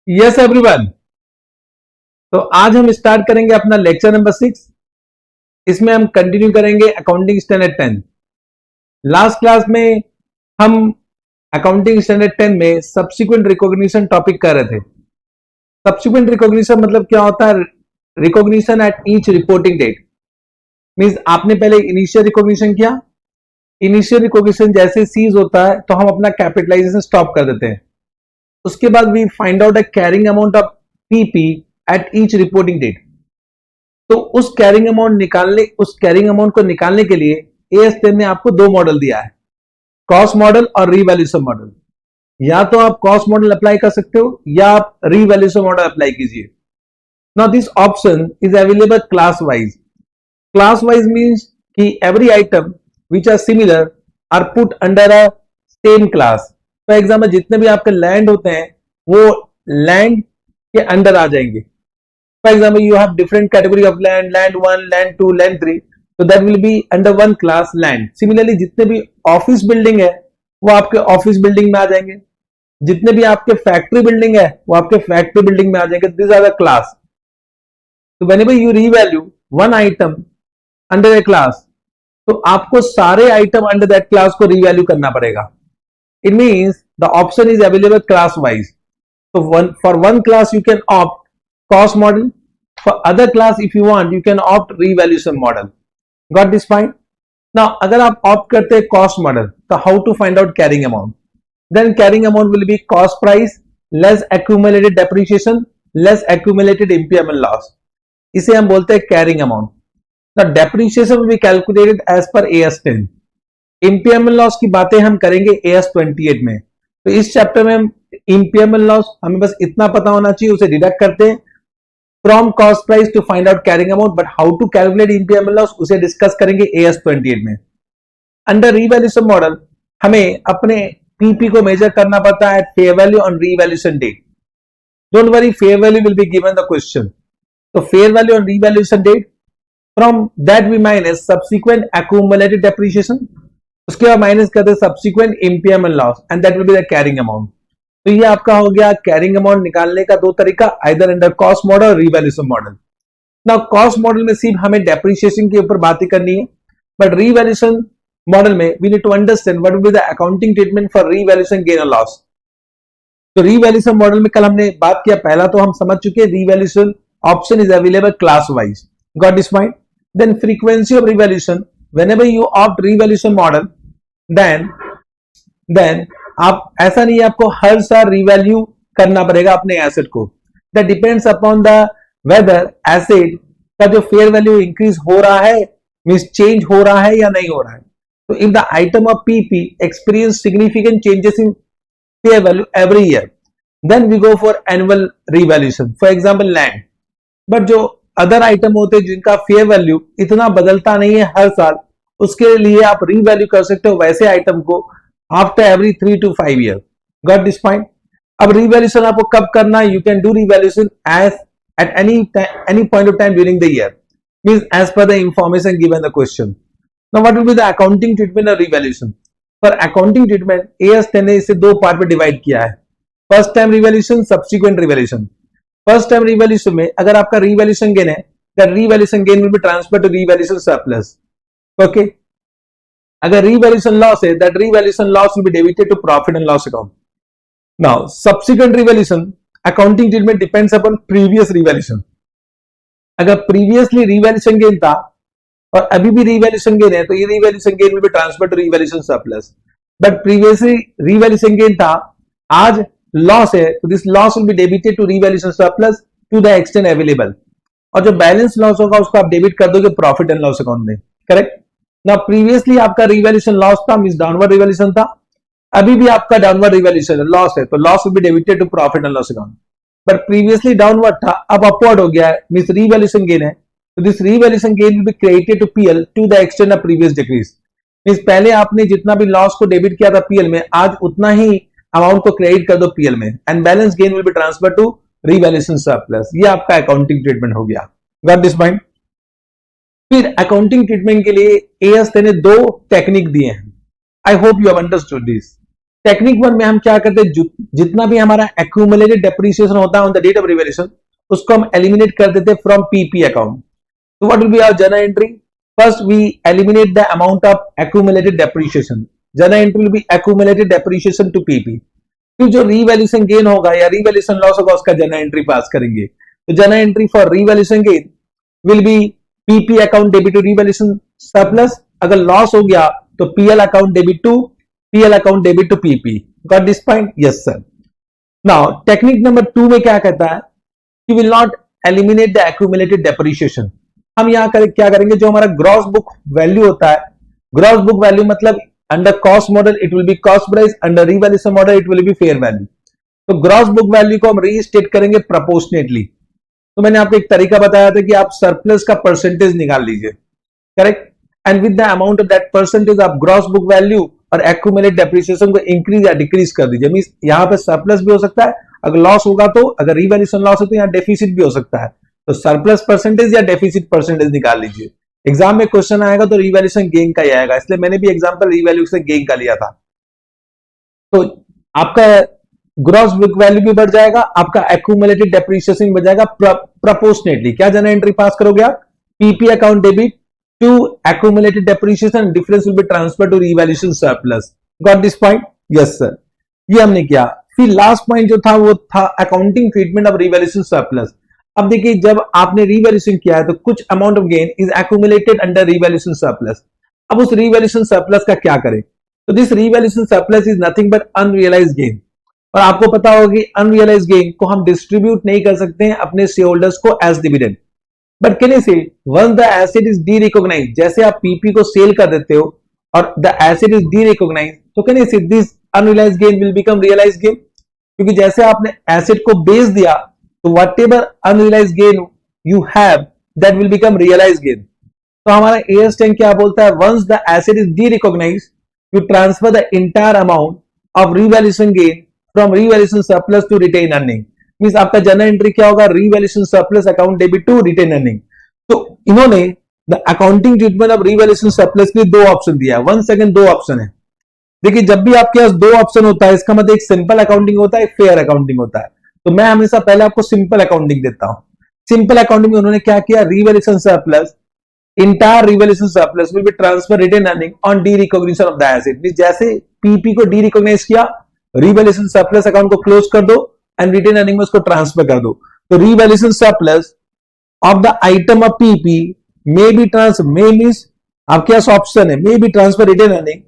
Yes everyone. तो आज हम स्टार्ट करेंगे अपना लेक्चर नंबर 6। इसमें हम कंटिन्यू करेंगे अकाउंटिंग स्टैंडर्ड 10। लास्ट क्लास में हम अकाउंटिंग स्टैंडर्ड 10 में सब्सिक्वेंट रिकॉग्निशन टॉपिक कर रहे थे। सब्सिक्वेंट रिकॉग्निशन मतलब क्या होता है? Recognition at each reporting date. Means आपने पहले इनिशियल रिकॉग्निशन किया, इनिशियल रिकॉग्निशन जैसे सीज होता है तो हम अपना कैपिटलाइजेशन स्टॉप कर देते हैं। उसके बाद we find out a carrying amount of PP at each reporting date. तो उस कैरिंग अमाउंट को निकालने के लिए AS10 ने आपको दो मॉडल दिया है, कॉस्ट मॉडल और रीवैल्यूएशन मॉडल। या तो आप कॉस्ट मॉडल अप्लाई कर सकते हो या आप रीवैल्यूएशन मॉडल अप्लाई कीजिए। Now this option is available class wise. Class wise means कि every item which are similar are put under a same class. For example जितने भी आपके लैंड होते हैं वो लैंड के अंडर आ जाएंगे। For example, you have different category of land, land 1, land 2, land 3. So that will be under one class land. Similarly, जितने भी ऑफिस बिल्डिंग है वो आपके ऑफिस बिल्डिंग में आ जाएंगे, जितने भी आपके फैक्ट्री बिल्डिंग है वो आपके फैक्ट्री बिल्डिंग में आ जाएंगे। This are the class. तो whenever you revalue one item under a class, तो आपको सारे आइटम अंडर दैट क्लास को रीवैल्यू करना पड़ेगा। It means the option is available class wise. तो for one class you can opt cost model. For other class if you want you can opt revaluation model. Got this point? Now अगर आप opt करते हैं cost model तो how to find out carrying amount? Then carrying amount will be cost price less accumulated depreciation less accumulated impairment loss. इसे हम बोलते हैं carrying amount. Now depreciation will be calculated as per AS10. impairment loss की बातें हम करेंगे AS28 में। तो इस चैप्टर में हम impairment loss हमें बस इतना पता होना चाहिए, उसे डिडक्ट करते हैं from cost price to find out carrying amount, but how to calculate impairment loss उसे डिस्कस करेंगे AS28 में। अंडर रीवैल्यूएशन मॉडल हमें अपने पीपी को मेजर करना पड़ता है fair value on revaluation date. Don't worry, fair value will be given the question. तो fair value on revaluation date, from that we minus subsequent accumulated depreciation, उसके बाद minus करते हैं subsequent impairment loss and that will be the carrying amount. तो ये आपका हो गया कैरिंग अमाउंट निकालने का दो तरीका, आइदर अंडर कॉस्ट मॉडल और revaluation model. Now cost model में सिर्फ हमें डेप्रिसिएशन के ऊपर बात करनी है, बट रीवैल्यूएशन मॉडल में we need to understand what will be the accounting treatment for revaluation gain और लॉस। तो रीवैल्यूएशन मॉडल में कल हमने बात किया, पहला तो हम समझ चुके हैं revaluation option is available class wise. Got this point? Then frequency of revaluation, whenever you opt revaluation model then आप ऐसा नहीं है आपको हर साल रिवैल्यू करना पड़ेगा अपने एसेट को। That depends upon the whether asset का जो फेयर वैल्यू इंक्रीज हो रहा है, मींस चेंज हो रहा है या नहीं हो रहा है। तो if the item of PP experience significant changes in fair value every year, then we go for annual revaluation. For example land. But जो अदर आइटम होते हैं जिनका फेयर वैल्यू इतना बदलता नहीं है हर साल, उसके लिए आप रिवैल्यू कर सकते हो वैसे आइटम को after every 3 to 5 year. Got this point? अब रिवैल्यूएशन आपको कब करना है? You can do revaluation as at any point of time during the year, means as per the information given the question. Now what will be the accounting treatment of revaluation? For accounting treatment AS10 ने इसे दो part में divide किया है, first time revaluation, subsequent revaluation. First time revaluation में अगर आपका revaluation gain है, that revaluation gain will be transferred to revaluation surplus. Okay, अगर रिवैल्यूएशन लॉस है, that revaluation loss will be debited to profit and loss account. Now subsequent revaluation accounting treatment depends upon previous revaluation. अगर previously revaluation gain था और अभी भी revaluation gain है तो ये revaluation gain will be transferred to revaluation surplus. But previously revaluation gain था, आज लॉस है, तो this loss will be debited to revaluation surplus to the extent available, और जो बैलेंस लॉस होगा उसको आप डेबिट कर दोगे प्रॉफिट एंड लॉस अकाउंट में। करेक्ट? ना प्रीवियसली आपका रिवैल्यूएशन लॉस था, मींस डाउनवर्ड रिवैल्यूएशन था, अभी भी आपका डाउनवर्ड रिवैल्यूएशन लॉस है, तो loss will be debited to profit and loss account. But previously downward था, अब अपवर्ड हो गया है, मींस रिवैल्यूएशन गेन है, तो this revaluation gain will be credited to PL to the extent of previous decrease. Means पहले आपने जितना भी लॉस को डेबिट किया था पीएल में, आज उतना ही अमाउंट को क्रेडिट कर दो पीएल में, and balance gain will be transfer to revaluation surplus. ये आपका अकाउंटिंग ट्रीटमेंट हो गया। Got this point? फिर अकाउंटिंग ट्रीटमेंट के लिए AS10 ने दो टेक्निक दिए हैं। I hope you have understood this. Technique one में हम क्या करते हैं, जितना भी हमारा एक्यूमुलेटेड डेप्रिसिएशन होता है on the date of revaluation, उसको हम एलिमिनेट कर देते हैं फ्रॉम पीपी अकाउंट. तो what will be our journal entry? First we eliminate the amount of accumulated depreciation. Journal entry will be accumulated depreciation to PP. फिर जो revaluation gain होगा या रीवैल्यूएशन लॉस होगा उसका जर्नल एंट्री पास करेंगे. तो journal entry for revaluation gain will be PP account debit to revaluation surplus. अगर loss हो गया तो PL account debit to PL account debit to PP. Got this point? Yes sir. Now technique number 2 में क्या कहता है कि will not eliminate the accumulated depreciation. हम यहां क्या करेंगे, जो हमारा ग्रॉस बुक वैल्यू होता है, ग्रॉस बुक वैल्यू मतलब under cost model it will B cost price, under revaluation model it will be fair value. तो ग्रॉस बुक वैल्यू को हम रीस्टेट करेंगे प्रोपोर्शनेटली. तो मैंने आपको एक तरीका बताया था कि आप सरप्लस का परसेंटेज निकाल लीजिए, correct, and with the amount of that percentage आप ग्रॉस बुक वैल्यू और एक्यूमुलेटेड डेप्रिसिएशन को इंक्रीज या डिक्रीज कर दीजिए. मींस यहां पे सरप्लस भी हो सकता है, अगर लॉस होगा तो, अगर रीवैल्यूएशन लॉस है तो यहां डेफिसिट भी हो सकता है. तो सरप्लस परसेंटेज या डेफिसिट परसेंटेज निकाल लीजिए. एग्जाम में क्वेश्चन आएगा तो रीवैल्यूएशन गेन का ही आएगा, इसलिए मैंने भी एग्जांपल रीवैल्यूएशन गेन का लिया था. तो आपका ग्रॉस बुक वैल्यू भी बढ़ जाएगा, आपका एक्यूमुलेटेड डेप्रिसिएशन भी बढ़ जाएगा प्रोपोर्शनेटली. क्या जनरल एंट्री पास करोगे आप? PP account debit to accumulated depreciation, difference will be transfer to revaluation surplus. Got this point? Yes sir. ये हमने किया. फिर लास्ट पॉइंट जो था वो था accounting treatment of revaluation surplus. अब देखिए, जब आपने रीवैल्यूएशन किया है तो कुछ amount of gain is accumulated under revaluation surplus. अब उस रीवैल्यूएशन सरप्लस का क्या करें? तो this revaluation surplus is nothing but unrealised gain. और आपको पता होगा कि अनरियलाइज्ड गेन को हम डिस्ट्रीब्यूट नहीं कर सकते हैं अपने शेयर होल्डर्स को as dividend. But can you say once the asset is derecognised, जैसे आप पीपी को सेल कर देते हो और the asset is derecognised, तो can you say this unrealised gain will become realised gain. क्योंकि जैसे आपने एसेट को बेच दिया तो whatever unrealised gain you have that will become realised gain. तो हमारा एएस 10 क्या बोलता है? Once the asset is derecognised you transfer the entire amount of revaluation gain from revaluation surplus to retain earning. Means आपका general entry क्या होगा? Revaluation surplus account debit to retain earning. तो इन्होंने the accounting treatment of revaluation surplus के लिए दो option दिया है. वन सेकंड, दो ऑप्शन है. देखिए, जब भी आपके पास दो ऑप्शन होता है इसका मतलब एक सिंपल अकाउंटिंग होता है, एक फेयर अकाउंटिंग होता है. तो मैं हमेशा पहले आपको सिंपल अकाउंटिंग देता हूं. सिंपल अकाउंटिंग में उन्होंने क्या किया? Revaluation surplus, entire revaluation surplus will be transfer retain earning on derecognition of the asset. Means जैसे पीपी को डी रिकॉग्नाइज किया, रीवैल्यूएशन सरप्लस अकाउंट को क्लोज कर दो एंड रिटेन अर्निंग में उसको ट्रांसफर कर दो. तो revaluation surplus of the item of PP may be transfer, may means आपके पास ऑप्शन है, may be transfer retain earning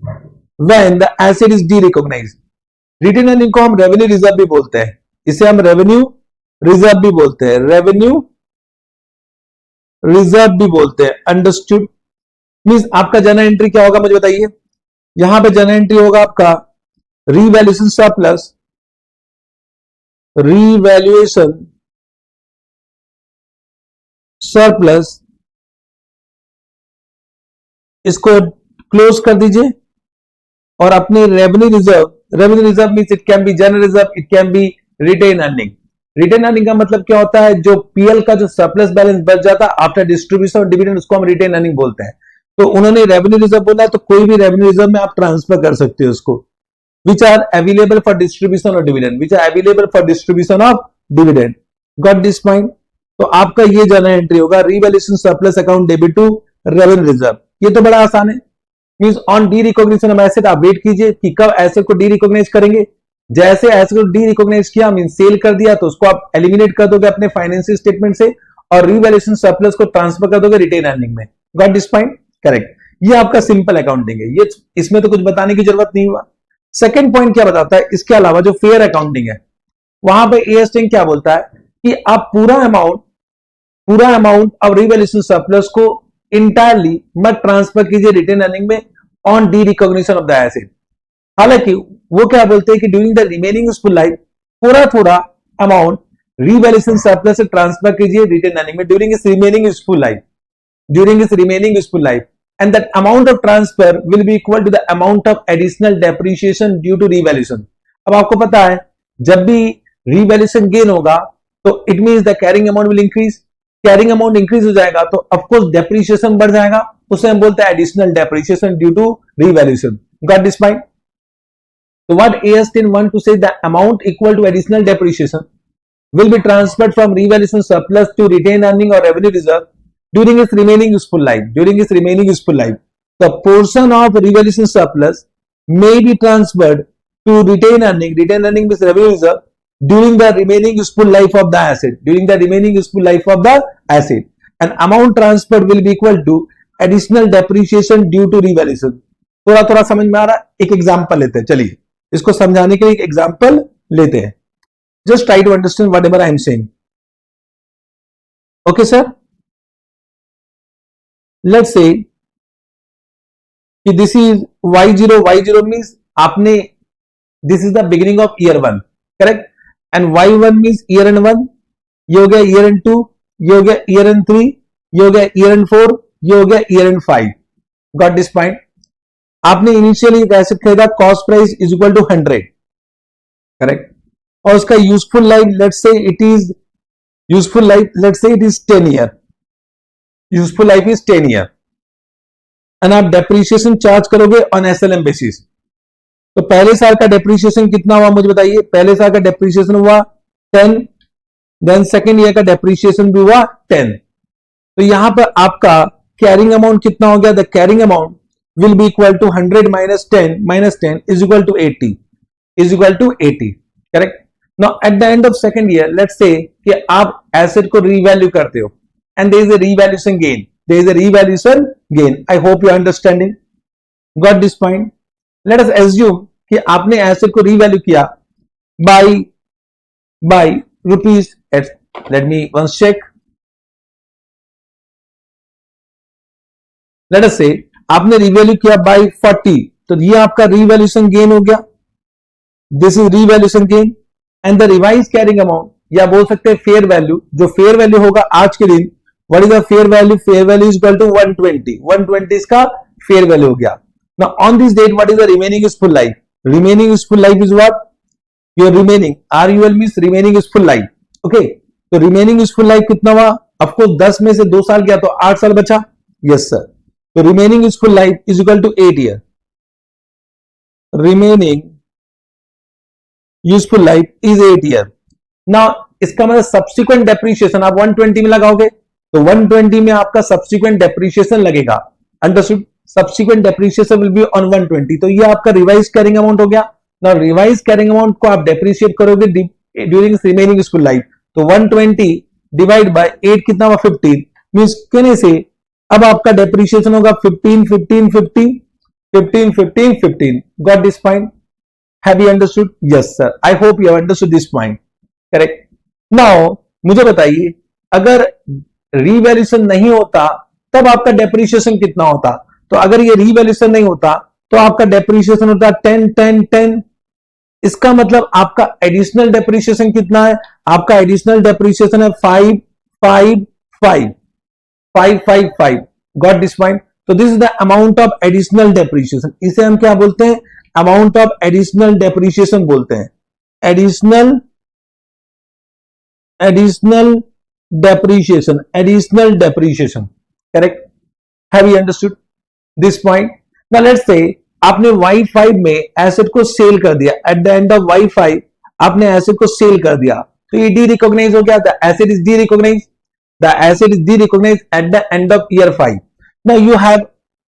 when the asset is derecognised. Retain earning को हम रेवेन्यू रिजर्व भी बोलते हैं, इसे हम रेवेन्यू रिजर्व भी बोलते हैं, रेवेन्यू रिजर्व भी बोलते हैं. अंडरस्टूड? मींस आपका जनरल एंट्री क्या होगा मुझे बताइए. यहां पे जनरल एंट्री होगा आपका रीवैल्यूएशन सरप्लस, रीवैल्यूएशन सरप्लस, इसको क्लोज कर दीजिए और अपने revenue reserve, revenue reserve means it can be general reserve, it can be retain earning. Retain earning का मतलब क्या होता है? जो पीएल का जो सरप्लस बैलेंस बच जाता है आफ्टर डिस्ट्रीब्यूशन और डिविडेंड, उसको हम रिटेन अर्निंग बोलते हैं. तो उन्होंने रेवेन्यू रिजर्व बोला है, तो कोई भी रेवेन्यू रिजर्व में आप ट्रांसफर कर सकते हो उसको. Which are available for distribution of dividend, which are available for distribution of dividend. Got this point? तो आपका ये जनरल एंट्री होगा revaluation surplus account debit to revenue reserve. ये तो बड़ा आसान है. Means on derecognition of asset, आप वेट कीजिए कि कब एसेट को डी रिकॉग्नाइज करेंगे. जैसे एसेट को डी रिकॉग्नाइज किया, मीन सेल कर दिया, तो उसको आप एलिमिनेट कर दोगे अपने फाइनेंशियल स्टेटमेंट से और रीवैल्यूएशन सरप्लस को ट्रांसफर कर दोगे रिटेन अर्निंग में. Got this point? करेक्ट. ये आपका सिंपल अकाउंटिंग है, ये इसमें तो कुछ बताने की जरूरत नहीं हुआ. सेकंड पॉइंट क्या बताता है? इसके अलावा जो फेयर अकाउंटिंग है वहां पे एएस 10 क्या बोलता है कि आप पूरा अमाउंट ऑफ रीवैल्यूएशन सरप्लस को इंटायरली मत ट्रांसफर कीजिए रिटेन अर्निंग में on derecognition of the asset. हालांकि वो क्या बोलते हैं कि during the remaining useful life थोड़ा अमाउंट रीवैल्यूएशन सरप्लस से ट्रांसफर कीजिए रिटेन अर्निंग में ड्यूरिंग इस remaining useful life, and that amount of transfer will be equal to the amount of additional depreciation due to revaluation. अब आपको पता है जब भी revaluation gain होगा तो it means the carrying amount will increase. carrying amount increase हो जाएगा तो of course depreciation बढ़ जाएगा, उसे हम बोलते हैं additional depreciation due to revaluation. Got this point? So what AS10 want to say, the amount equal to additional depreciation will be transferred from revaluation surplus to retained earning or revenue reserve during its remaining useful life. During its remaining useful life, the portion of revaluation surplus may be transferred to retained earning. Retained earning means revenue reserve during the remaining useful life of the asset. During the remaining useful life of the asset, an amount transferred will be equal to additional depreciation due to revaluation. थोड़ा थोड़ा समझ में आ रहा है? एक example लेते हैं, चलिए इसको समझाने के लिए एक एग्जांपल लेते हैं. Just try to understand whatever I am saying. Okay, sir. Let's say कि this is y0. Y0 means आपने this is the beginning of year 1, correct? And y1 means year and 1. ये हो गया year and 2. ये हो गया year and 3. ये हो गया year and 4. ये हो गया year and 5. Got this point? आपने इनिशियली एक एसेट खरीदा, cost price is equal to 100, correct, और उसका useful life let's say it is useful life let's say it is 10 year. Useful life is 10 year and आप depreciation charge करोगे on SLM basis. तो पहले साल का डेप्रीशिएशन कितना हुआ मुझे बताइए. पहले साल का डेप्रीशिएशन हुआ 10, देन सेकेंड ईयर का डेप्रीशिएशन भी हुआ 10. तो यहां पर आपका कैरिंग अमाउंट कितना हो गया. The carrying amount will be equal to 100 minus 10 is equal to 80, is equal to 80, correct. Now at the end of second year, let's say कि आप asset को revalue करते हो and there is a revaluation gain. There is a revaluation gain. I hope you are understanding. Got this point? Let us assume कि आपने asset को revalue किया by rupees. Let me once check. Let us say आपने revalue किया by 40, तो ये आपका revaluation gain हो गया. This is revaluation gain and the revise carrying amount, या बोल सकते हैं फेयर वैल्यू. जो फेयर वैल्यू होगा आज के दिन, what is the fair value. Fair value is equal to 120 इसका फेयर वैल्यू हो गया. Now on this date what is the remaining useful life. Remaining useful life is what your remaining. RUL means remaining useful life. Okay, तो remaining useful life कितना हुआ. Of course 10 में से 2 साल गया तो 8 साल बचा. Yes sir. तो remaining useful life is equal to 8 year. Remaining useful life is 8 year. Now इसका मतलब सब्सिक्वेंट डेप्रीशिएशन आप 120 में लगाओगे तो 120 में आपका सब्सिक्वेंट डेप्रीशिएशन लगेगा. Understood. Subsequent depreciation will be on 120. तो ये आपका रिवाइज कैरिंग अमाउंट हो गया. नाउ रिवाइज कैरिंग अमाउंट को आप डेप्रीशिएट करोगे ड्यूरिंग रिमेनिंग यूजफुल लाइफ. तो 120 डिवाइड बाय 8 कितना हुआ 15. मींस कहने से अब आपका डेप्रीशिएशन होगा 15, 15, 15, 15, 15, 15. Got this point? Have you understood? Yes, sir. I hope you have understood this point. Correct. Now, मुझे बताइए अगर रिवैल्यूएशन नहीं होता तब आपका डेप्रीशिएशन कितना होता. तो अगर ये रिवैल्यूएशन नहीं होता तो आपका डेप्रीशिएशन होता 10, 10, 10. इसका मतलब आपका एडिशनल डेप्रीशिएशन कितना है. आपका एडिशनल डेप्रीशिएशन है 5, 5, 5. 5, 5, 5. Got this point? तो this is the amount of additional depreciation. इसे हम क्या बोलते हैं. अमाउंट ऑफ एडिशनल डेप्रीशिएशन बोलते हैं. Additional depreciation. Additional depreciation. Correct. Have you understood this point. Now let's say आपने Y5 में एसेट को सेल कर दिया. Eight the end of Y5 आपने एसेट को सेल कर दिया तो ये डी रिकॉग्नाइज हो गया. The asset is derecognise. The asset is derecognized at the end of year 5. Now you have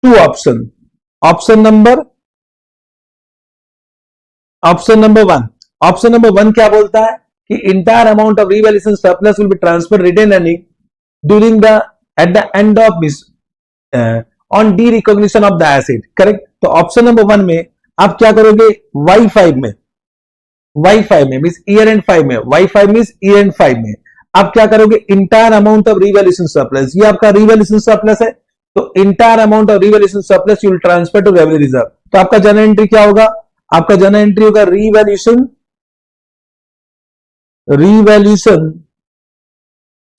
two options. Option number 1. Option number 1 क्या बोलता है कि entire amount of revaluation surplus will be transferred retained earning during the at the end of on derecognition of the asset. Correct? तो option number 1 में आप क्या करोगे. Y5 में means year end 5 में. Y5 means year end 5 में आप क्या करोगे. Entire amount of revaluation surplus. ये आपका रिवैल्यूएशन सरप्लस है. तो entire amount of revaluation surplus you will transfer to revenue reserve. तो आपका जनरल एंट्री क्या होगा. आपका जनरल एंट्री होगा revaluation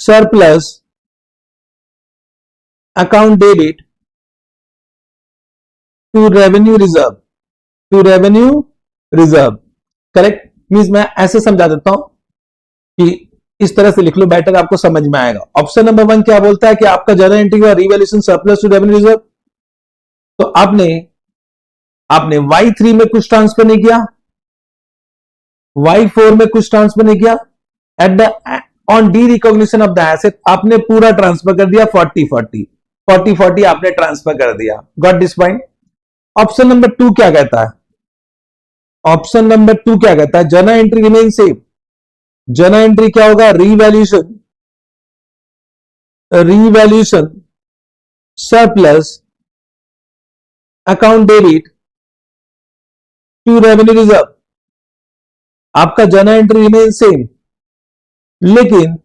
surplus account debit to revenue reserve. Correct. Means मैं ऐसे समझा देता हूं कि इस तरह से लिख लो, बेटर आपको समझ में आएगा. ऑप्शन नंबर 1 क्या बोलता है कि आपका जनरल एंट्री का revaluation surplus to revenue reserve. तो आपने Y3 में कुछ ट्रांसफर नहीं किया. Y4 में कुछ ट्रांसफर नहीं किया, at the on derecognition of the asset आपने पूरा ट्रांसफर कर दिया 40-40 आपने ट्रांसफर कर दिया। Got this point. Option number 2 क्या कहता है? ऑप्शन नंबर 2 क्या कहता है? Journal entry remain same. Journal entry क्या होगा? Revaluation surplus account debit to revenue reserve. आपका जर्नल एंट्री रिमेन सेम, लेकिन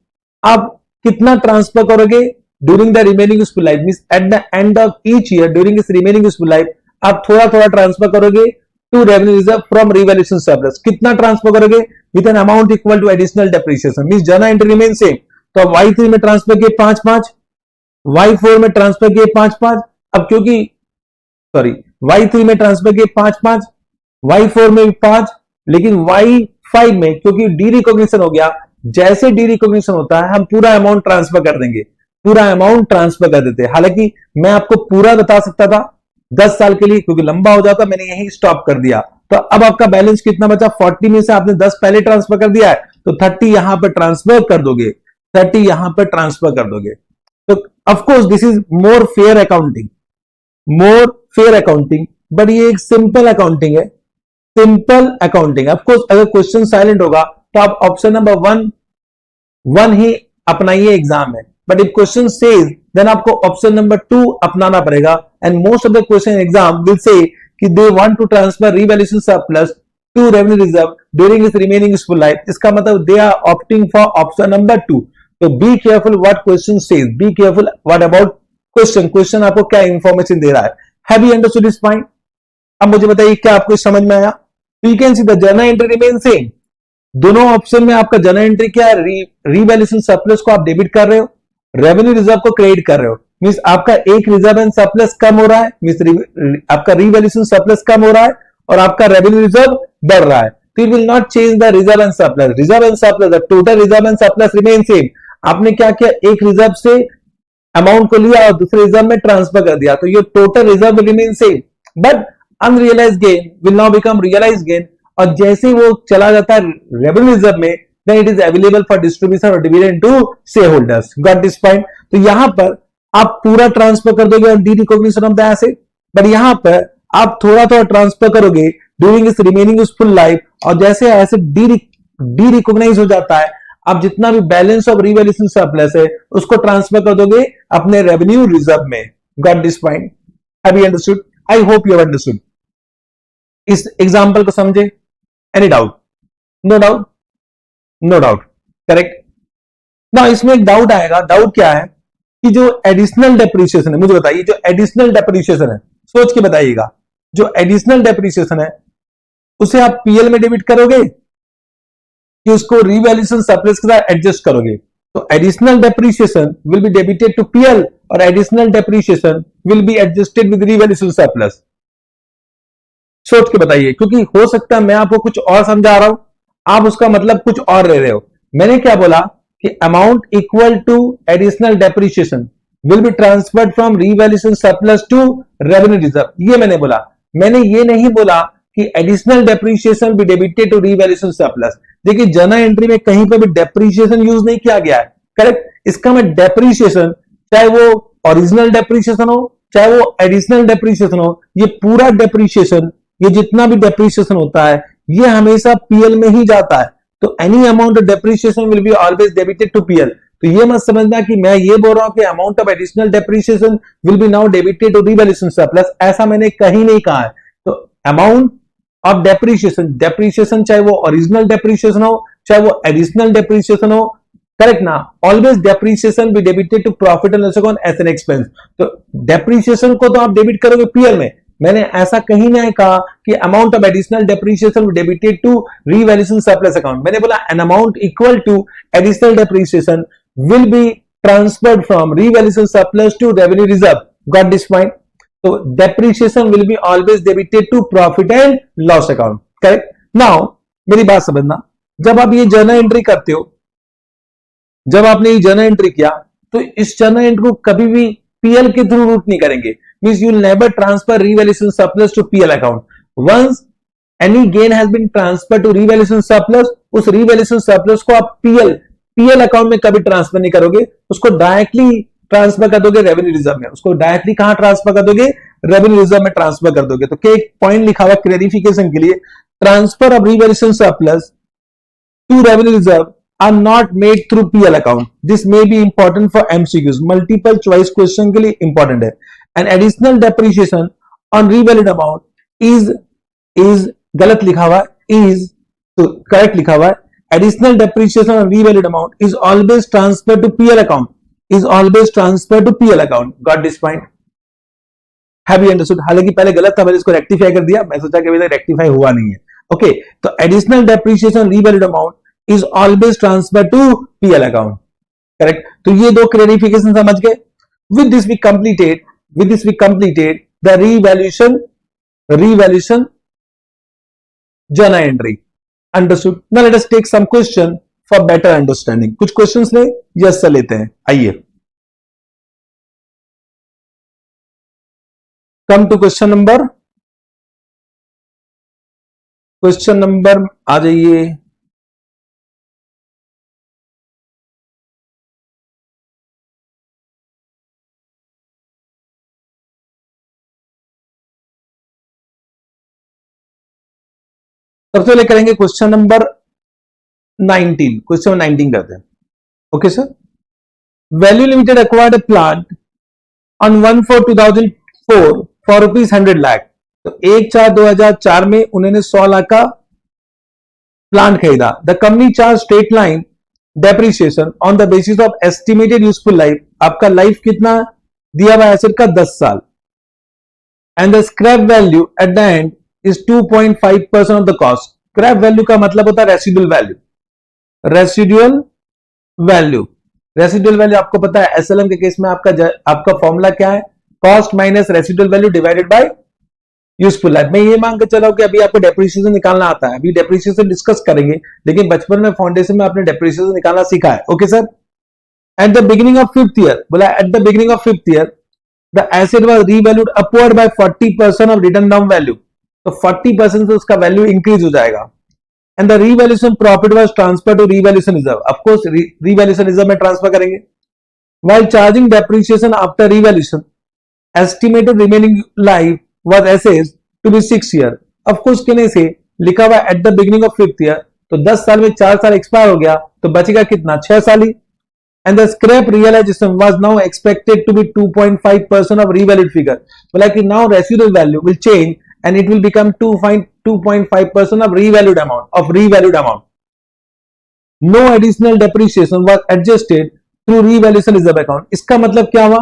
आप कितना ट्रांसफर करोगे during the remaining useful life, means at the end of each year during इस remaining useful life आप थोड़ा थोड़ा ट्रांसफर करोगे to revenue reserve from revaluation surplus. कितना ट्रांसफर करोगे? With an amount equal to additional depreciation, means journal entry remain same. तो अब Y3 में ट्रांसफर किए 5-5, Y4 में ट्रांसफर किए 5-5, अब क्योंकि सॉरी Y3 में ट्रांसफर किए 5-5, Y4 में भी 5, लेकिन Y5 में क्योंकि डी रिकॉग्निशन हो गया, जैसे डी रिकॉग्निशन होता है हम पूरा अमाउंट ट्रांसफर कर देंगे, पूरा अमाउंट ट्रांसफर कर देते हैं। हालांकि मैं आपको पूरा बता सकता था 10 साल के लिए, क्योंकि लंबा हो जाता, मैंने यही स्टॉप कर दिया। तो अब आपका बैलेंस कितना बचा? 40 में से आपने 10 पहले ट्रांसफर कर दिया है, तो 30 यहां पर ट्रांसफर कर दोगे, 30 यहां पर ट्रांसफर कर दोगे। तो of course this is more fair accounting, more fair accounting, but ये एक सिंपल अकाउंटिंग है, सिंपल अकाउंटिंग। ऑफकोर्स अगर क्वेश्चन साइलेंट होगा तो आप ऑप्शन नंबर 1 ही अपनाइए एग्जाम में, but if question says then आपको ऑप्शन नंबर 2 अपनाना पड़ेगा। And most of the question exam will say कि they want to transfer revaluation surplus to revenue reserve during इस रिमेनिंग यूजफुल लाइफ। इसका मतलब they are opting for option number 2। तो be careful what question says, be careful what about question, question आपको क्या information दे रहा है। Have you understood this point? अब मुझे बताइए क्या आपको समझ में आया? तो you can see the journal entry remain same. दोनों ऑप्शन में आपका जर्नल एंट्री क्या है? रिवैल्यूएशन सरप्लस को आप डेबिट कर रहे हो, रेवेन्यू रिजर्व को क्रेडिट कर रहे हो, मींस आपका एक रिजर्व एंड सरप्लस कम हो रहा है, मींस आपका रिवैल्यूएशन सरप्लस कम हो रहा है और आपका रेवेन्यू रिजर्व बढ़ रहा है। तो it will not change the reserve and surplus, reserve and surplus the total reserve and surplus remain same. आपने क्या किया? एक रिजर्व से अमाउंट को लिया और दूसरे रिजर्व में ट्रांसफर कर दिया, तो ये total reserve remain same, but unrealised gain will now become realised gain. और जैसे वो चला जाता है रेवेन्यू रिजर्व में, then it is available for distribution or dividend to shareholders. Got this point? तो यहां पर आप पूरा ट्रांसफर कर दोगे on de-recognition of the asset, but यहां पर आप थोड़ा थोड़ा ट्रांसफर करोगे during its remaining useful life, और जैसे एसेट de-recognize हो जाता है, आप जितना भी बैलेंस ऑफ रिवैल्यूएशन सरप्लस है उसको ट्रांसफर कर दोगे अपने रेवेन्यू रिजर्व में। Got this point? Have you understood? I hope you have understood. इस एग्जाम्पल को समझे? Any doubt? No doubt? No doubt, correct. ना इसमें एक डाउट आएगा, डाउट क्या है कि जो एडिशनल डेप्रिसिएशन है, मुझे बताइए जो एडिशनल डेप्रिसिएशन है, सोच के बताइएगा, जो एडिशनल डेप्रिसिएशन है उसे आप पीएल में डेबिट करोगे कि उसको रिवैल्यूएशन सरप्लस के साथ एडजस्ट करोगे? तो additional depreciation will be debited to PL और additional depreciation will be adjusted with revaluation surplus. सोच के बताइए, क्योंकि हो सकता है मैं आपको कुछ और समझा रहा हूं, आप उसका मतलब कुछ और ले रहे हो। मैंने क्या बोला कि amount equal to additional depreciation will be transferred from revaluation surplus to revenue reserve, ये मैंने बोला। मैंने ये नहीं बोला कि additional depreciation be debited to revaluation surplus. देखिए जर्नल एंट्री में कहीं पर भी डेप्रिसिएशन यूज नहीं किया गया है, करेक्ट। इसका मैं डेप्रिसिएशन, चाहे वो ओरिजिनल डेप्रिसिएशन हो चाहे वो एडिशनल डेप्रिसिएशन हो, ये पूरा डेप्रिसिएशन, ये जितना भी डेप्रिसिएशन होता है ये हमेशा पीएल में ही जाता है। तो any amount of depreciation will be always debited to PL. तो ये मत समझना कि मैं ये बोल रहा हूं कि amount of additional depreciation will be now debited to revaluation surplus, ऐसा मैंने कहीं नहीं कहा है। तो अमाउंट ऑफ डेप्रिसिएशन, डेप्रिसिएशन चाहे वो ओरिजिनल डेप्रिसिएशन हो चाहे वो एडिशनल डेप्रिसिएशन हो, करेक्ट ना, always depreciation be debited to profit and loss account as an expense. तो डेप्रिसिएशन को तो आप डेबिट करोगे पीएल में, मैंने ऐसा कहीं नहीं कहा कि amount of additional depreciation debited to revaluation surplus account. मैंने बोला an amount equal to additional depreciation will be transferred from revaluation surplus to revenue reserve. Got this point? तो depreciation will be always debited to profit and loss account, correct. Now मेरी बात समझना, जब आप ये journal entry करते हो, जब आपने ये जर्नल एंट्री किया तो इस जर्नल एंट्री को कभी भी पीएल के थ्रू रूट नहीं करेंगे, means you will never transfer revaluation surplus to PL account. Once any gain has been transfer to revaluation surplus, उस रीवैल्यूएशन सरप्लस को आप पीएल अकाउंट में कभी ट्रांसफर नहीं करोगे, उसको डायरेक्टली ट्रांसफर कर दोगे रेवेन्यू रिजर्व में, उसको डायरेक्टली कहां ट्रांसफर कर दोगे, रेवेन्यू रिजर्व में ट्रांसफर कर दोगे। तो क्या एक पॉइंट लिखा हुआ क्लैरिफिकेशन के लिए, transfer of revaluation surplus to revenue reserve are not made through PL account. This may be important for MCQs, multiple choice question के लिए important है। And additional depreciation on revalued amount is गलत लिखा हुआ is, तो correct लिखा हुआ है, additional depreciation on revalued amount is always transferred to PL account, is always transferred to PL account. Got this point? Have you understood? हालांकि पहले गलत था, मैंने इसको रेक्टिफाई कर दिया, मैं सोचा कि अभी तक रेक्टिफाई हुआ नहीं है। ओके, तो additional depreciation revalued amount is always transferred to PL account. Correct? तो ये दो clarification समझ गए। With this we completed the revaluation journal entry. Understood? Now let us take some question for better understanding. कुछ questions ले, yes sir लेते हैं, आइए। Come to question number आ जाइए। सबसे पहले करेंगे क्वेश्चन नंबर 19, क्वेश्चन 19 करते हैं। Okay sir, value limited acquired a plant on 1/4/2004 for ₹100 lakh. तो 1/4/2004 में उन्होंने 100 लाख का प्लांट खरीदा। The company charge straight line depreciation on the basis of estimated useful life. आपका लाइफ कितना दिया हुआ एसेट का? 10 साल। And the scrap value eight the and is 2.5% of the cost. Scrap value का मतलब होता है रेसिडुअल वैल्यू। रेसिडुअल वैल्यू आपको पता है, एसएलएम के केस में आपका फॉर्मूला क्या है? Cost minus residual value divided by useful life. मैं ये मान के चला हूं कि अभी आपको डेप्रिसिएशन निकालना आता है, अभी डेप्रिसिएशन डिस्कस करेंगे, लेकिन बचपन में फाउंडेशन में आपने डेप्रिसिएशन निकालना सीखा है। Okay sir, at the beginning of 5th year, बोला at the beginning of 5th year the asset was revalued upward by 40% of written down value. तो 40% से उसका वैल्यू इंक्रीज हो जाएगा। And the revaluation profit was transfer to revaluation reserve. Of course revaluation reserve में transfer करेंगे। While charging depreciation after revaluation, estimated remaining life was assessed to be 6 year. Of course कहने से लिखा हुआ eight the beginning of 5th year, तो 10 साल में 4 साल एक्सपायर हो गया, तो बचेगा कितना? 6 साल ही। And the scrap realisation was now expected to be 2.5% of revalued figure. बोला कि now residual value will change and it will become 2.5% of revalued amount. No additional depreciation was adjusted through revaluation reserve account. इसका मतलब क्या हुआ?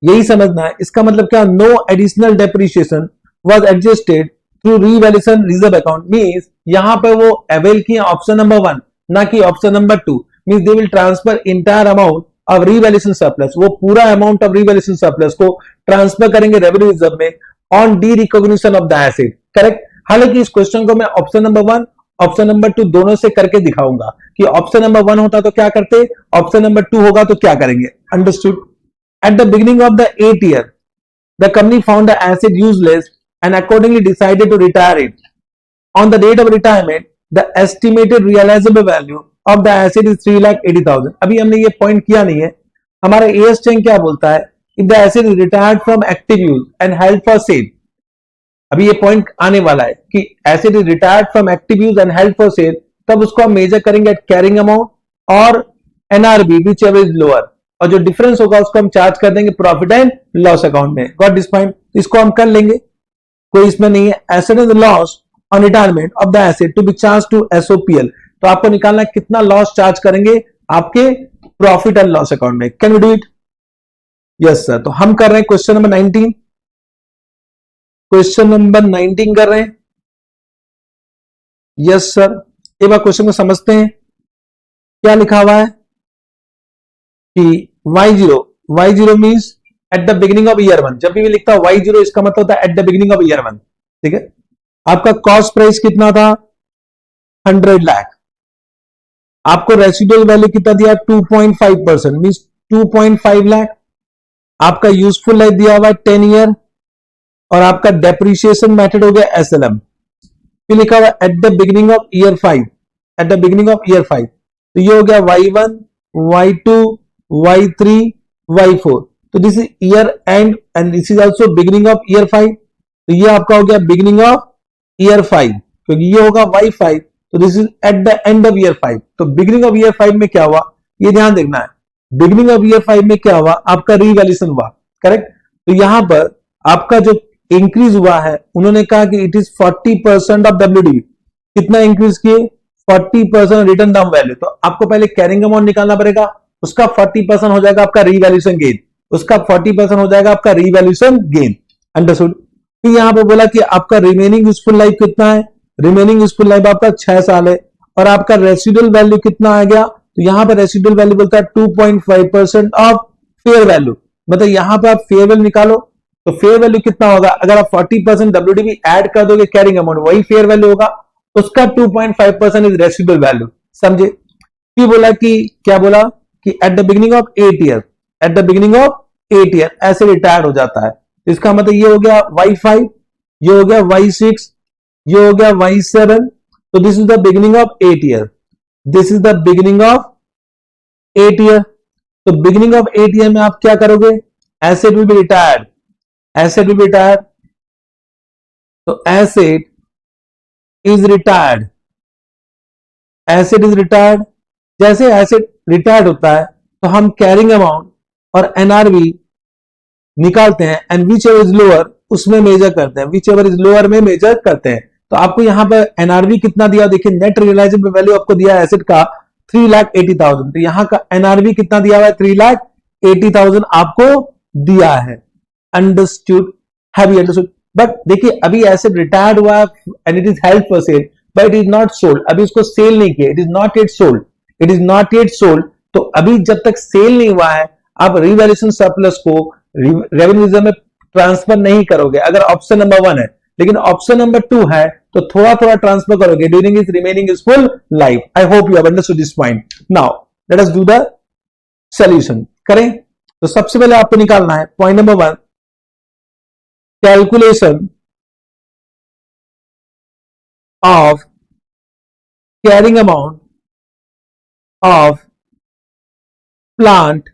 यही समझना है। इसका मतलब क्या? No additional depreciation was adjusted through revaluation reserve account means यहां पर वो अवेल किया ऑप्शन नंबर 1 ना कि option number 2। means they will transfer entire amount of revaluation surplus, वो पूरा अमाउंट ऑफ revaluation surplus को ट्रांसफर करेंगे रेवेन्यू रिजर्व में on derecognition of the asset. Correct? हालांकि इस क्वेश्चन को मैं ऑप्शन नंबर 1 ऑप्शन नंबर 2 दोनों से करके दिखाऊंगा कि ऑप्शन नंबर 1 होता तो क्या करते, ऑप्शन नंबर 2 होगा तो क्या करेंगे। Understood? At the beginning of the 8th year the company found the asset useless and accordingly decided to retire it. On the date of retirement the estimated realisable value of the asset is 3,80,000। अभी हमने ये point किया नहीं है। हमारा as Cheng क्या बोलता है? If the asset is retired from active use and held for sale, अभी ये पॉइंट आने वाला है कि asset is retired from active use and held for sale, तब उसको हम मेजर करेंगे एट कैरिंग अमाउंट और NRV whichever is lower, और जो डिफरेंस होगा उसको हम चार्ज कर देंगे प्रॉफिट एंड लॉस अकाउंट में। Got this point? इसको हम कर लेंगे, कोई इसमें नहीं है। Asset is loss on retirement of the asset to be charge to SOPL. तो आपको निकालना कितना लॉस चार्ज करेंगे आपके प्रॉफिट एंड लॉस अकाउंट में। Can we do it? Yes sir. तो हम कर रहे हैं क्वेश्चन नंबर 19, क्वेश्चन नंबर 19 कर रहे हैं। Yes sir. एक बार क्वेश्चन को समझते हैं। क्या लिखा हुआ है कि y0 means at the beginning of year 1। जब भी लिखता हूं y0 इसका मतलब होता है eight the beginning of year 1। ठीक है? आपका कॉस्ट प्राइस कितना था? 100 लाख। आपको रेसिडुअल वैल्यू कितना दिया? 2.5% मींस 2.5 लाख। आपका यूजफुल लाइफ दिया हुआ है 10 ईयर, और आपका डेप्रिसिएशन मेथड हो गया एसएलएम। फिर लिखा हुआ eight the beginning of year 5, eight the beginning of year 5, तो ये हो गया y1, y2, y3, y4, तो this is year and and this is also beginning of year 5, तो ये आपका हो गया बिगिनिंग ऑफ ईयर 5, क्योंकि ये होगा y5, तो this is eight the end of year 5। तो बिगिनिंग ऑफ ईयर 5 में क्या हुआ, ये ध्यान देखना है, बिगिनिंग ऑफ ईयर 5 में क्या हुआ, आपका रीवैल्यूएशन हुआ, करेक्ट। तो यहां पर आपका जो इंक्रीज हुआ है, उन्होंने कहा कि इट इज 40% ऑफ WDV, कितना इंक्रीज किए, 40% रिटर्न डाउन वैल्यू। तो आपको पहले कैरिंग अमाउंट निकालना पड़ेगा, उसका 40% हो जाएगा आपका रीवैल्यूएशन गेन, उसका 40% हो जाएगा आपका रीवैल्यूएशन गेन, अंडरस्टूड। फिर यहां पर बोला कि आपका रिमेनिंग यूजफुल लाइफ कितना है, रिमेनिंग यूजफुल लाइफ आपका 6 साल है, और आपका रेसिडुअल वैल्यू कितना आ गया, तो यहां पर रेसिडुअल वैल्यू बोलता है 2.5% ऑफ फेयर वैल्यू, मतलब यहां पर आप फेयर वैल्यू निकालो, तो फेयर वैल्यू कितना होगा, अगर आप 40% WDV ऐड कर दोगे कैरिंग अमाउंट, वही फेयर वैल्यू होगा, उसका 2.5% इज रेसिडुअल वैल्यू, समझे। फिर बोला कि क्या बोला कि eight the beginning of 8 year, eight the beginning of 8 year ऐसे रिटायर्ड हो जाता है, इसका मतलब ये हो गया y5, ये हो गया y6, ये हो गया y7, तो this is the beginning of 8 year, this is the beginning of 8 year. तो बिगिनिंग ऑफ 8 ईयर में आप क्या करोगे, asset will be retired, asset will be retired, तो asset is retired, asset is retired. जैसे एसेट रिटायर्ड होता है तो हम कैरिंग अमाउंट और NRV निकालते हैं, and which ever is lower उसमें मेजर करते हैं, विच एवर इज लोअर में मेजर करते हैं। तो आपको यहां पर NRV कितना दिया, देखिए नेट रियलाइजेबल वैल्यू आपको दिया है एसेट का 3,80,000, तो यहां का NRV कितना दिया हुआ है, 3,80,000 आपको दिया है, understood, have you understood. But देखिए अभी एसेट रिटायर्ड हुआ है and it is held for cell, but it is not sold, अभी इसको सेल नहीं किया, it is not yet sold, it is not yet sold. तो अभी जब तक सेल नहीं हुआ है आप रिवैल्यूएशन सरप्लस को रेवेन्यू रिजर्व में ट्रांसफर नहीं करोगे, अगर ऑप्शन नंबर 1 है, लेकिन ऑप्शन नंबर 2 है तो थोड़ा थोड़ा ट्रांसफर करोगे during is remaining is full life. I hope you have understood this point. Now let us do the solution, करें। तो सबसे पहले आपको निकालना है point number 1, calculation of carrying amount of plant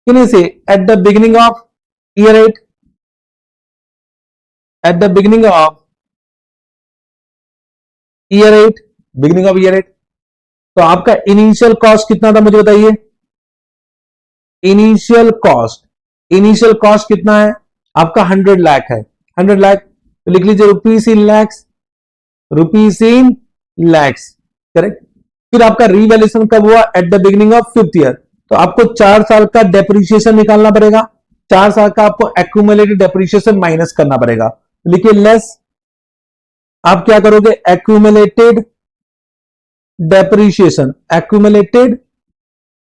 कितने से, eight the beginning of year 8, eight the beginning of year 8, beginning of year 8। तो आपका इनिशियल कॉस्ट कितना था मुझे बताइए, इनिशियल कॉस्ट, इनिशियल कॉस्ट कितना है आपका 100 लाख है, 100 लाख, तो लिख लीजिए rupees in lakhs, rupees in lakhs, correct. फिर आपका रीवैल्यूएशन कब हुआ, eight the beginning of 5th year, तो आपको 4 साल का डेप्रिसिएशन निकालना पड़ेगा, 4 साल का आपको एक्यूमुलेटेड डेप्रिसिएशन माइनस करना पड़ेगा, लिखिए लेस, आप क्या करोगे, एक्यूमुलेटेड डेप्रिसिएशन, एक्यूमुलेटेड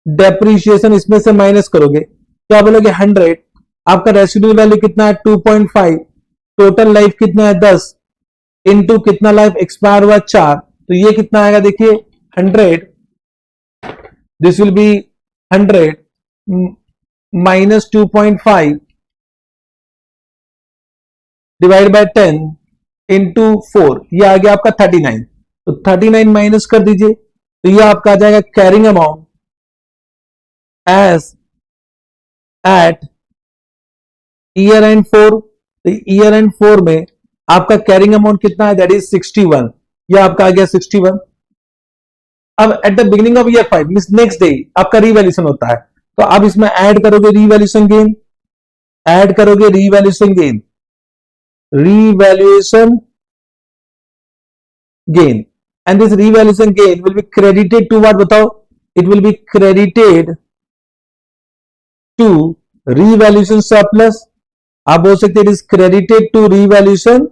डेप्रिसिएशन इसमें से माइनस करोगे, क्या बोलोगे 100, आपका रेसिडुअल वैल्यू कितना है 2.5, टोटल लाइफ कितना है 10, इनटू कितना लाइफ एक्सपायर हुआ 4, तो ये कितना आएगा देखिए 100, this will B 100 minus 2.5 divide by 10 into 4, ये आ गया आपका 39, तो 39 माइनस कर दीजिए, तो ये आपका आ जाएगा carrying amount as at year end 4, तो ईयर एंड 4 में आपका कैरिंग अमाउंट कितना है, दैट इज 61, ये आपका आ गया 61। अब at the beginning of year 5 means next day आपका रीवैल्यूएशन होता है, तो आप इसमें ऐड करोगे रीवैल्यूएशन गेन, ऐड करोगे revaluation gain, revaluation gain, and this revaluation gain will be credited to what, बताओ, it will be credited to revaluation surplus, आप बोल सकते हैं it is credited to revaluation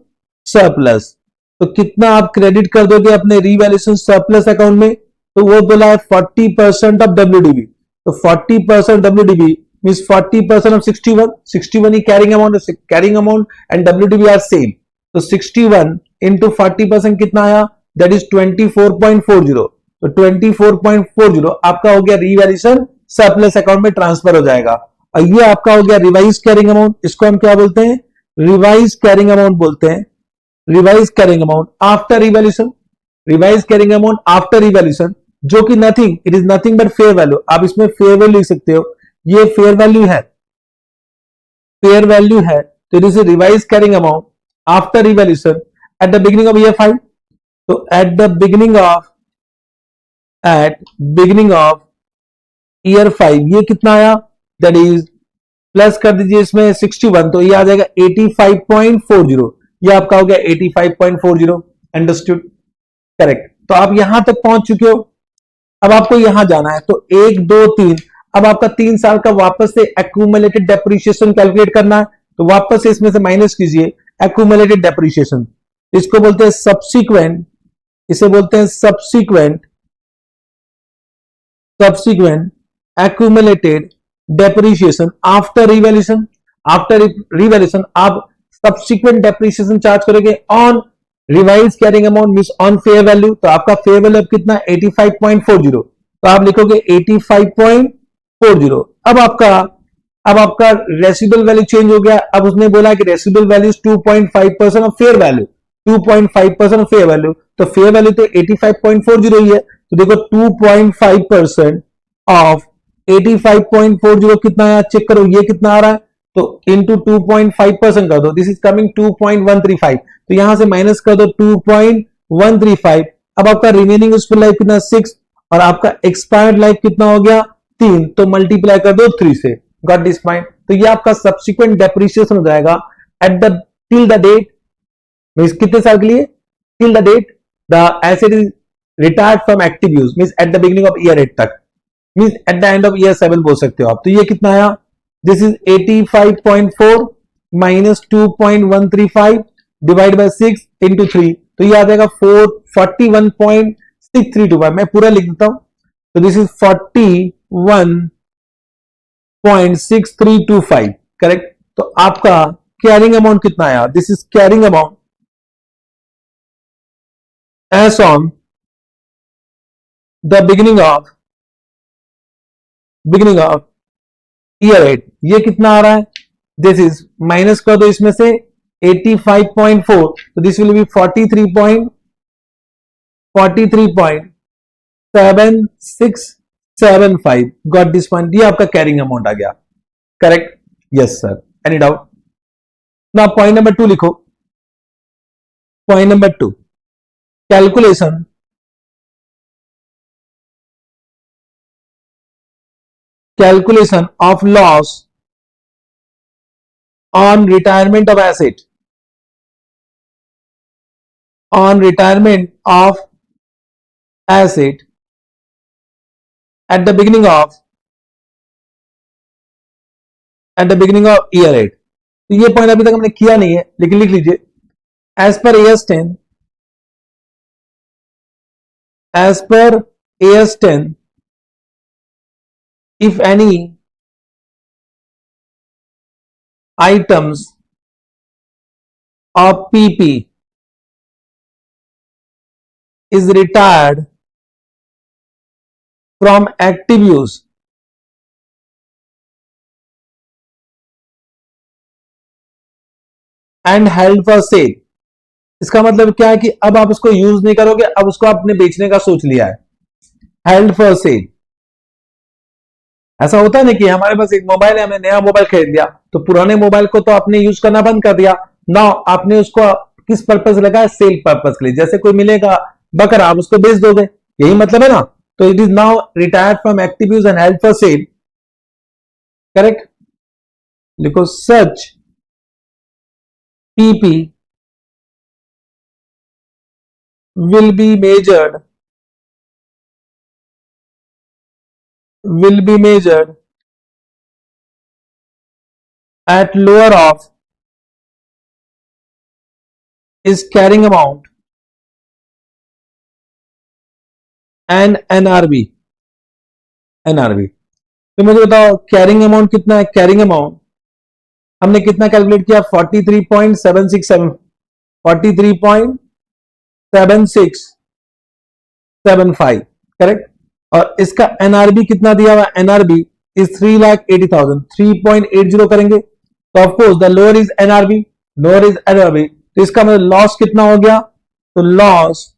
surplus. तो कितना आप क्रेडिट कर दोगे अपने रीवैल्यूएशन सरप्लस अकाउंट में, तो वो बोला है 40% ऑफ WDV, तो 40% WDV मींस 40% ऑफ 61, 61 ही carrying amount, carrying amount and WDV are same, तो 61 इंटू 40% कितना आया, दैट इज 24.40, तो 24.40 आपका हो गया रीवैल्यूएशन सरप्लस अकाउंट में ट्रांसफर हो जाएगा, और ये आपका हो गया रिवाइज कैरिंग अमाउंट, इसको हम क्या बोलते हैं, रिवाइज कैरिंग अमाउंट बोलते हैं, revise carrying amount after revaluation, revise carrying amount after revaluation, जो कि nothing, it is nothing but fair value. आप इसमें फेयर वैल्यू लिख सकते हो, ये फेयर वैल्यू है, फेयर वैल्यू है, तो it is revise carrying amount after revaluation eight the beginning of year 5। तो एट बिगिनिंग ऑफ ईयर 5 ये कितना आया, दैट इज, प्लस कर दीजिए इसमें 61, तो ये आ जाएगा 85.40, ये आपका हो गया 85.40। Understood, correct. तो आप यहां तक पहुंच चुके हो, अब आपको यहां जाना है, तो 1 2 3, अब आपका 3 साल का वापस से एक्यूमुलेटेड डेप्रिसिएशन कैलकुलेट करना है, तो वापस से इसमें से माइनस कीजिए एक्यूमुलेटेड डेप्रिसिएशन, इसको बोलते हैं सब्सिक्वेंट, इसे बोलते हैं subsequent accumulated depreciation after revaluation। After revaluation आप सब्सिक्वेंट डेप्रिसिएशन चार्ज करोगे on revise carrying amount means on fair value, तो आपका फेयर वैल्यू अब कितना 85.40, तो आप लिखोगे 85.40। अब आपका रेसिडुअल वैल्यू चेंज हो गया, अब उसने बोला कि residual value 2.5% of fair value, 2.5% of fair value, तो फेयर वैल्यू तो 85.40 ही है, तो देखो 2.5% ऑफ 85.40 कितना आया, चेक करो ये कितना आ रहा है, तो इंटू 2.5% कर दो, दिस इज कमिंग 2.135, तो यहां से माइनस कर दो 2.135। अब आपका रिमेनिंग यूजफुल लाइफ कितना 6, और आपका एक्सपायर्ड लाइफ कितना हो गया 3, तो मल्टीप्लाई कर दो 3 से, गॉट दिस पॉइंट। तो ये आपका सब्सिक्वेंट डेप्रिसिएशन हो जाएगा at the till the date, means कितने साल के लिए, till the date the asset is retired from active use, means at the beginning of year 8 तक, means at the end of year 7 बोल सकते हो आप। तो ये कितना आया, this is 85.4 minus 2.135 divide by 6 into 3, तो ये आ जाएगा 41.6325, मैं पूरा लिख देता हूं, तो दिस इज 41.6325, करेक्ट। तो आपका कैरिंग अमाउंट कितना आया, this is carrying amount as on the beginning of year 8, ये कितना आ रहा है, दिस इज, माइनस कर दो इसमें से 85.4, तो this will B 43.7675, got this point, ये आपका कैरिंग अमाउंट आ गया, correct, yes sir, any doubt. ना पॉइंट नंबर 2 लिखो, point number 2, calculation of loss on retirement of asset, at the beginning of year 8। तो ये पॉइंट अभी तक हमने किया नहीं है, लेकिन लिख लीजिए, as per AS 10 if any items of PP is retired from active use and held for sale, इसका मतलब क्या है कि अब आप उसको यूज नहीं करोगे, अब उसको आपने बेचने का सोच लिया है, हेल्ड फॉर सेल। ऐसा होता है ना कि हमारे पास एक मोबाइल है, हमने नया मोबाइल खरीद लिया, तो पुराने मोबाइल को तो आपने यूज करना बंद कर दिया, नाउ आपने उसको किस पर्पज लगाया, सेल पर्पज के लिए, जैसे कोई मिलेगा बकरा आप उसको बेच दोगे, यही मतलब है ना। तो it is now retired from active use and held for cell, correct, लिखो सच PP will be measured at lower of is carrying amount and NRV। तो मुझे बताओ कैरिंग अमाउंट कितना है, कैरिंग अमाउंट हमने कितना कैलकुलेट किया, 43.7675, करेक्ट, और इसका NRV कितना दिया हुआ, NRV इज 3,80,000, 3.80 करेंगे, तो of course the lower is NRV, तो इसका मतलब लॉस कितना हो गया, तो loss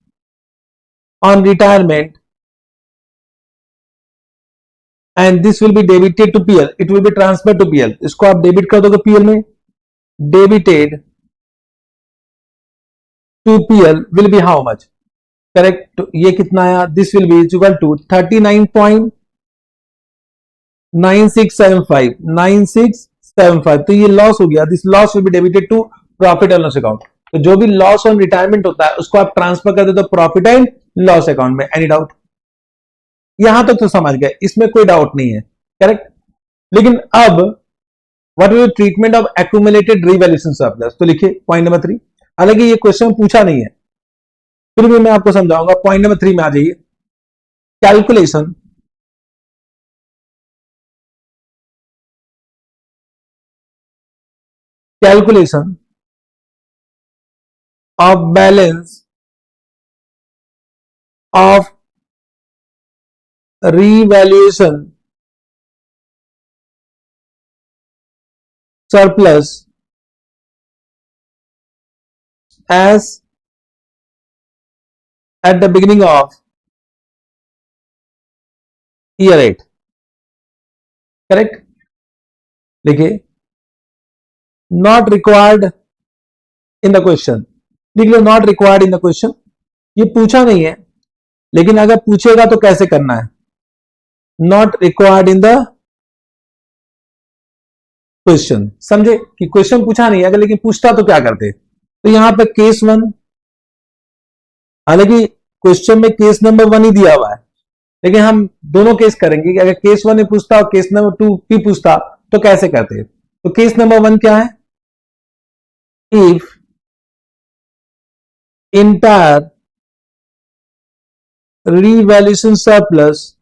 on retirement and this will be debited to PL, it will be transfer to PL, इसको आप डेबिट कर दोगे पीएल में, debited to PL will be how much, correct, तो ये कितना आया, this will be equal to 39.9675 तो ये लॉस हो गया, this loss will be debited to profit and loss account. तो जो भी लॉस ऑन रिटायरमेंट होता है उसको आप ट्रांसफर कर देते हो प्रॉफिट एंड लॉस अकाउंट में। एनी डाउट, यहां तक तो समझ गए, इसमें कोई डाउट नहीं है, करेक्ट। लेकिन अब what is the treatment of accumulated revaluation surplus, तो लिखिए पॉइंट नंबर 3। हालांकि ये क्वेश्चन पूछा नहीं है, फिर भी मैं आपको समझाऊंगा। पॉइंट नंबर 3 में आ जाइए, calculation of balance of revaluation surplus as at the beginning of year 8, correct. देखिए, not required in the question, लिख लो not required in the question, ये पूछा नहीं है, लेकिन अगर पूछेगा तो कैसे करना है, not required in the question, समझे कि क्वेश्चन पूछा नहीं है, अगर लेकिन पूछता तो क्या करते। तो यहां पे केस 1, हालांकि क्वेश्चन में केस नंबर 1 ही दिया हुआ है, लेकिन हम दोनों केस करेंगे कि अगर केस 1 ही पूछता और केस नंबर 2 भी पूछता तो कैसे करते। तो केस नंबर 1 क्या है, if entire revaluation surplus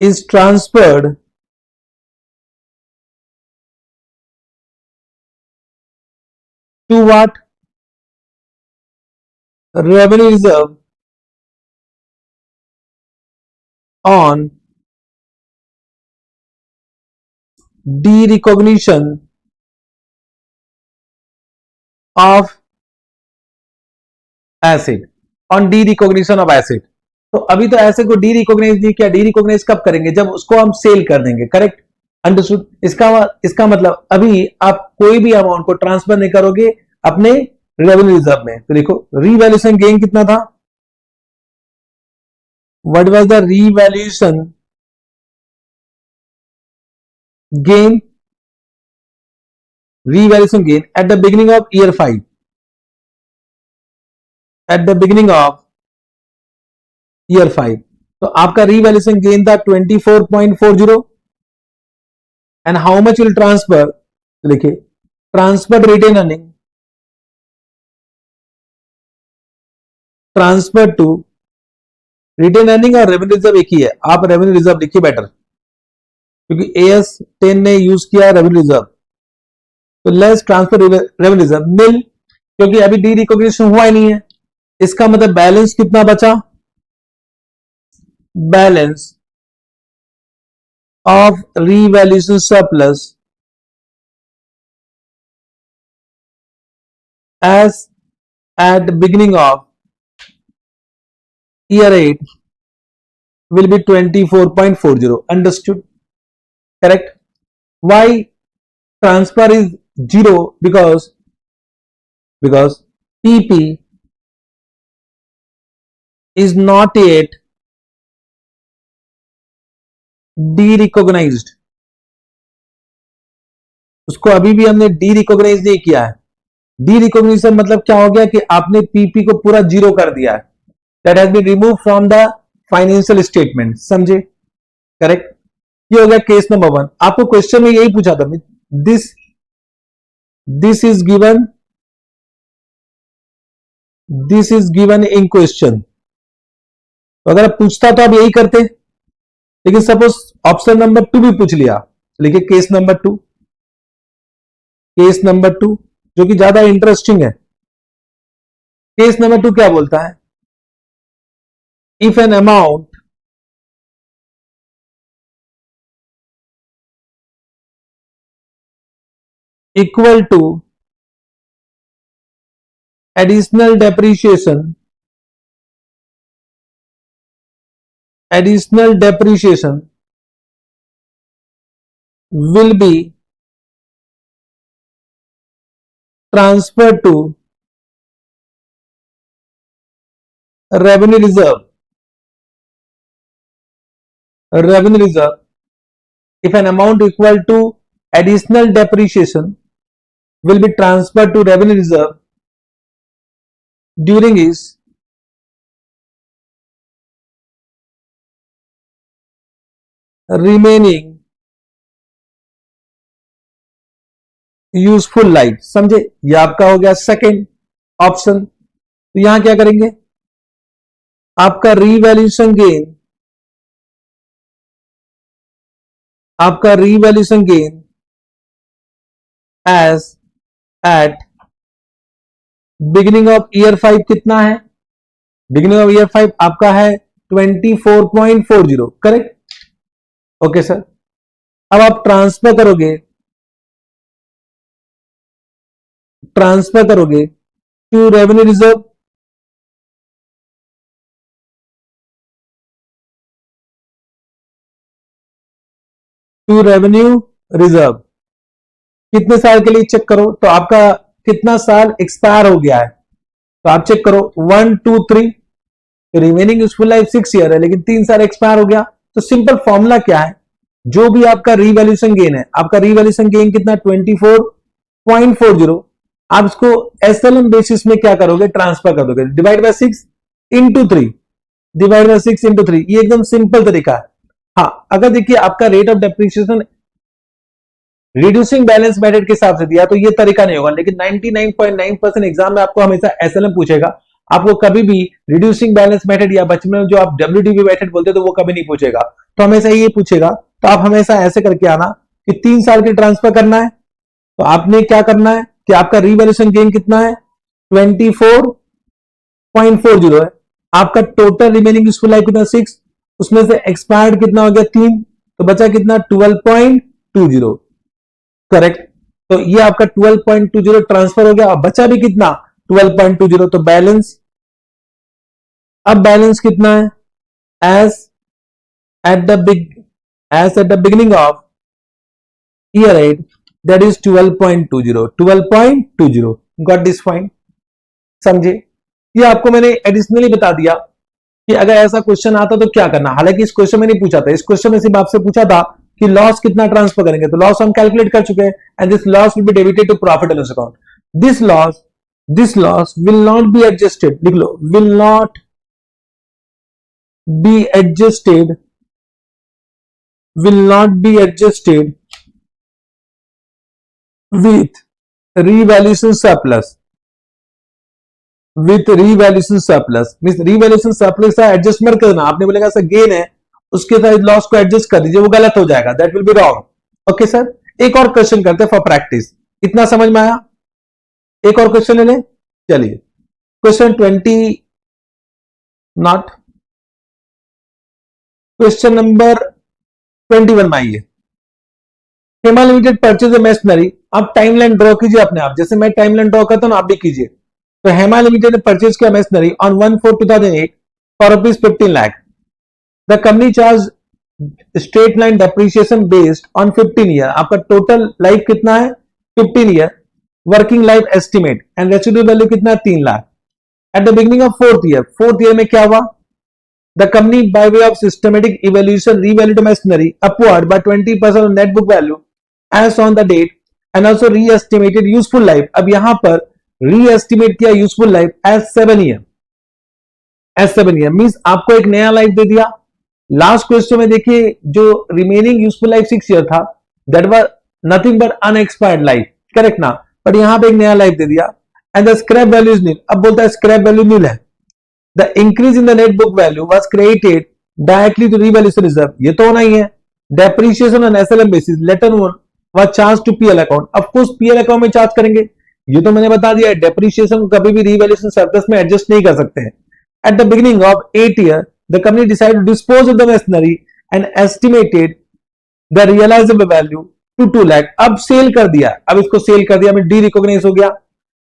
is transferred to what, revenue reserve on derecognition of asset, on derecognition of asset। तो अभी तो एसेट को डी रिकॉग्नाइज नहीं किया, डी रिकॉग्नाइज कब करेंगे, जब उसको हम सेल कर देंगे, करेक्ट, अंडरस्टूड। इसका मतलब अभी आप कोई भी अमाउंट को ट्रांसफर नहीं करोगे अपने रेवेन्यू रिजर्व में। तो देखो रीवैल्यूएशन गेन कितना था, what was the revaluation gain, revaluation gain at the beginning of year 5, at the beginning of year 5, तो आपका revaluation gain था 24.40 and how much will transfer, तो देखिए transfer retain earning, transfer to retain earning और revenue reserve एक ही है, आप रेवेन्यू रिजर्व लिखिए बेटर, क्योंकि एएस 10 ने यूज किया रेवेन्यू रिजर्व, तो less transfer revenue reserve nil, क्योंकि अभी डी रिकॉग्निशन हुआ ही नहीं है। इसका मतलब बैलेंस कितना बचा, balance of revaluation surplus as at beginning of year 8 will be 24.40, understood, correct। why transfer is 0, because PP is not yet de-recognized, उसको अभी भी हमने डी रिकॉग्नाइज नहीं किया है। डी रिकॉग्निशन मतलब क्या हो गया कि आपने पीपी को पूरा जीरो कर दिया है, that has been remove from the financial statement, समझे, करेक्ट। ये हो गया केस नंबर 1। आपको क्वेश्चन में यही पूछा था, this is given in question, तो अगर पूछता तो आप यही करते, लेकिन सपोज ऑप्शन नंबर 2 भी पूछ लिया, लिखिए केस नंबर 2, केस नंबर 2 जो कि ज्यादा इंटरेस्टिंग है। केस नंबर 2 क्या बोलता है, if an amount equal to additional depreciation will be transferred to revenue reserve if an amount equal to additional depreciation will be transferred to revenue reserve during its remaining useful life. समझे, ये आपका हो गया second option. तो यहां क्या करेंगे, आपका revaluation gain as at beginning of year 5 कितना है, बिगिनिंग ऑफ ईयर 5 आपका है 24.40, करेक्ट। ओके सर, अब आप ट्रांसफर करोगे टू रेवेन्यू रिजर्व। कितने साल के लिए चेक करो, तो आपका कितना साल एक्सपायर हो गया है, तो आप चेक करो 1 2 3, तो रिमेनिंग यूजफुल लाइफ 6 ईयर है, लेकिन 3 साल एक्सपायर हो गया। तो सिंपल फॉर्मूला क्या है, जो भी आपका रीवैल्यूएशन गेन है, आपका रीवैल्यूएशन गेन कितना 24.40, आप इसको एसएलएम बेसिस में क्या करोगे, ट्रांसफर कर दोगे, डिवाइड बाय 6 इंटू 3, ये एकदम सिंपल तरीका है। हाँ, अगर देखिए आपका rate of depreciation reducing balance method के हिसाब से दिया तो ये तरीका नहीं होगा, लेकिन 99.9% एग्जाम में आपको हमेशा एसएलएम पूछेगा, आपको कभी भी रिड्यूसिंग बैलेंस मेथड या बचपन में जो आप डब्ल्यूडीबी मेथड बोलते तो वो कभी नहीं पूछेगा, तो हमेशा ये पूछेगा। तो आप हमेशा ऐसे करके आना कि 3 साल की ट्रांसफर करना है, तो आपने क्या करना है कि आपका रीवैल्यूएशन गेन कितना है 24.40 है, आपका टोटल रिमेनिंग यूजफुल लाइफ कितना 6, उसमें से एक्सपायर्ड कितना हो गया 3, तो बचा कितना 12.20, करेक्ट। तो ये आपका 12.20 ट्रांसफर हो गया, अब बचा भी कितना 12.20, तो बैलेंस, अब बैलेंस कितना है as at the beginning of year 8, that is 12.20, got this point। समझे, ये आपको मैंने एडिशनली बता दिया कि अगर ऐसा क्वेश्चन आता तो क्या करना। हालांकि इस क्वेश्चन में नहीं पूछा था, इस क्वेश्चन में सिर्फ आपसे पूछा था कि लॉस कितना ट्रांसफर करेंगे, तो लॉस हम कैलकुलेट कर चुके हैं, and this loss will be debited to profit and loss account. This loss will not be adjusted, लिख लो, will not be adjusted with revaluation surplus, means revaluation surplus का एडजस्टमेंट करना। आपने बोलेगा सर गेन है, उसके साथ लॉस को एडजस्ट कर दीजिए, वो गलत हो जाएगा, that will be wrong. Okay sir, एक और क्वेश्चन करते हैं फॉर प्रैक्टिस, इतना समझ में आया, एक और क्वेश्चन ले लें। चलिए क्वेश्चन 20 नॉट, क्वेश्चन नंबर 21 में आइए। Hema limited purchase a machinery, आप टाइमलाइन ड्रॉ कीजिए अपने आप, जैसे मैं टाइमलाइन ड्रॉ करता हूं आप भी कीजिए। तो हेमा लिमिटेड ने परचेज किया machinery on 1/4/2008 for ₹15 lakh. The company charge straight line depreciation based on 15 year, आपका टोटल लाइफ कितना है 15 year, working life estimate and residual value कितना है 3 lakh. Eight the beginning of fourth year में क्या हुआ, the company by way of systematic evaluation revalued machinery upward bye 20% of net book value as on the date and also re-estimated useful life। अब यहां पर re-estimate किया useful life as 7 year, means आपको एक नया लाइफ दे दिया। Last question में देखिए जो रिमेनिंग यूजफुल लाइफ 6 ईयर था, that was nothing but unexpired life, correct ना, बट यहां पे एक नया लाइफ दे दिया। And the scrap value is nil, अब बोलता है स्क्रैप वैल्यू नील है। The increase in the net book value was created directly to revaluation reserve, ये तो होना ही है। Depreciation on SLM basis later was charged to PL account, of course PL account में चार्ज करेंगे, ये तो मैंने बता दिया है। डेप्रिसिएशन को कभी भी रीवैल्यूएशन सरप्लस में एडजस्ट नहीं कर सकते हैं। At the beginning of 8 year the company decided to dispose of the machinery and estimated the realisable value to 2 lakh, अब सेल कर दिया, अब इसको सेल कर दिया, डी रिकॉग्नाइज हो गया।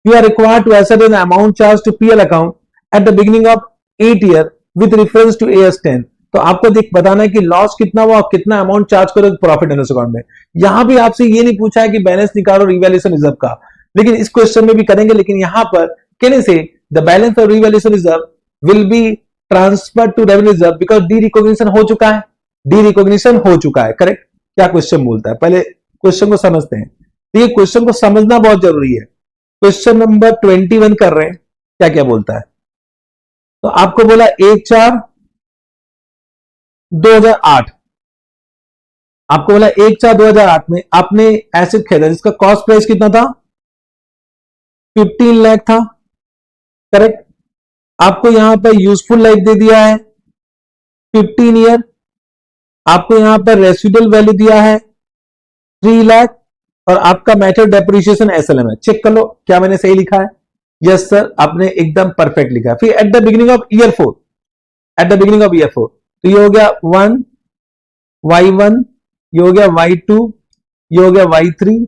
You are required to asset an amount charge to PL account at the beginning of 8 year with reference to AS10। तो आपको देख बताना है कि लॉस कितना हुआ और कितना अमाउंट चार्ज करो प्रॉफिट एंड लॉस अकाउंट में। यहां भी आपसे ये नहीं पूछा है कि बैलेंस निकालो रिवैल्यूएशन रिजर्व का, लेकिन इस क्वेश्चन में भी करेंगे। लेकिन यहां पर कहने से the balance of revaluation reserve will be transfer to revenue reserve because derecognition हो चुका है, डी रिकॉग्निशन हो चुका है। करेक्ट, क्या क्वेश्चन बोलता है, पहले क्वेश्चन को समझते हैं। तो ये क्वेश्चन को समझना बहुत जरूरी है। क्वेश्चन नंबर 21 कर रहे हैं, क्या क्या बोलता है। तो आपको बोला 1/4/2008, आपको बोला 1/4/2008 में आपने एसेट खरीदा जिसका कॉस्ट प्राइस कितना था, 15 लाख था। करेक्ट, आपको यहां पर यूजफुल लाइफ दे दिया है 15 ईयर, आपको यहां पर रेसिडुअल वैल्यू दिया है 3 लाख और आपका मेथड डेप्रिसिएशन SLM है। चेक कर लो क्या मैंने सही लिखा है। यस सर, आपने एकदम परफेक्ट लिखा। फिर eight the beginning of year 4, eight the beginning of year 4, तो ये हो गया 1 Y1, ये हो गया Y2, ये हो गया Y3।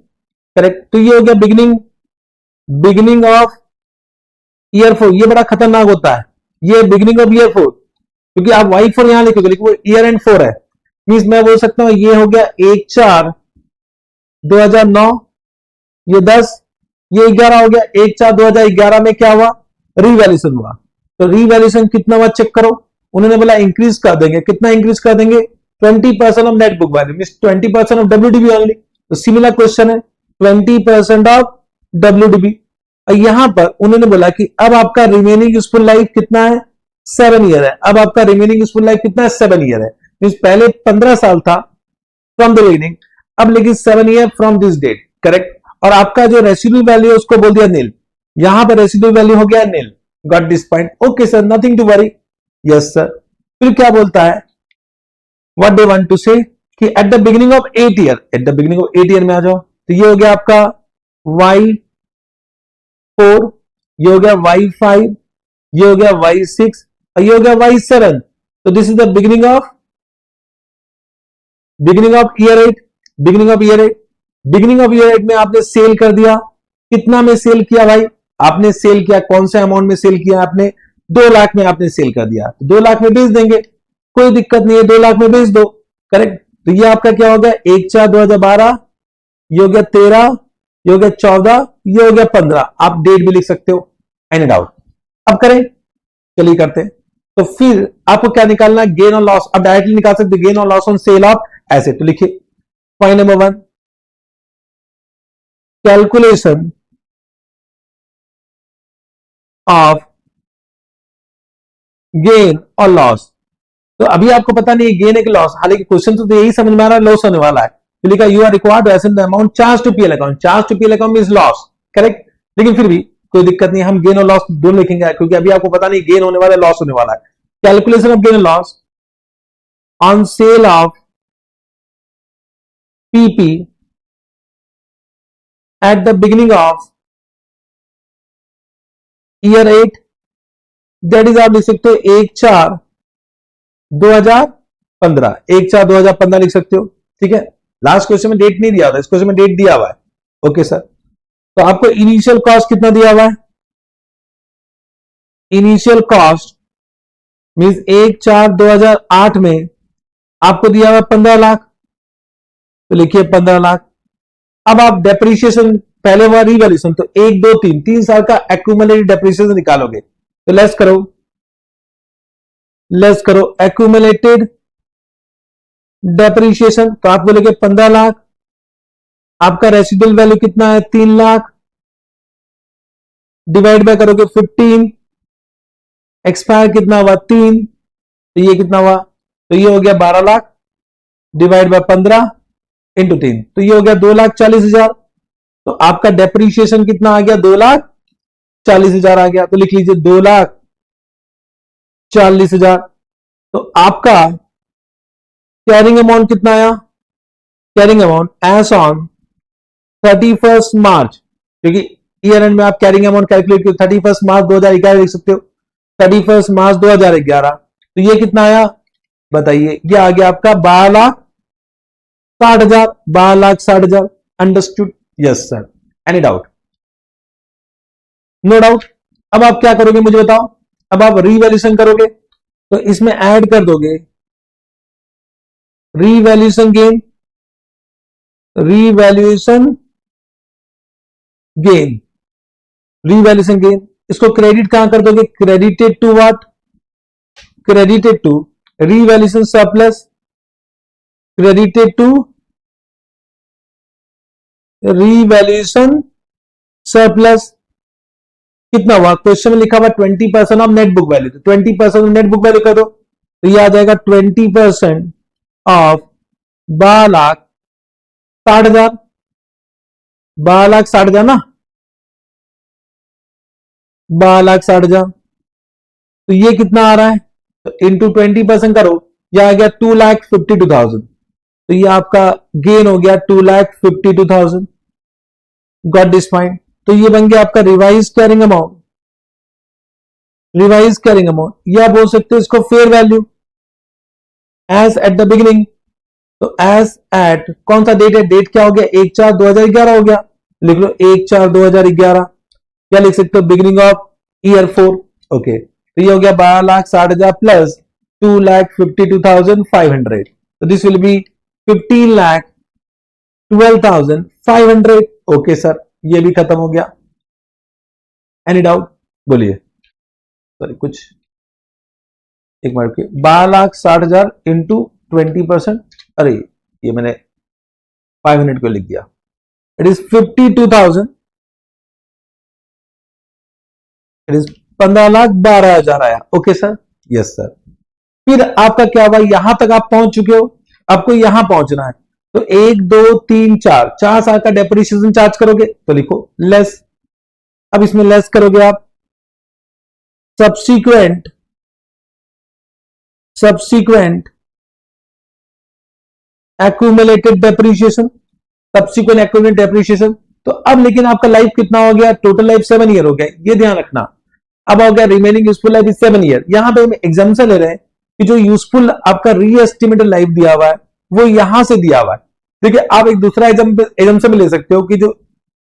करेक्ट, तो ये हो गया बिगिनिंग ऑफ ईयर 4। ये बड़ा खतरनाक होता है, ये बिगिनिंग ऑफ ईयर 4, क्योंकि आप Y4 यहां लिखोगे लेकिन वो ईयर एंड 4 है। मींस मैं बोल सकता हूं ये हो गया 1/4/2009, ये 10, ये 11 हो गया। 1/4/2011 में क्या हुआ, रीवैल्यूएशन हुआ। तो रीवैल्यूएशन कितना हुआ चेक करो। उन्होंने बोला इंक्रीज कर देंगे, कितना इंक्रीज कर देंगे, 20% of net book value, means 20% of WDV only. तो सिमिलर क्वेश्चन है 20% ऑफ WDV। और यहां पर उन्होंने बोला कि अब आपका रिमेनिंग यूजफुल लाइफ कितना है, 7 ईयर है। अब आपका रिमेनिंग यूजफुल लाइफ कितना है, 7 ईयर है। मींस पहले 15 साल था फ्रॉम द बिगिनिंग, अब लेकिन 7 year from this date. Correct, और आपका जो रेसिडुअल वैल्यू है उसको बोल दिया नील, यहां पर रेसिडुअल वैल्यू हो गया nil. Got this point, okay sir, nothing to worry. Yes sir, फिर क्या बोलता है, व्हाट दे वांट टू से कि eight the beginning of 8 year, eight the beginning of 8 year में आ जाओ। तो ये हो गया आपका Y4, ये हो गया Y5, ये हो गया Y6 और ये हो गया Y7। तो this is the beginning of year 8, beginning of year 8। Beginning of year 8 में आपने सेल कर दिया, कितना में सेल किया भाई, आपने सेल किया, कौन से अमाउंट में सेल किया आपने, 2 लाख में आपने सेल कर दिया। तो 2 लाख में बेच देंगे, कोई दिक्कत नहीं है, 2 लाख में बेच दो। करेक्ट, तो ये आपका क्या हो गया 1/4/2012, ये हो गया 13, ये हो गया 14, ये हो गया 15। आप डेट भी लिख सकते हो, एनी डाउट। अब करें, चलिए करते हैं। तो फिर आपको क्या निकालना है, गेन और लॉस। अब डायरेक्टली निकाल सकते गेन और loss on cell of asset. तो लिखिए point number 1, calculation of gain और लॉस। तो अभी आपको पता नहीं है गेन है कि लॉस, हालांकि क्वेश्चन तो यही समझ में आ रहा है लॉस होने वाला है। तो लिखा you are required to asset the amount charge to PL account, charge to PL account means loss. Correct, लेकिन फिर भी कोई दिक्कत नहीं, हम गेन और लॉस दोनों लिखेंगे क्योंकि अभी आपको पता नहीं गेन होने वाला है लॉस होने वाला है। कैलकुलेशन ऑफ गेन और loss on cell of PP eight the beginning of year 8, that is आप लिख सकते हो 1/4/2015, 1/4/2015 लिख सकते हो। ठीक है, लास्ट क्वेश्चन में डेट नहीं दिया हुआ, इस क्वेश्चन में डेट दिया हुआ है। ओके सर, तो आपको इनिशियल कॉस्ट कितना दिया हुआ है, इनिशियल कॉस्ट मींस 1/4/2008 में आपको दिया हुआ 15 लाख, तो लिखिए 15 लाख। अब आप डेप्रिसिएशन पहले हुआ रिवैल्यूएशन, तो 1 2 3 3 साल का एक्यूमुलेटेड डेप्रिसिएशन निकालोगे। तो लेस करो एक्यूमुलेटेड डेप्रिसिएशन, तो आप बोलेगे 15 लाख। आपका रेसिडुअल वैल्यू कितना है 3 लाख, डिवाइड बाय करोगे 15, एक्सपायर कितना हुआ 3, तो ये कितना हुआ, तो ये हो गया 12 लाख डिवाइड बाय 15 इंटू 3, तो ये हो गया 2,40,000। तो आपका डेप्रिसिएशन कितना आ गया 2,40,000 आ गया। तो लिख लीजिए 2,40,000। तो आपका कैरिंग अमाउंट कितना आया, कैरिंग अमाउंट एज ऑन 31 मार्च, क्योंकि ईयर एंड में आप कैरिंग अमाउंट कैलकुलेट करो, 31 मार्च 2011 लिख सकते हो, 31 मार्च 2011। तो ये कितना आया बताइए, ये आ गया आपका 60,000, 12,60,000। Understood? Yes sir. Any doubt? No doubt. अब आप क्या करोगे मुझे बताओ। अब आप रीवैल्यूएशन करोगे तो इसमें ऐड कर दोगे revaluation gain, revaluation gain, revaluation gain. इसको क्रेडिट कहां कर दोगे? Credited to what? Credited to revaluation surplus, credited to revaluation surplus. कितना हुआ? क्वेश्चन में लिखा हुआ 20% ऑफ नेट बुक वैल्यू, तो 20% ऑफ नेट बुक वैल्यू कर दो तो ये आ जाएगा 20% ऑफ 12,60,000, 12,60,000 ना, 12,60,000। तो ये कितना आ रहा है? तो इंटू 20% करो, यह आ गया 2,52,000। तो ये आपका गेन हो गया 2,52,000। Got this point? तो ये बन गया आपका revise carrying amount, revise carrying amount, या बोल सकते हो इसको fair value as at the beginning. तो एज एट कौन सा डेट है? डेट क्या हो गया? 1/4/2011 हो गया। लिख लो 1/4/2011। क्या लिख सकते हो? Beginning of year 4। ओके, तो ये हो गया 12,60,000 प्लस 2,52,500। तो this will B 15,12,500। Okay sir, ये भी खत्म हो गया। Any doubt? बोलिए। सॉरी, कुछ एक बार के 12,60,000 इंटू 20%, अरे ये मैंने 500 को लिख दिया। इट इज 52,000, इट इज 15,12,000 आया। Okay sir? Yes sir. फिर आपका क्या हुआ? यहां तक आप पहुंच चुके हो, आपको यहां पहुंचना है। तो 1 2 3 4 4 साल का डेप्रिसिएशन चार्ज करोगे तो लिखो लेस। अब इसमें लेस करोगे आप subsequent accumulated depreciation, subsequent accumulated depreciation. तो अब लेकिन आपका लाइफ कितना हो गया? टोटल लाइफ 7 ईयर हो गया, ये ध्यान रखना। अब हो गया remaining useful life is 7 year. यहां पे हम एग्जाम्पल ले रहे हैं कि जो यूजफुल आपका रीएस्टिमेटेड लाइफ दिया हुआ है वो यहां से दिया हुआ है। देखिए, आप एक दूसरा एग्जाम्पल ले सकते हो कि जो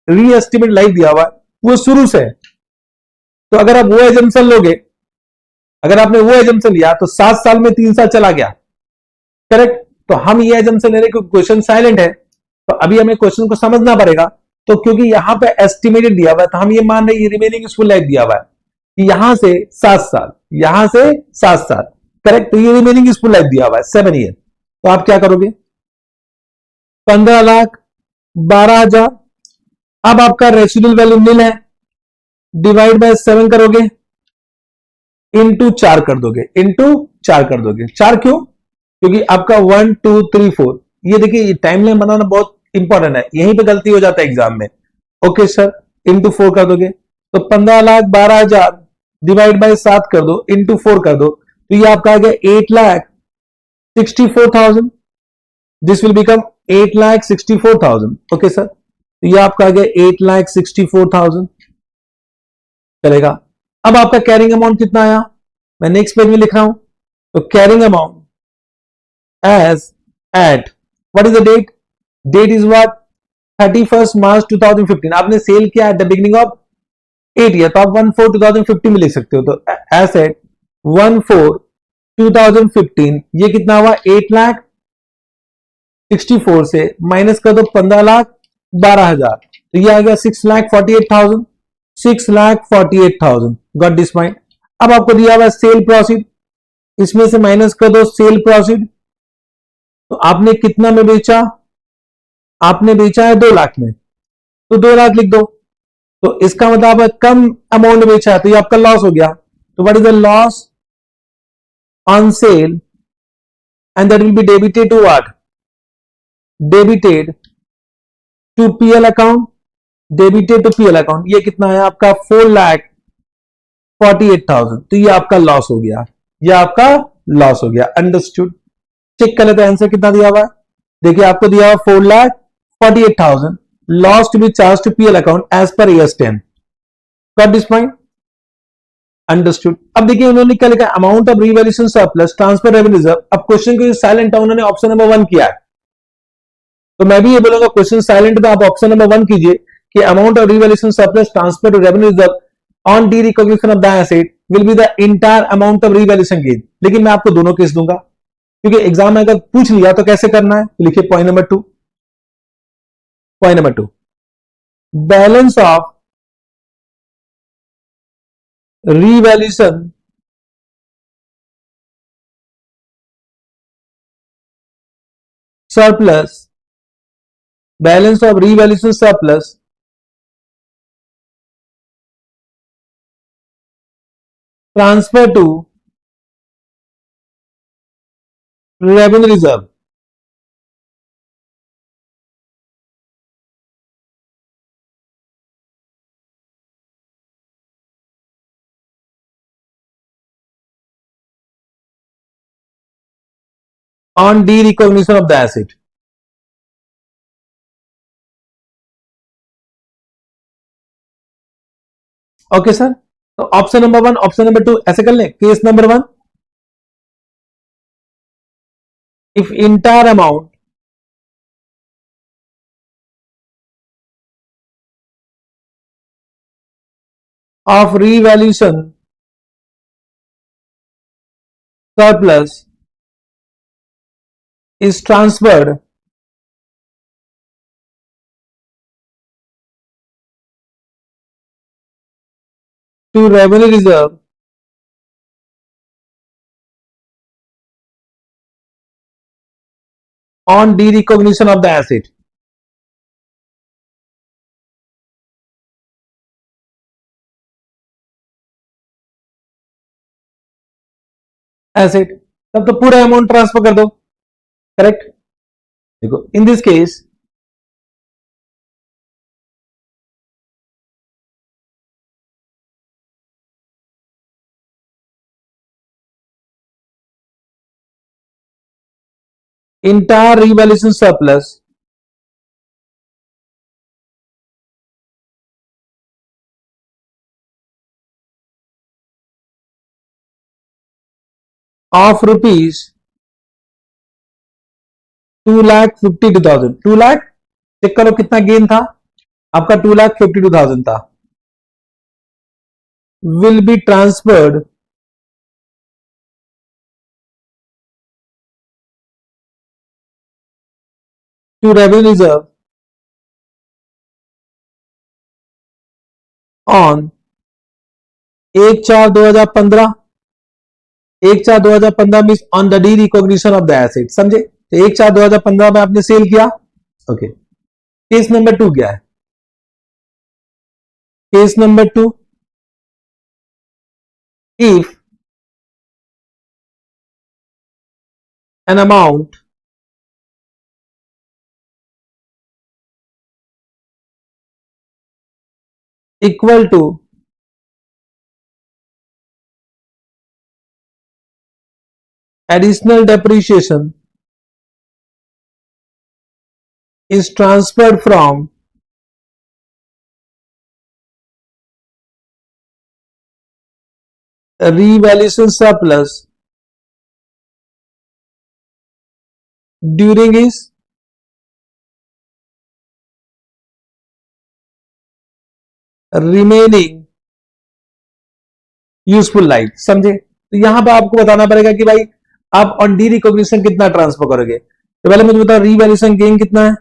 रीएस्टिमेट लाइफ दिया हुआ है वो शुरू से है। तो अगर आप वो एजम्पशन लोगे, अगर आपने वो एजम्पशन लिया तो 7 साल में 3 साल चला गया, करेक्ट? तो हम ये एजम्पशन ले रहे हैं कि क्वेश्चन साइलेंट है, तो अभी हमें क्वेश्चन को समझना पड़ेगा। तो क्योंकि यहां पे एस्टिमेटेड दिया हुआ है तो हम ये मान रहे हैं रिमेनिंग यूजफुल लाइफ दिया हुआ है कि यहां से 7 साल, यहां से 7 साल, करेक्ट? तो ये रिमेनिंग यूजफुल लाइफ दिया हुआ है 7 ईयर। तो आप क्या करोगे? 15,12,000। अब आपका रेसिडुअल वैल्यू निल है, डिवाइड बाय 7 करोगे, इंटू 4 कर दोगे, इंटू 4 कर दोगे। 4 क्यों? क्योंकि आपका 1 2 3 4, ये देखिए टाइमलाइन बनाना बहुत इंपॉर्टेंट है, यहीं पे गलती हो जाता है एग्जाम में। ओके सर, इंटू 4 कर दोगे तो 15,12,000 डिवाइड बाय 7 कर दो, इंटू 4 कर दो, तो ये आपका आ गया 8,64,000। This will become 8,64,000। Okay sir, तो ये आपका आ गया 8,64,000। चलेगा? अब आपका कैरिंग अमाउंट कितना आया? मैं नेक्स्ट पेज में लिख रहा हूं। तो carrying amount as at what is the date? Date is what? 31 March 2015। आपने सेल किया at the beginning of 8 year, तो आप 1/4/2015 में लिख सकते हो। तो एसेट 1/4/2015, ये कितना हुआ? 8,64 से माइनस कर दो 15,12,000, तो ये आ गया 6,48,000। 6,48,000। Got this point? अब आपको दिया हुआ सेल प्रोसीड, इसमें से माइनस कर दो सेल प्रोसीड। तो आपने कितना में बेचा? आपने बेचा है 2 लाख में, तो 2 लाख लिख दो। तो इसका मतलब आप कम अमाउंट बेचा है, तो ये आपका लॉस हो गया। तो what is the loss on sale? And that will be debited to what? Debited to PL account, debited to PL account. ये कितना है आपका? 4,48,000। तो ये आपका लॉस हो गया, ये आपका लॉस हो गया। अंडरस्टूड? चेक कर लेते हैं आंसर कितना दिया हुआ है। देखिए, आपको दिया हुआ 4,48,000 loss to be charge to PL account as per AS 10। Got this point? Understood? अब देखिए उन्होंने क्या लिखा? Amount of revaluation surplus transfer revenue reserve. अब क्वेश्चन को साइलेंट है, उन्होंने ऑप्शन नंबर 1 किया है। तो मैं भी ये बोलूंगा क्वेश्चन साइलेंट में आप ऑप्शन नंबर 1 कीजिए कि amount of revaluation surplus transfer to revenue reserve on derecognition of the asset will be the entire amount of revaluation gain. लेकिन मैं आपको दोनों केस दूंगा क्योंकि एग्जाम में अगर पूछ लिया तो कैसे करना है, तो लिखिए point number 2, point number 2, balance of revaluation surplus, balance of revaluation surplus transfer to revenue reserve on derecognition of the asset। Okay sir, तो ऑप्शन नंबर 1, ऑप्शन नंबर 2 ऐसे कर लें। Case number 1, if entire amount of revaluation surplus is transferred to revenue reserve on derecognition of the asset। Asset तब तो पूरा amount transfer कर दो, correct. देखो in this case entire revaluation surplus of rupees 2,52,000, 2 lakh check करो कितना gain था आपका, 2,52,000 था, will be transferred to revenue reserve on 1/4/2015, 1/4/2015 means on the D recognition of the asset, समझे। तो 1/4/2015 में आपने सेल किया, ओके। केस नंबर 2 क्या है, case number 2, if an amount equal to additional depreciation is transferred from revaluation surplus during his remaining useful life, समझे। तो यहां पे आपको बताना पड़ेगा कि भाई आप ऑन डी रिकॉग्निशन कितना ट्रांसफर करोगे। तो पहले मुझे बताओ रीवैल्यूएशन गेन कितना है,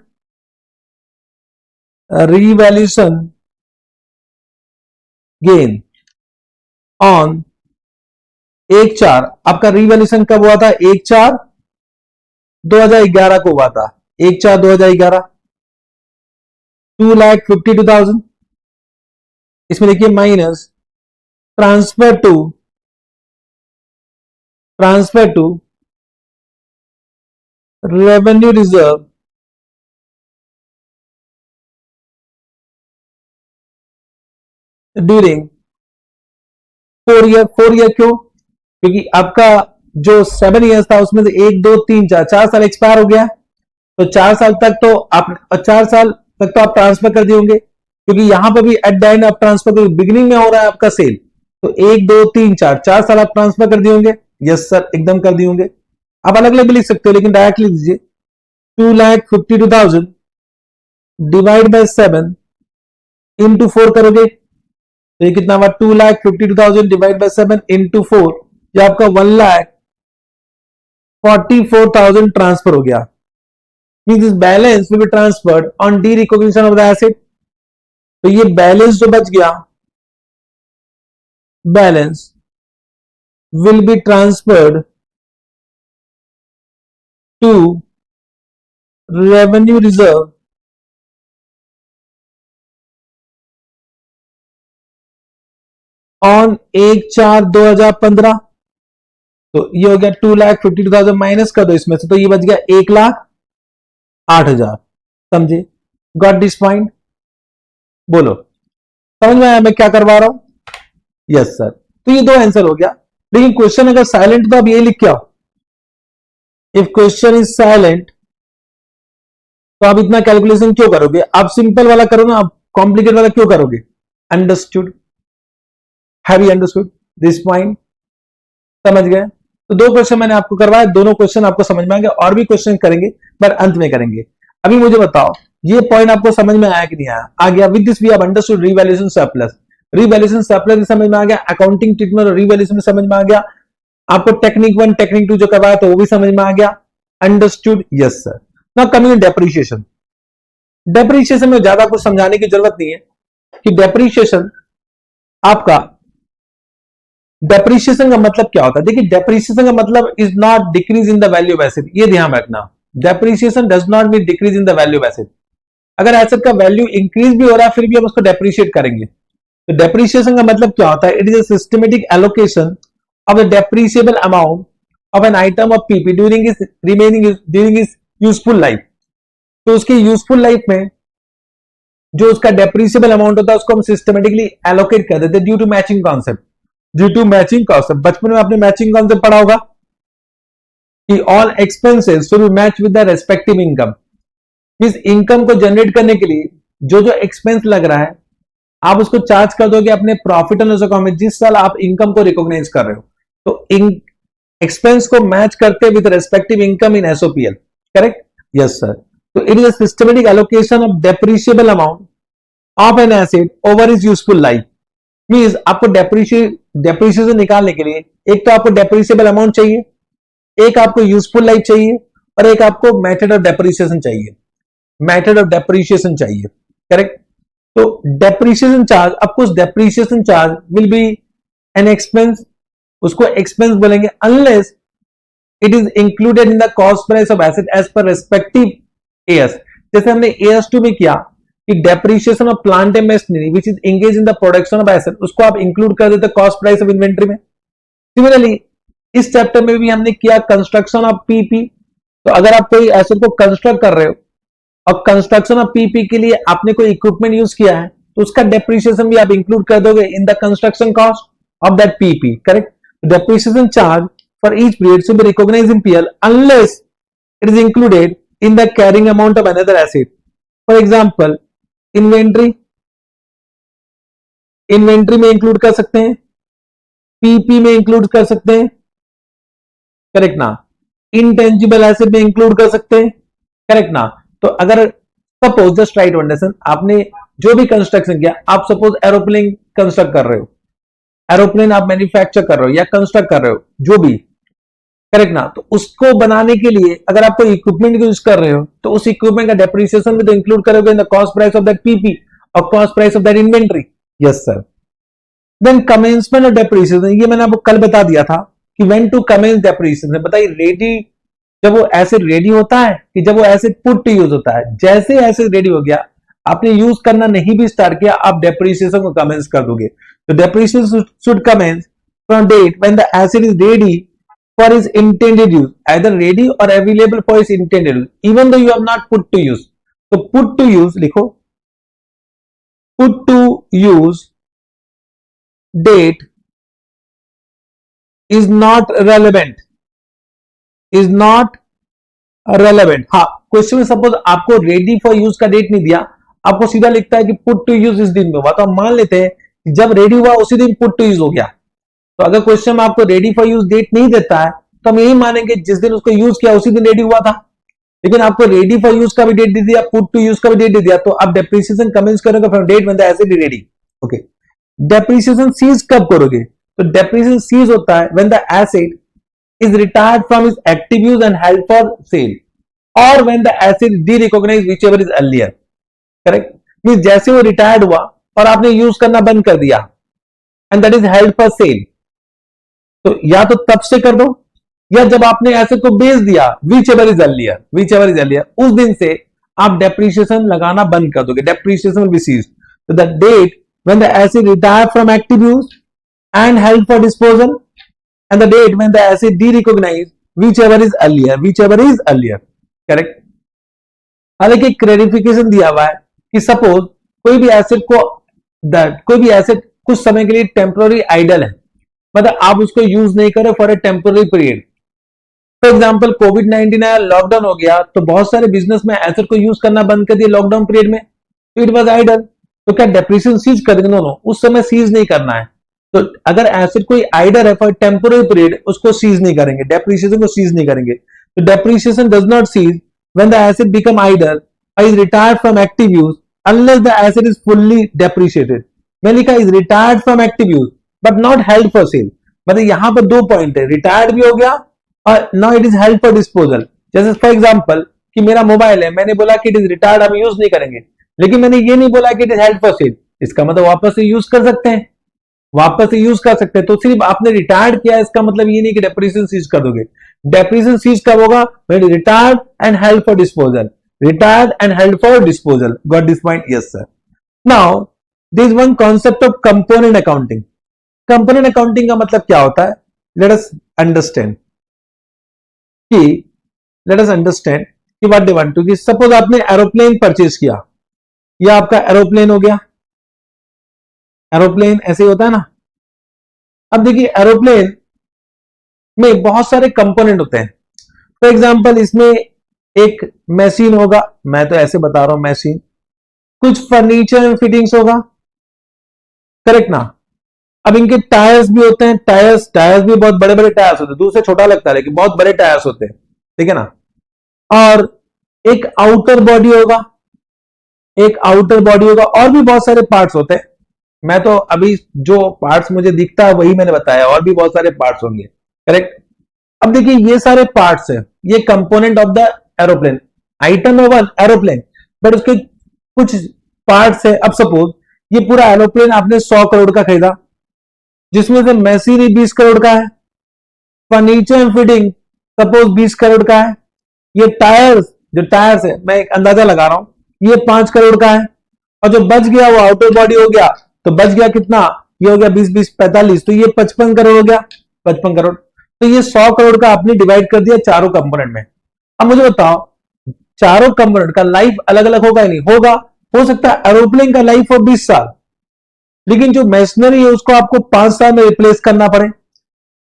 रीवैल्यूएशन गेन ऑन 1/4, आपका रीवैल्यूएशन कब हुआ था, 1/4/2011 को हुआ था, 1/4/2011, 2,52,000, इसमें देखिए minus transfer to revenue reserve during 4 year. 4 year क्यों, क्योंकि आपका जो 7 ईयर्स था उसमें से 1 2 3 4 4 साल एक्सपायर हो गया, तो 4 साल तक तो आप 4 साल तक तो आप ट्रांसफर कर दिए होंगे, क्योंकि यहां पर भी एट द एंड आप ट्रांसफर, बिगिनिंग में हो रहा है आपका सेल, तो 1 2 3 4 4 साल आप ट्रांसफर कर दिए होंगे। यस सर, एकदम कर दिए होंगे। आप अलग अलग भी लिख सकते हो लेकिन डायरेक्टली दीजिए। 2,52,000 डिवाइड बाय 7 इंटू 4 करोगे तो ये कितना हुआ? 2,52,000 डिवाइड बाय 7 इंटू 4, ये आपका 1,44,000 ट्रांसफर हो गया। Mean this balance will be transferred on derecognition of the asset. तो ये बैलेंस जो बच गया, balance will be transferred to revenue reserve on 1/4/2015। तो ये हो गया 2,52,000 माइनस कर दो इसमें से, तो ये बच गया 1,08,000। समझे? Got this point? बोलो, समझ में आया मैं क्या करवा रहा हूं? Yes sir. तो ये दो आंसर हो गया, लेकिन क्वेश्चन अगर साइलेंट तो आप ये लिख के आओ, इफ क्वेश्चन इज साइलेंट तो आप इतना कैलकुलेशन क्यों करोगे? आप सिंपल वाला करो ना, आप कॉम्प्लिकेट वाला क्यों करोगे? Understood? Have you understood this point? समझ गए? तो दो क्वेश्चन मैंने आपको करवाया, दोनों क्वेश्चन आपको समझ में आ गए, और भी क्वेश्चन करेंगे पर अंत में करेंगे। अभी मुझे बताओ ये पॉइंट आपको समझ में आया कि नहीं आया? आ गया। With this we have understood revaluation surplus. Revaluation surplus भी समझ में आ गया, अकाउंटिंग ट्रीटमेंट और रिवैल्यूएशन भी समझ में आ गया, आपको टेक्निक 1 टेक्निक 2 जो करवाया तो वो भी समझ में आ गया। Understood? Yes sir. Now coming to depreciation. Depreciation में ज्यादा कुछ समझाने की जरूरत नहीं है कि डेप्रिसिएशन आपका, डेप्रिसिएशन का मतलब क्या होता है? देखिए, डेप्रिसिएशन का मतलब is not decrease in the value of asset, ये ध्यान रखना। Depreciation does not mean decrease in the value of asset. अगर एसेट का वैल्यू इंक्रीज भी हो रहा है फिर भी हम उसको डेप्रिशिएट करेंगे। तो डेप्रिसिएशन का मतलब क्या होता है? It is a systematic allocation of a depreciable amount of an item of PP during its useful life। तो उसकी यूजफुल लाइफ में जो उसका डेप्रिसिएबल अमाउंट होता है उसको हम सिस्टमेटिकली एलोकेट कर देते हैं due to matching concept. Due to matching concept, बचपन में आपने मैचिंग कॉन्सेप्ट पढ़ा होगा कि all expenses should be match with the respective income. इस इनकम को जनरेट करने के लिए जो जो एक्सपेंस लग रहा है आप उसको चार्ज कर दोगे अपने प्रॉफिट एंड लॉस अकाउंट में जिस साल आप इनकम को रिकॉग्नाइज कर रहे हो। तो एक्सपेंस को मैच करते with respective income in SOPL. Correct? Yes sir. तो it is a systematic allocation of depreciable amount of an asset over is useful life. Means आपको डेप्रिसिएशन निकालने के लिए एक तो आपको डेप्रिशिएबल अमाउंट चाहिए, एक आपको यूजफुल लाइफ चाहिए, और एक आपको मेथड ऑफ डेप्रिसिएशन चाहिए। मेथड ऑफ डेप्रिसिएशन चाहिए। करेक्ट? तो डेप्रिसिएशन चार्ज, आपको depreciation charge will be an expense, उसको एक्सपेंस बोलेंगे unless it is included in the cost price of asset as per respective AS. जैसे हमने AS2 में किया कि depreciation of plant and machinery which is engage in the production of asset, उसको आप include कर देते कॉस्ट प्राइस ऑफ इन्वेंट्री में। सिमिलरली इस चैप्टर में भी हमने किया कंस्ट्रक्शन ऑफ पीपी। तो अगर आप कोई एसेट को कंस्ट्रक्ट कर रहे हो और कंस्ट्रक्शन ऑफ पीपी के लिए आपने कोई इक्विपमेंट यूज किया है तो उसका डेप्रिसिएशन भी आप इंक्लूड कर दोगे in the construction cost of that PP. Correct? Depreciation charge for each period should be recognized in PL unless it is included in the carrying amount of another asset. For example, inventory में include कर सकते हैं, PP में include कर सकते हैं। Correct ना? Intangible asset में इंक्लूड कर सकते हैं। करेक्ट ना? तो अगर suppose just try to understand, आपने जो भी कंस्ट्रक्शन किया, आप सपोज एरोप्लेन कंस्ट्रक्ट कर रहे हो, एरोप्लेन आप मैन्युफैक्चर कर रहे हो या कंस्ट्रक्ट कर रहे हो जो भी। करेक्ट ना? तो उसको बनाने के लिए अगर आप कोई इक्विपमेंट यूज कर रहे हो तो उस इक्विपमेंट का डेप्रिसिएशन भी तो इंक्लूड करोगे in the cost price of that PP और cost price of that inventory. Yes sir. Then commencement of depreciation, ये मैंने आपको कल बता दिया था कि व्हेन टू कमेंस डेप्रिसिएशन। बताइए, रेडी जब वो एसिड रेडी होता है कि जब वो एसिड पुट टू यूज होता है? जैसे एसिड रेडी हो गया, आपने यूज करना नहीं भी स्टार्ट किया, आप डेप्रिसिएशन को कमेंस कर दोगे। तो depreciation should commence from date when the asset is ready for its intended use, either ready or available for its intended use, even though you have not put to use। तो put to use लिखो, put to use date is not relevant, is not relevant। हाँ, question में suppose आपको ready for use का date नहीं दिया, आपको सीधा लिखता है कि पुट टू यूज इस दिन में हुआ, तो हम मान लेते हैं जब रेडी हुआ उसी दिन पुट टू यूज हो गया। तो अगर क्वेश्चन में आपको रेडी फॉर यूज डेट नहीं देता है तो हम यही मानेंगे जिस दिन उसको यूज किया उसी दिन रेडी हुआ था। लेकिन आपको रेडी फॉर यूज का भी डेट दे दिया, पुट टू यूज का भी डेट दे दिया, तो आप डेप्रिसिएशन कमेंस करोगे from date when the asset is ready. Okay, depreciation cease कब करोगे? तो डेप्रिसिएशन सीज होता है when the asset is retired from its active use and held for sale, और when the asset is derecognised whichever is earlier. Correct, means जैसे वो retired हुआ और आपने यूज करना बंद कर दिया and that is held for cell, तो या तो तब से कर दो, या जब आपने एसेट को बेच दिया, whichever is earlier, whichever is earlier, उस दिन से आप डेप्रिसिएशन लगाना बंद कर दोगे, डेप्रिसिएशन विल बी सीज्ड। तो the date when the asset retire from active use and held for disposal, and the date when the asset de-recognized whichever is earlier, whichever is earlier। Correct. हालांकि clarification दिया हुआ है कि suppose कोई भी asset कुछ समय के लिए टेम्पोररी आइडल है, मतलब आप उसको यूज नहीं करो for a temporary period. For example कोविड-19 आया, लॉकडाउन हो गया, तो बहुत सारे बिजनेस में एसेट को यूज करना बंद कर दिया लॉकडाउन पीरियड में, तो इट वाज आइडल, तो क्या डेप्रिसिएशन सीज कर देंगे? नो, उस समय सीज नहीं करना है। तो अगर एसेट कोई आइडल है फॉर टेम्पोररी पीरियड, उसको सीज नहीं करेंगे, डेप्रिसिएशन को सीज नहीं करेंगे। तो depreciation does not cease when the asset become idle और is retired from active use unless the asset is fully depreciated. मैं लिखा is retired from active use but not held for sale, मतलब यहां पर दो पॉइंट है, retired भी हो गया और now it is held for disposal. जैसे फॉर एग्जांपल कि मेरा मोबाइल है, मैंने बोला कि इट इज रिटायर्ड, हम यूज नहीं करेंगे, लेकिन मैंने ये नहीं बोला कि it is held for cell, इसका मतलब वापस से यूज कर सकते हैं, वापस से यूज कर सकते हैं। तो सिर्फ आपने रिटायर्ड किया, इसका मतलब ये नहीं कि डेप्रिसिएशन सीज कर दोगे। डेप्रिसिएशन सीज कब होगा? When retired and held for disposal, retired and held for disposal. Got this point? Yes sir. Now there is one concept of component accounting. Component accounting का मतलब क्या होता है? लेट अस अंडरस्टैंड कि what they want to, कि suppose आपने aeroplane purchase किया, या आपका एरोप्लेन हो गया, एरोप्लेन ऐसे ही होता है ना। अब देखिए एरोप्लेन में बहुत सारे कंपोनेंट होते हैं। फॉर एग्जांपल इसमें एक मशीन होगा, मैं तो ऐसे बता रहा हूं मशीन, कुछ फर्नीचर एंड फिटिंग्स होगा, करेक्ट ना। अब इनके टायर्स भी होते हैं, टायर्स भी बहुत बड़े बड़े टायर्स होते हैं, दूर से छोटा लगता है लेकिन बहुत बड़े टायर्स होते हैं, ठीक है ना। और एक आउटर बॉडी होगा, और भी बहुत सारे पार्ट्स होते हैं। मैं तो अभी जो पार्ट्स मुझे दिखता है वही मैंने बताया, और भी बहुत सारे पार्ट्स होंगे, करेक्ट। अब देखिए ये सारे पार्ट्स हैं, ये component of the aeroplane, item है वन एरोप्लेन, बट उसके कुछ पार्ट्स है। अब सपोज ये पूरा एरोप्लेन आपने 100 करोड़ का खरीदा, जिसमें से मशीनरी 20 करोड़ का है, furniture and fitting suppose 20 crore का है, ये टायर्स है, मैं एक अंदाजा लगा रहा हूं, ये 5 करोड़ का है, और जो बच गया वो आउटर बॉडी हो गया, तो बच गया कितना? ये हो गया 20 45, तो ये 55 करोड़ हो गया, 55 करोड़। तो ये 100 करोड़ का आपने डिवाइड कर दिया चारों कंपोनेंट में। अब मुझे बताओ चारों कंपोनेंट का लाइफ अलग अलग होगा? नहीं होगा। हो सकता है एरोप्लेन का लाइफ हो 20 साल, लेकिन जो मशीनरी है उसको आपको 5 साल में रिप्लेस करना पड़े,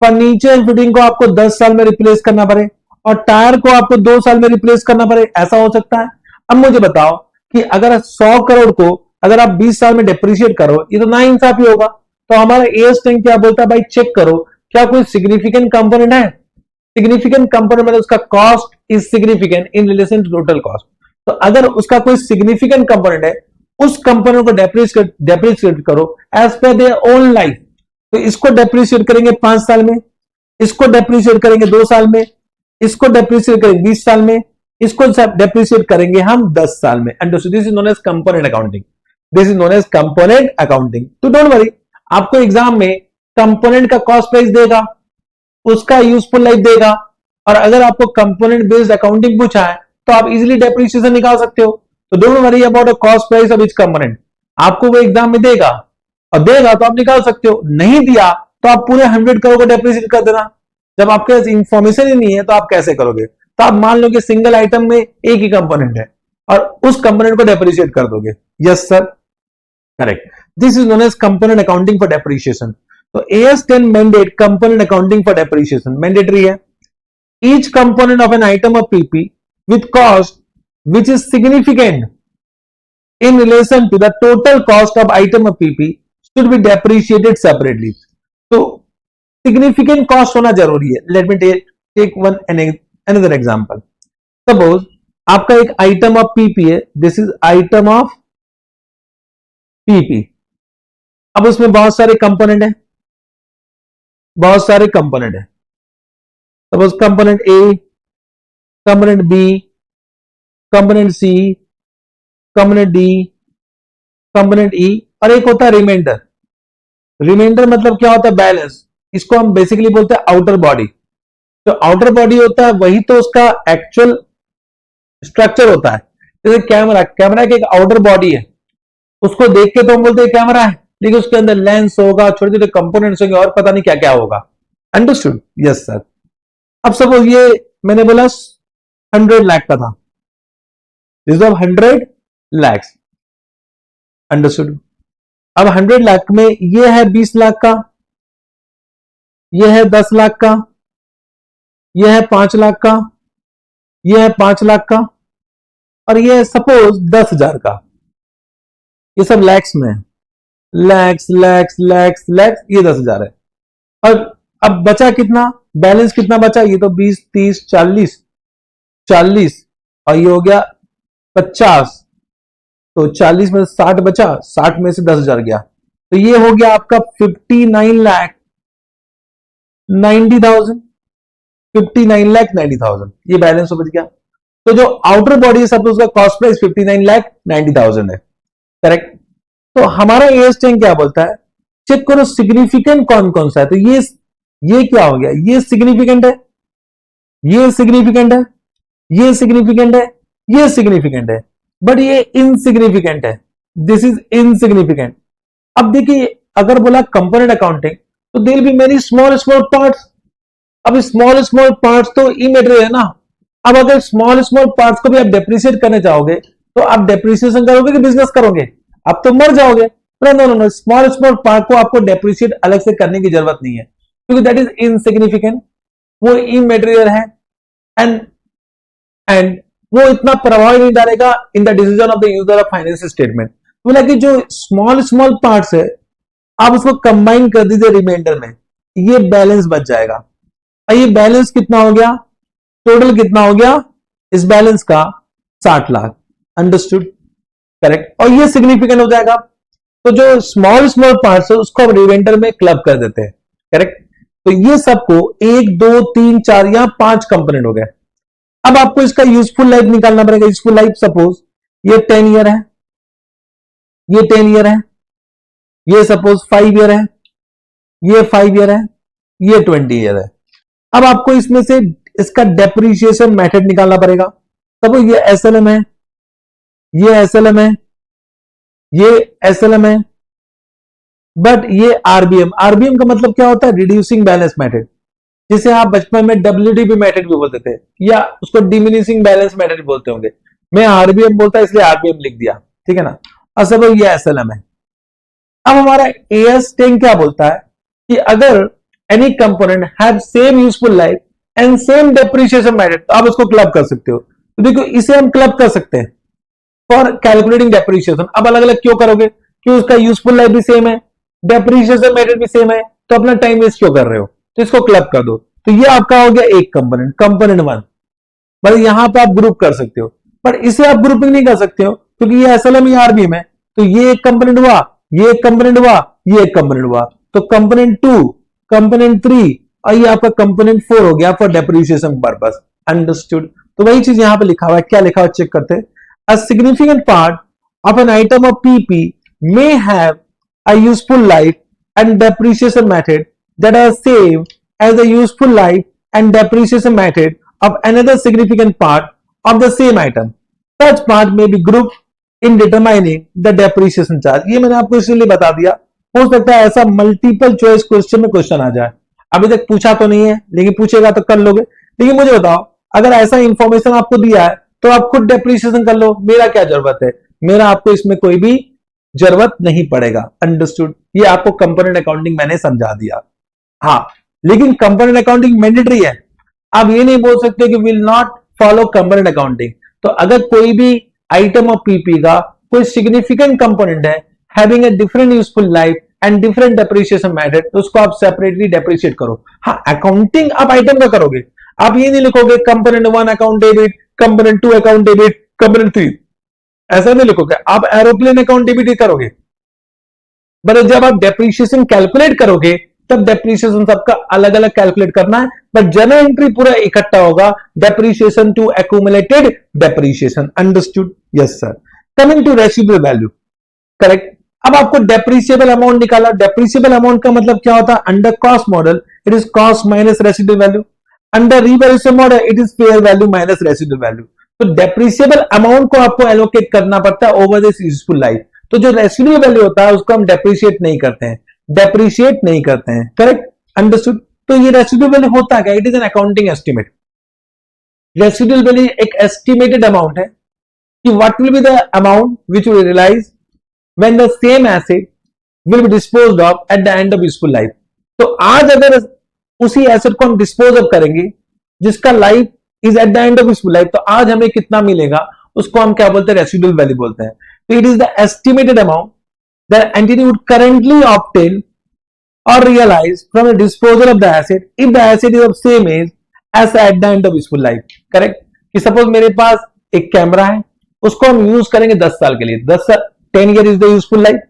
फर्नीचर एंड फिटिंग को आपको 10 साल में रिप्लेस करना पड़े, और टायर को आपको 2 साल में रिप्लेस करना पड़े, ऐसा हो सकता है। अब मुझे बताओ कि अगर 100 करोड़ को अगर आप 20 साल में डेप्रिशिएट करो, ये तो नाइंसाफी होगा। तो हमारा एएस 10 क्या बोलता है? भाई चेक करो क्या कोई सिग्निफिकेंट कंपोनेंट है। सिग्निफिकेंट कंपोनेंट मतलब उसका cost is significant in relation to total cost. तो अगर उसका कोई सिग्निफिकेंट कंपोनेंट है, उस कंपोनेंट को डेप्रिशिएट करो as per their own life. तो इसको डेप्रिशिएट करेंगे 5 साल में, इसको डेप्रिशिएट करेंगे 2 साल में, इसको डेप्रिशिएट करेंगे 20 साल में, इसको डेप्रिशिएट करेंगे हम 10 साल में। And this is known as component accounting. This is known as component accounting. तो डोंट वरी, आपको एग्जाम में कंपोनेंट का कॉस्ट प्राइस देगा, उसका यूजफुल लाइफ देगा, और अगर आपको कंपोनेंट बेस्ड अकाउंटिंग पूछा है तो आप इजीली डेप्रिसिएशन निकाल सकते हो। तो don't worry about the cost price of each component, आपको वो एग्जाम में देगा, और देगा तो आप निकाल सकते हो, नहीं दिया तो आप पूरे 100 करोड़ को डेप्रिसिएट कर देना। जब आपके पास इंफॉर्मेशन ही नहीं है तो आप कैसे करोगे? तो आप मान लो कि सिंगल आइटम में एक ही कंपोनेंट है और उस कंपोनेंट को डेप्रिशिएट कर दोगे। Yes sir, correct. This is known as component accounting for depreciation. तो AS 10 mandate component accounting for depreciation mandatory है। Each component of an item of PP with cost which is significant in relation to the total cost of item of PP should be depreciated separately. तो significant cost होना जरूरी है। Let me take one another example. Suppose आपका एक item of PP है, this is item of PP. अब उसमें बहुत सारे कंपोनेंट है, बहुत सारे कंपोनेंट है। Suppose component A, component B, component C, component D, component E, और एक होता है रिमाइंडर। रिमाइंडर मतलब क्या होता है? बैलेंस। इसको हम बेसिकली बोलते हैं आउटर बॉडी। जो आउटर बॉडी होता है वही तो उसका एक्चुअल स्ट्रक्चर होता है। जैसे कैमरा, कैमरा की एक आउटर बॉडी है, उसको देख के तो हम बोलते हैं कैमरा है, लेकिन उसके अंदर लेंस होगा, छोटे छोटे कंपोनेंट्स होंगे, और पता नहीं क्या क्या होगा। अंडरस्टूड? Yes sir. अब सपोज ये मैंने बोला 100 लाख का था, दिस ऑफ 100 लाख। अंडरस्टूड? अब 100 लाख में ये है 20 लाख का, ये है 10 लाख का, ये है 5 लाख का, ये है 5 लाख का, और ये है सपोज 10,000 का। ये सब लैक्स में है, लैक्स लैक्स लैक्स लैक्स, ये 10,000 है। और अब बचा कितना? बैलेंस कितना बचा? ये तो 20, 30, 40, 40, और ये हो गया 50, तो 40 में 60 बचा, 60 में से 10,000 गया, तो ये हो गया आपका 59,90,000, 59,90,000, ये बैलेंस बच गया। तो जो आउटर बॉडी है सब, उसका कॉस्ट प्राइस 59,90,000 है। करेक्ट? तो हमारा एएस टेन क्या बोलता है? चेक करो सिग्निफिकेंट कौन कौन सा है। तो ये क्या हो गया? ये सिग्निफिकेंट है, ये सिग्निफिकेंट है, ये सिग्निफिकेंट है, ये सिग्निफिकेंट है, बट ये इनसिग्निफिकेंट है, दिस इज इनसिग्निफिकेंट। अब देखिए, अगर बोला कंपोनेंट अकाउंटिंग, तो there will be many small small parts. अब स्मॉल स्मॉल पार्ट्स तो इमेटेरियल है ना। अब अगर स्मॉल स्मॉल पार्ट्स को भी आप डेप्रिशिएट करने चाहोगे, तो आप डेप्रिसिएशन करोगे कि बिजनेस करोगे? आप तो मर जाओगे। नो, स्मॉल स्मॉल पार्ट को आपको डेप्रिशिएट अलग से करने की जरूरत नहीं है, क्योंकि दैट इज इनसिग्निफिकेंट, वो इमेटेरियल है, एंड वो इतना प्रभाव नहीं डालेगा in the decision of the user of financial statement. बोला कि जो स्मॉल स्मॉल पार्ट्स है, आप उसको कंबाइन कर दीजिए रिमाइंडर में, ये बैलेंस बच जाएगा। और ये बैलेंस कितना हो गया? टोटल कितना हो गया इस बैलेंस का? 60 लाख। अंडरस्टूड? करेक्ट? और ये सिग्निफिकेंट हो जाएगा। तो जो स्मॉल स्मॉल पार्ट्स है उसको हम रिमाइंडर में क्लब कर देते हैं। करेक्ट? तो ये सबको 1 2 3 4 या 5 कंपोनेंट हो गए। अब आपको इसका यूजफुल लाइफ निकालना पड़ेगा। यूजफुल लाइफ सपोज ये 10 ईयर है, ये 10 ईयर है, ये सपोज 5 ईयर है, ये 5 ईयर है, ये 20 ईयर है। अब आपको इसमें से इसका डेप्रिसिएशन मेथड निकालना पड़ेगा। सपोज ये एसएलएम है, ये एसएलएम है, ये एसएलएम है, बट ये आरबीएम। आरबीएम का मतलब क्या होता है? रिड्यूसिंग बैलेंस मेथड, जिसे आप बचपन में डब्ल्यूडीबी मेथड भी बोलते थे, या उसको डिमिनिशिंग बैलेंस मेथड बोलते होंगे। मैं आरबीएम बोलता इसलिए आरबीएम लिख दिया, ठीक है ना। और सब ये एसएलएम है। अब हमारा एएस 10 क्या बोलता है कि अगर any component have same useful life and same depreciation method, तो आप उसको क्लब कर सकते हो। तो देखो, इसे हम क्लब कर सकते हैं फॉर कैलकुलेटिंग डेप्रिसिएशन। अब अलग अलग क्यों करोगे? क्यों? उसका यूजफुल लाइफ भी सेम है, डेप्रिसिएशन मेथड भी सेम है, तो अपना टाइम वेस्ट क्यों कर रहे हो? तो इसको क्लब कर दो। तो ये आपका हो गया एक कंपोनेंट, कंपोनेंट 1। बस यहां पे आप ग्रुप कर सकते हो, पर इसे आप ग्रुपिंग नहीं कर सकते हो, क्योंकि ये एसएलएम या आरबीएम है। तो ये एक कंपोनेंट हुआ, ये एक कंपोनेंट हुआ, ये एक कंपोनेंट हुआ, तो कंपोनेंट 2, कंपोनेंट 3, और ये आपका कंपोनेंट 4 हो गया फॉर डेप्रिसिएशन पर्पस। अंडरस्टूड? तो वही चीज यहां पे लिखा हुआ है। क्या लिखा हुआ चेक करते हैं। A significant part of an item of PP may have a useful life and depreciation method that are same as the useful life and depreciation method of another significant part of the same item. Such part may be grouped in determining the depreciation charge. ये मैंने आपको इसलिए बता दिया, हो सकता है ऐसा मल्टीपल चॉइस क्वेश्चन में क्वेश्चन आ जाए। अभी तक पूछा तो नहीं है, लेकिन पूछेगा तो कर लोगे। लेकिन मुझे बताओ, अगर ऐसा इंफॉर्मेशन आपको दिया है तो आप खुद डेप्रिसिएशन कर लो, मेरा क्या जरूरत है? मेरा आपको इसमें कोई भी जरूरत नहीं पड़ेगा। अंडरस्टूड? ये आपको कंपोनेंट अकाउंटिंग मैंने समझा दिया। हाँ, लेकिन कंपोनेंट अकाउंटिंग मैंडेटरी है। आप ये नहीं बोल सकते कि will not follow component accounting. तो अगर कोई भी आइटम ऑफ पीपी का कोई सिग्निफिकेंट कंपोनेंट है having a different useful life and different depreciation method, तो उसको आप सेपरेटली डेप्रिशिएट करो। हाँ, अकाउंटिंग आप आइटम का करोगे, आप ये नहीं लिखोगे component 1 account debit, component 2 account debit, component 3, ऐसा नहीं लिखोगे, आप एरोप्लेन अकाउंट डेबिट ही करोगे। बट जब आप डेप्रीशिएशन कैलकुलेट करोगे तब डेप्रीशिएशन सबका अलग अलग कैलकुलेट करना है, बट जनरल एंट्री पूरा इकट्ठा होगा, depreciation to accumulated depreciation. Understood? Yes sir. Coming to residual value, correct. अब आपको डेप्रीशिएबल अमाउंट निकाला। डेप्रीशिएबल अमाउंट का मतलब क्या होता है? Under cost model it is cost minus residual value, under revaluation model it is fair value minus residual value. तो depreciable amount को आपको एलोकेट करना पड़ता है ओवर दिस यूजफुल लाइफ। तो जो रेसिडुअल वैल्यू होता है उसको हम डेप्रिशिएट नहीं करते हैं, डेप्रिशिएट नहीं करते हैं, करेक्ट। अंडरस्टूड? तो ये रेसिडुअल वैल्यू होता है क्या? It is an accounting estimate. Residual value एक एस्टिमेटेड अमाउंट है कि what will be the amount which will realise when the same asset will be disposed of at the end of useful life. तो आज अगर उसी asset को हम dispose of करेंगे जिसका life is eight the end of useful life, तो आज हमें कितना मिलेगा उसको हम क्या बोलते हैं? रेसिडुअल वैल्यू बोलते हैं। So it is the estimated amount that entity would currently obtain or realize from the disposal of the asset if the asset is of same age as at the end of useful life. Correct? कि suppose मेरे पास एक camera है, उसको हम use करेंगे 10 साल के लिए, 10 year is the useful life.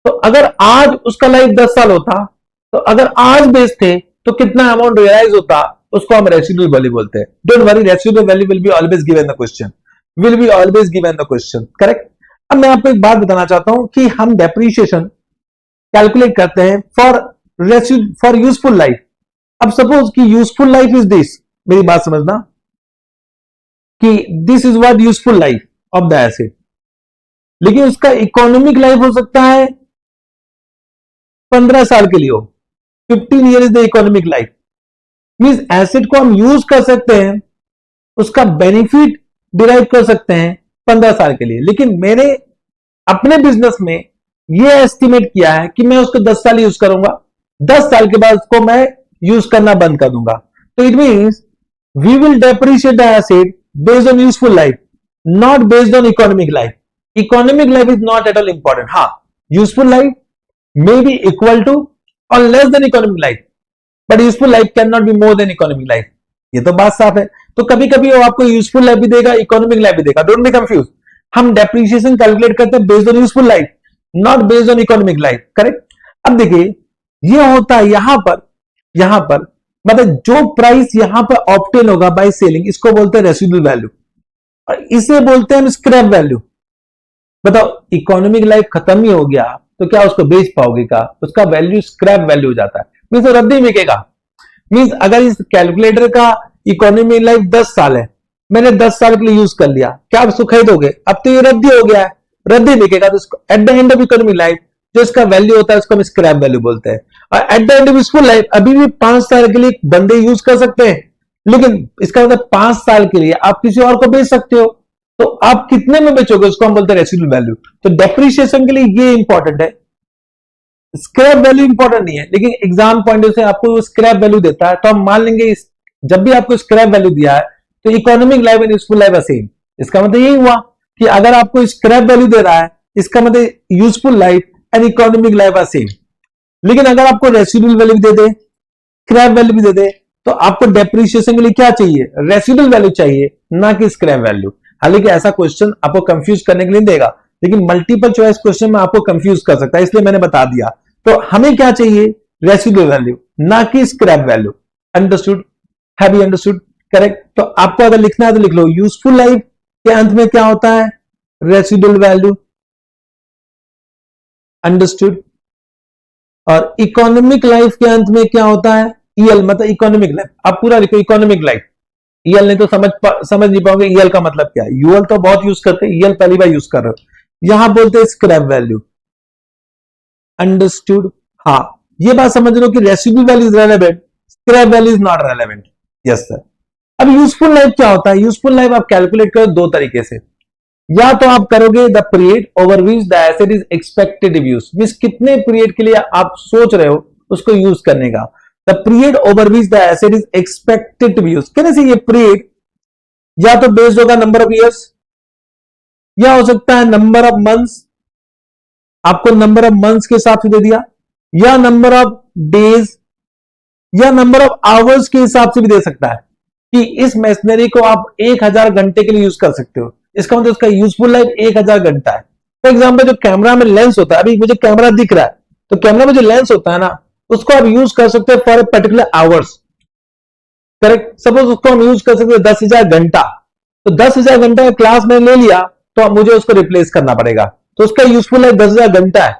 तो अगर आज उसका लाइफ 10 साल होता, तो अगर आज बेचते तो कितना अमाउंट रियलाइज होता, उसको हम रेसिडुअल वैल्यू बोलते हैं। Don't worry, residual value will be always given the question, will be always given the question, correct. अब मैं आपको एक बात बताना चाहता हूं कि हम डेप्रीशिएशन कैलकुलेट करते हैं फॉर यूजफुल लाइफ। अब सपोज कि यूजफुल लाइफ इज दिस, मेरी बात समझना कि this is what useful life of the asset, लेकिन उसका इकोनॉमिक लाइफ हो सकता है 15 साल के लिए हो, 15 year is the economic life. Means asset को हम यूज कर सकते हैं, उसका बेनिफिट डिराइव कर सकते हैं 15 साल के लिए, लेकिन मैंने अपने बिजनेस में यह एस्टिमेट किया है कि मैं उसको 10 साल यूज करूंगा, 10 साल के बाद उसको मैं यूज करना बंद कर दूंगा। तो it means we will depreciate the asset based on useful life, not based on economic life. Economic life is not at all important. हाँ, useful life may be equal to और less than economic life, but useful life can not be more than economic life. ये तो बात साफ है। तो कभी कभी वो आपको यूजफुल लाइफ भी देगा, इकोनॉमिक लाइफ भी देगा, डोंट बी कंफ्यूज। हम डेप्रिसिएशन कैलकुलेट करते हैं based on useful life, not based on economic life, correct. अब देखिए ये होता है यहां पर मतलब जो प्राइस यहां पर ऑब्टेन होगा बाय सेलिंग, इसको बोलते हैं रेसिडुअल वैल्यू, और इसे बोलते हैं हम स्क्रैप वैल्यू। बताओ, इकोनॉमिक लाइफ खत्म ही हो गया तो क्या उसको बेच पाओगे? का उसका वैल्यू स्क्रैप वैल्यू हो जाता है, मीन्स रद्दी बिकेगा। मीन्स अगर इस कैलकुलेटर का इकोनॉमी लाइफ 10 साल है, मैंने 10 साल के लिए यूज कर लिया, क्या आप उसको खरीदोगे? अब तो ये रद्दी हो गया है, रद्दी बिकेगा। तो eight the end of economy life जो इसका वैल्यू होता है उसको हम स्क्रैप वैल्यू बोलते हैं। और eight the end of useful life अभी भी 5 साल के लिए बंदे यूज कर सकते हैं, लेकिन इसका मतलब 5 साल के लिए आप किसी और को बेच सकते हो, तो आप कितने में बेचोगे उसको हम बोलते हैं रेसिडुअल वैल्यू। तो डेप्रिसिएशन के लिए ये इंपॉर्टेंट है, स्क्रैप वैल्यू इंपॉर्टेंट नहीं है, लेकिन एग्जाम पॉइंट से आपको स्क्रैप वैल्यू देता है तो हम मान लेंगे जब भी आपको स्क्रैप वैल्यू दिया है तो economic life and useful life are same. इसका मतलब यही हुआ कि अगर आपको स्क्रैप वैल्यू दे रहा है, इसका मतलब useful life and economic life are same. लेकिन अगर आपको रेसिडुअल वैल्यू दे दे, स्क्रैप वैल्यू भी दे दे, तो आपको डेप्रिसिएशन के लिए क्या चाहिए? रेसिडुअल वैल्यू चाहिए, ना कि स्क्रैप वैल्यू। हालांकि ऐसा क्वेश्चन आपको कंफ्यूज करने के लिए देगा, लेकिन मल्टीपल चॉइस क्वेश्चन में आपको कंफ्यूज कर सकता है, इसलिए मैंने बता दिया। तो हमें क्या चाहिए? रेसिडुअल वैल्यू, ना कि scrap value. Understood? Have you understood? Correct. तो आपको अगर लिखना है तो लिख लो, यूजफुल लाइफ के अंत में क्या होता है? Residual value. अंडरस्टूड? और इकोनॉमिक लाइफ के अंत में क्या होता है? ईएल, मतलब इकोनॉमिक लाइफ। आप पूरा लिखो इकोनॉमिक लाइफ। ईएल नहीं तो समझ नहीं पाओगे ईएल का मतलब क्या है। यूएल तो बहुत यूज करते हैं, ईएल पहली बार यूज कर रहे हो। यहां बोलते हैं स्क्रैप वैल्यू। अंडरस्टूड? हाँ, ये बात समझ लो कि residual value is relevant, scrap value is not relevant. Yes sir. अब यूजफुल लाइफ क्या होता है? यूजफुल लाइफ आप कैलकुलेट करो दो तरीके से। या तो आप करोगे the period over which the asset is expected use, means कितने पीरियड के लिए आप सोच रहे हो उसको यूज करने का। The period over which the asset is expected to use, कहने से ये पीरियड या तो बेस्ड होगा नंबर ऑफ ईयर्स, या हो सकता है नंबर ऑफ मंथ्स, आपको नंबर ऑफ मंथ्स के हिसाब से दे दिया, या नंबर ऑफ डेज, या नंबर ऑफ आवर्स के हिसाब से भी दे सकता है। कि इस मशीनरी को आप 1000 घंटे के लिए यूज कर सकते हो, इसका मतलब उसका यूजफुल लाइफ 1000 घंटा है। फॉर एग्जाम्पल जो कैमरा में लेंस होता है, अभी मुझे कैमरा दिख रहा है, तो कैमरा में जो लेंस होता है ना, उसको आप यूज कर सकते हो for a particular hours, correct. Suppose उसको हम यूज कर सकते हैं 10,000 घंटा, तो 10,000 घंटा क्लास में ले लिया तो मुझे उसको रिप्लेस करना पड़ेगा, तो उसका यूजफुल लाइफ 10,000 घंटा है,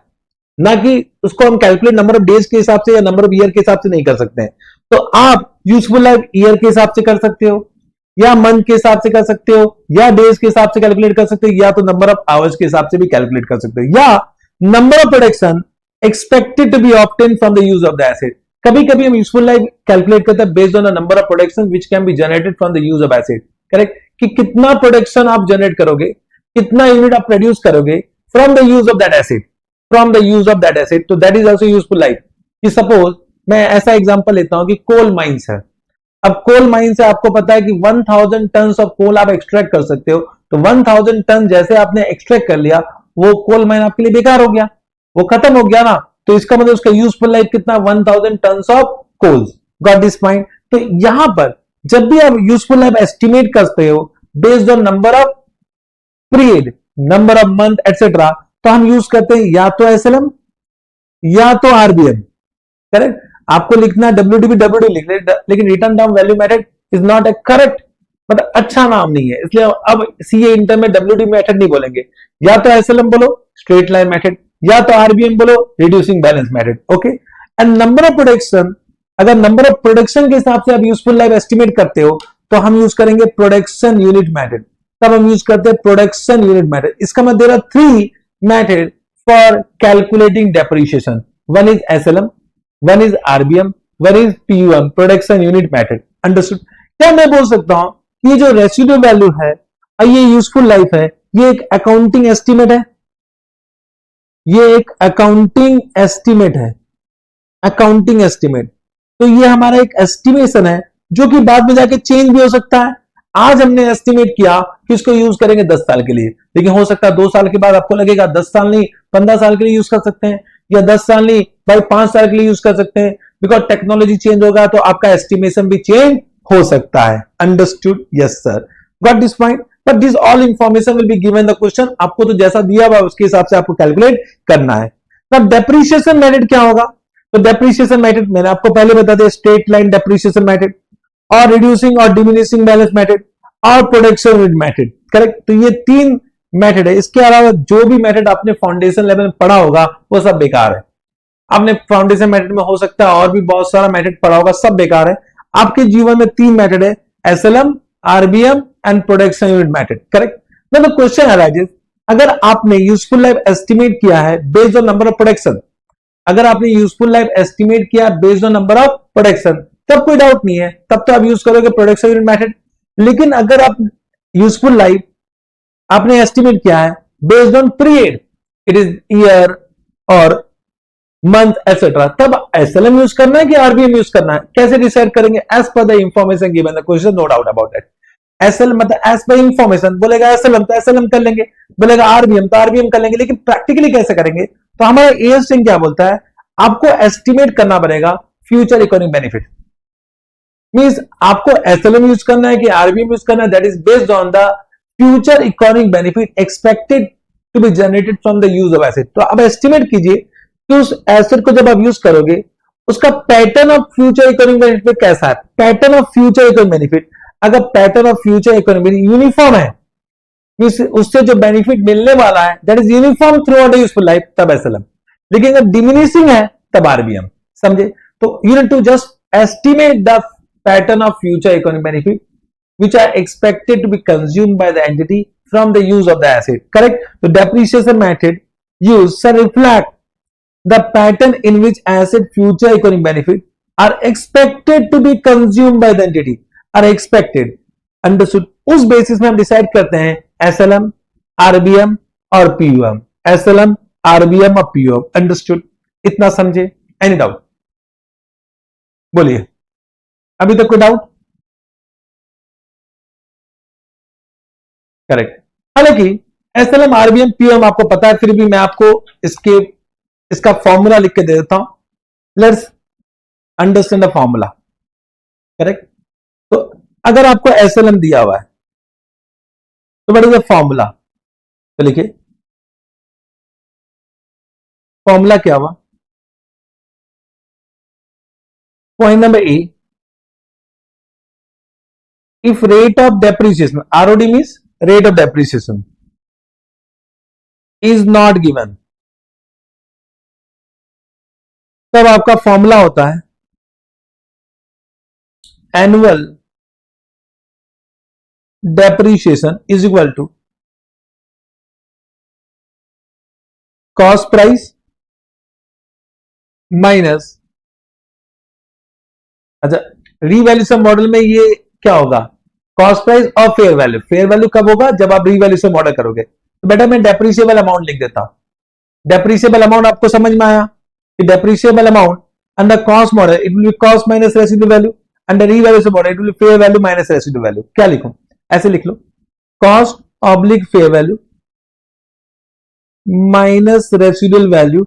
ना कि उसको हम कैलकुलेट नंबर ऑफ डेज के हिसाब से या नंबर ऑफ ईयर के हिसाब से नहीं कर सकते हैं। तो आप यूजफुल लाइफ ईयर के हिसाब से कर सकते हो, या मंथ के हिसाब से कर सकते हो, या डेज के हिसाब से कैलकुलेट कर सकते हो, या तो नंबर ऑफ आवर्स के हिसाब से भी कैलकुलेट कर सकते हो, या number of production expected to be obtain from the use of the asset. कभी कभी हम यूजफुल लाइफ कैलकुलेट करते हैं based on the number of production which can be generated from the use of asset, correct, कि कितना production आप generate करोगे, कितना यूनिट आप प्रोड्यूस करोगे from the use of that asset, from the use of that asset, तो that is also useful life. कि suppose मैं ऐसा एग्जांपल लेता हूं कि कोल माइंस है, अब कोल माइन से आपको पता है कि 1000 टन ऑफ कोल आप एक्सट्रैक्ट कर सकते हो, तो 1000 टन जैसे आपने एक्सट्रैक्ट कर लिया, वो कोल माइन आपके लिए बेकार हो गया, वो खत्म हो गया ना, तो इसका मतलब उसका यूजफुल लाइफ कितना, 1000 ton of coals, got this point. तो यहां पर जब भी आप यूजफुल लाइफ एस्टिमेट करते हो based on number of period, number of month etcetera, तो हम यूज करते हैं या तो एसएलएम या तो आरबीएम, करेक्ट। आपको लिखना डब्ल्यूडीबी डब्ल्यूडी लिख ले, लेकिन return down value method is not A correct, मतलब अच्छा नाम नहीं है, इसलिए अब सीए इंटर में डब्ल्यूडी मेथड नहीं बोलेंगे, या तो एसएलएम बोलो स्ट्रेट लाइन मेथड, या तो आरबीएम बोलो reducing balance method, okay. And number of production, अगर नंबर ऑफ प्रोडक्शन के हिसाब से आप यूजफुल लाइफ एस्टिमेट करते हो तो हम यूज करेंगे प्रोडक्शन यूनिट मेथड, तब हम यूज करते हैं प्रोडक्शन यूनिट मेथड। इसका मतलब there are 3 method for calculating depreciation, one is SLM, one is RBM, one is PUM, production unit method, understood. क्या मैं बोल सकता हूं कि ये जो रेसिड्यू वैल्यू है, ये यूजफुल लाइफ है, ये एक अकाउंटिंग एस्टिमेट है, ये एक अकाउंटिंग एस्टिमेट है, अकाउंटिंग एस्टिमेट, तो ये हमारा एक एस्टिमेशन है जो कि बाद में जाके चेंज भी हो सकता है। आज हमने एस्टिमेट किया कि इसको यूज करेंगे 10 साल के लिए, लेकिन हो सकता है 2 साल के बाद आपको लगेगा 10 साल नहीं 15 साल के लिए यूज कर सकते हैं, या 10 साल नहीं भाई 5 साल के लिए यूज कर सकते हैं, बिकॉज टेक्नोलॉजी चेंज होगा तो आपका एस्टिमेशन भी चेंज हो सकता है, understood, yes sir, got this point. But this all information will be given the question, आपको तो जैसा दिया हुआ उसके हिसाब से आपको कैलकुलेट करना है। अब डेप्रिसिएशन मेथड क्या होगा, तो डेप्रिसिएशन मेथड मैंने आपको पहले बता दिया, स्ट्रेट लाइन डेप्रिसिएशन मेथड और रिड्यूसिंग और डिमिनिशिंग बैलेंस मेथड और प्रोडक्शन यूनिट मेथड, करेक्ट। तो ये 3 मेथड है, इसके अलावा जो भी मेथड आपने फाउंडेशन लेवल में पढ़ा होगा वो सब बेकार है। आपने फाउंडेशन मेथड में हो सकता है और भी बहुत सारा मेथड पढ़ा होगा, सब बेकार है। आपके जीवन में 3 मेथड है, SLM, RBM and production unit method, correct. मतलब क्वेश्चन अराइजेस, अगर आपने यूजफुल लाइफ एस्टिमेट किया है based on number of production, अगर आपने यूजफुल लाइफ एस्टिमेट किया based on number of production, तब कोई डाउट नहीं है, तब तो आप यूज करोगे प्रोडक्शन यूनिट मेथड। लेकिन अगर आप यूजफुल लाइफ आपने एस्टिमेट किया है based on period, it is year और मंथ एटसेट्रा, तब एसएलएम यूज करना है कि आरबीएम यूज करना है, कैसे डिसाइड करेंगे, as per the information given the question, no doubt about that. SLM मतलब एज पर इंफॉर्मेशन, बोलेगा एसएलएम तो एसएलएम कर लेंगे, बोलेगा आरबीएम तो आरबीएम कर लेंगे, लेकिन प्रैक्टिकली कैसे करेंगे, तो हमारा एएसटिंग क्या बोलता है, आपको एस्टिमेट करना पड़ेगा फ्यूचर इकोनॉमिक बेनिफिट, मींस आपको एसएलएम यूज करना है कि आरबीएम यूज करना है, that is based on the future economic benefit expected to be generated from the use of asset. तो अब एस्टिमेट कीजिए कि उस एसिड को जब आप यूज करोगे उसका pattern of future economic benefit कैसा है, pattern of future economic benefit, अगर pattern of future economic benefit uniform है, उससे जो बेनिफिट मिलने वाला है that is uniform throughout the useful life, तब एसएलएम। लेकिन अगर डिमिनिशिंग है तब आरबीएम, समझे। तो you need to just estimate the pattern of future economic benefit which are expected to be consumed by the entity from the use of the asset, correct. The depreciation method used to reflect the pattern in which asset future economic benefit are expected to be consumed by the entity, are expected, understood। उस basis में हम decide करते हैं SLM, RBM और पीयूएम, SLM, RBM और पीयूएम, understood. इतना समझे, any doubt बोलिए, अभी तक कोई डाउट, करेक्ट। हालांकि एसएलएम, आरबीएम, पीएम आपको पता है, फिर भी मैं आपको इसका फॉर्मूला लिख के दे देता हूं, let's understand the formula, correct. तो अगर आपको एसएलएम दिया हुआ है तो व्हाट इज द फॉर्मूला, तो लिखिए फॉर्मूला क्या हुआ। Point number A, if rate of depreciation, ROD means rate of depreciation, is not given, तब आपका फॉर्मूला होता है annual depreciation is equal to cost price minus, अच्छा रीवैल्यूएशन मॉडल में ये क्या होगा, कॉस्ट प्राइस और फेयर वैल्यू। फेयर वैल्यू कब होगा, जब आप रीवैल्यूएशन मॉडल करोगे। तो बेटा मैं डेप्रीशिएबल अमाउंट लिख देता हूं। डेप्रीशिएबल अमाउंट आपको समझ में आया कि depreciable amount under cost model it will B cost minus residue value, under revaluation model it will be fair value minus residue value. क्या लिखूं, ऐसे लिख low cost oblique fair value minus residual value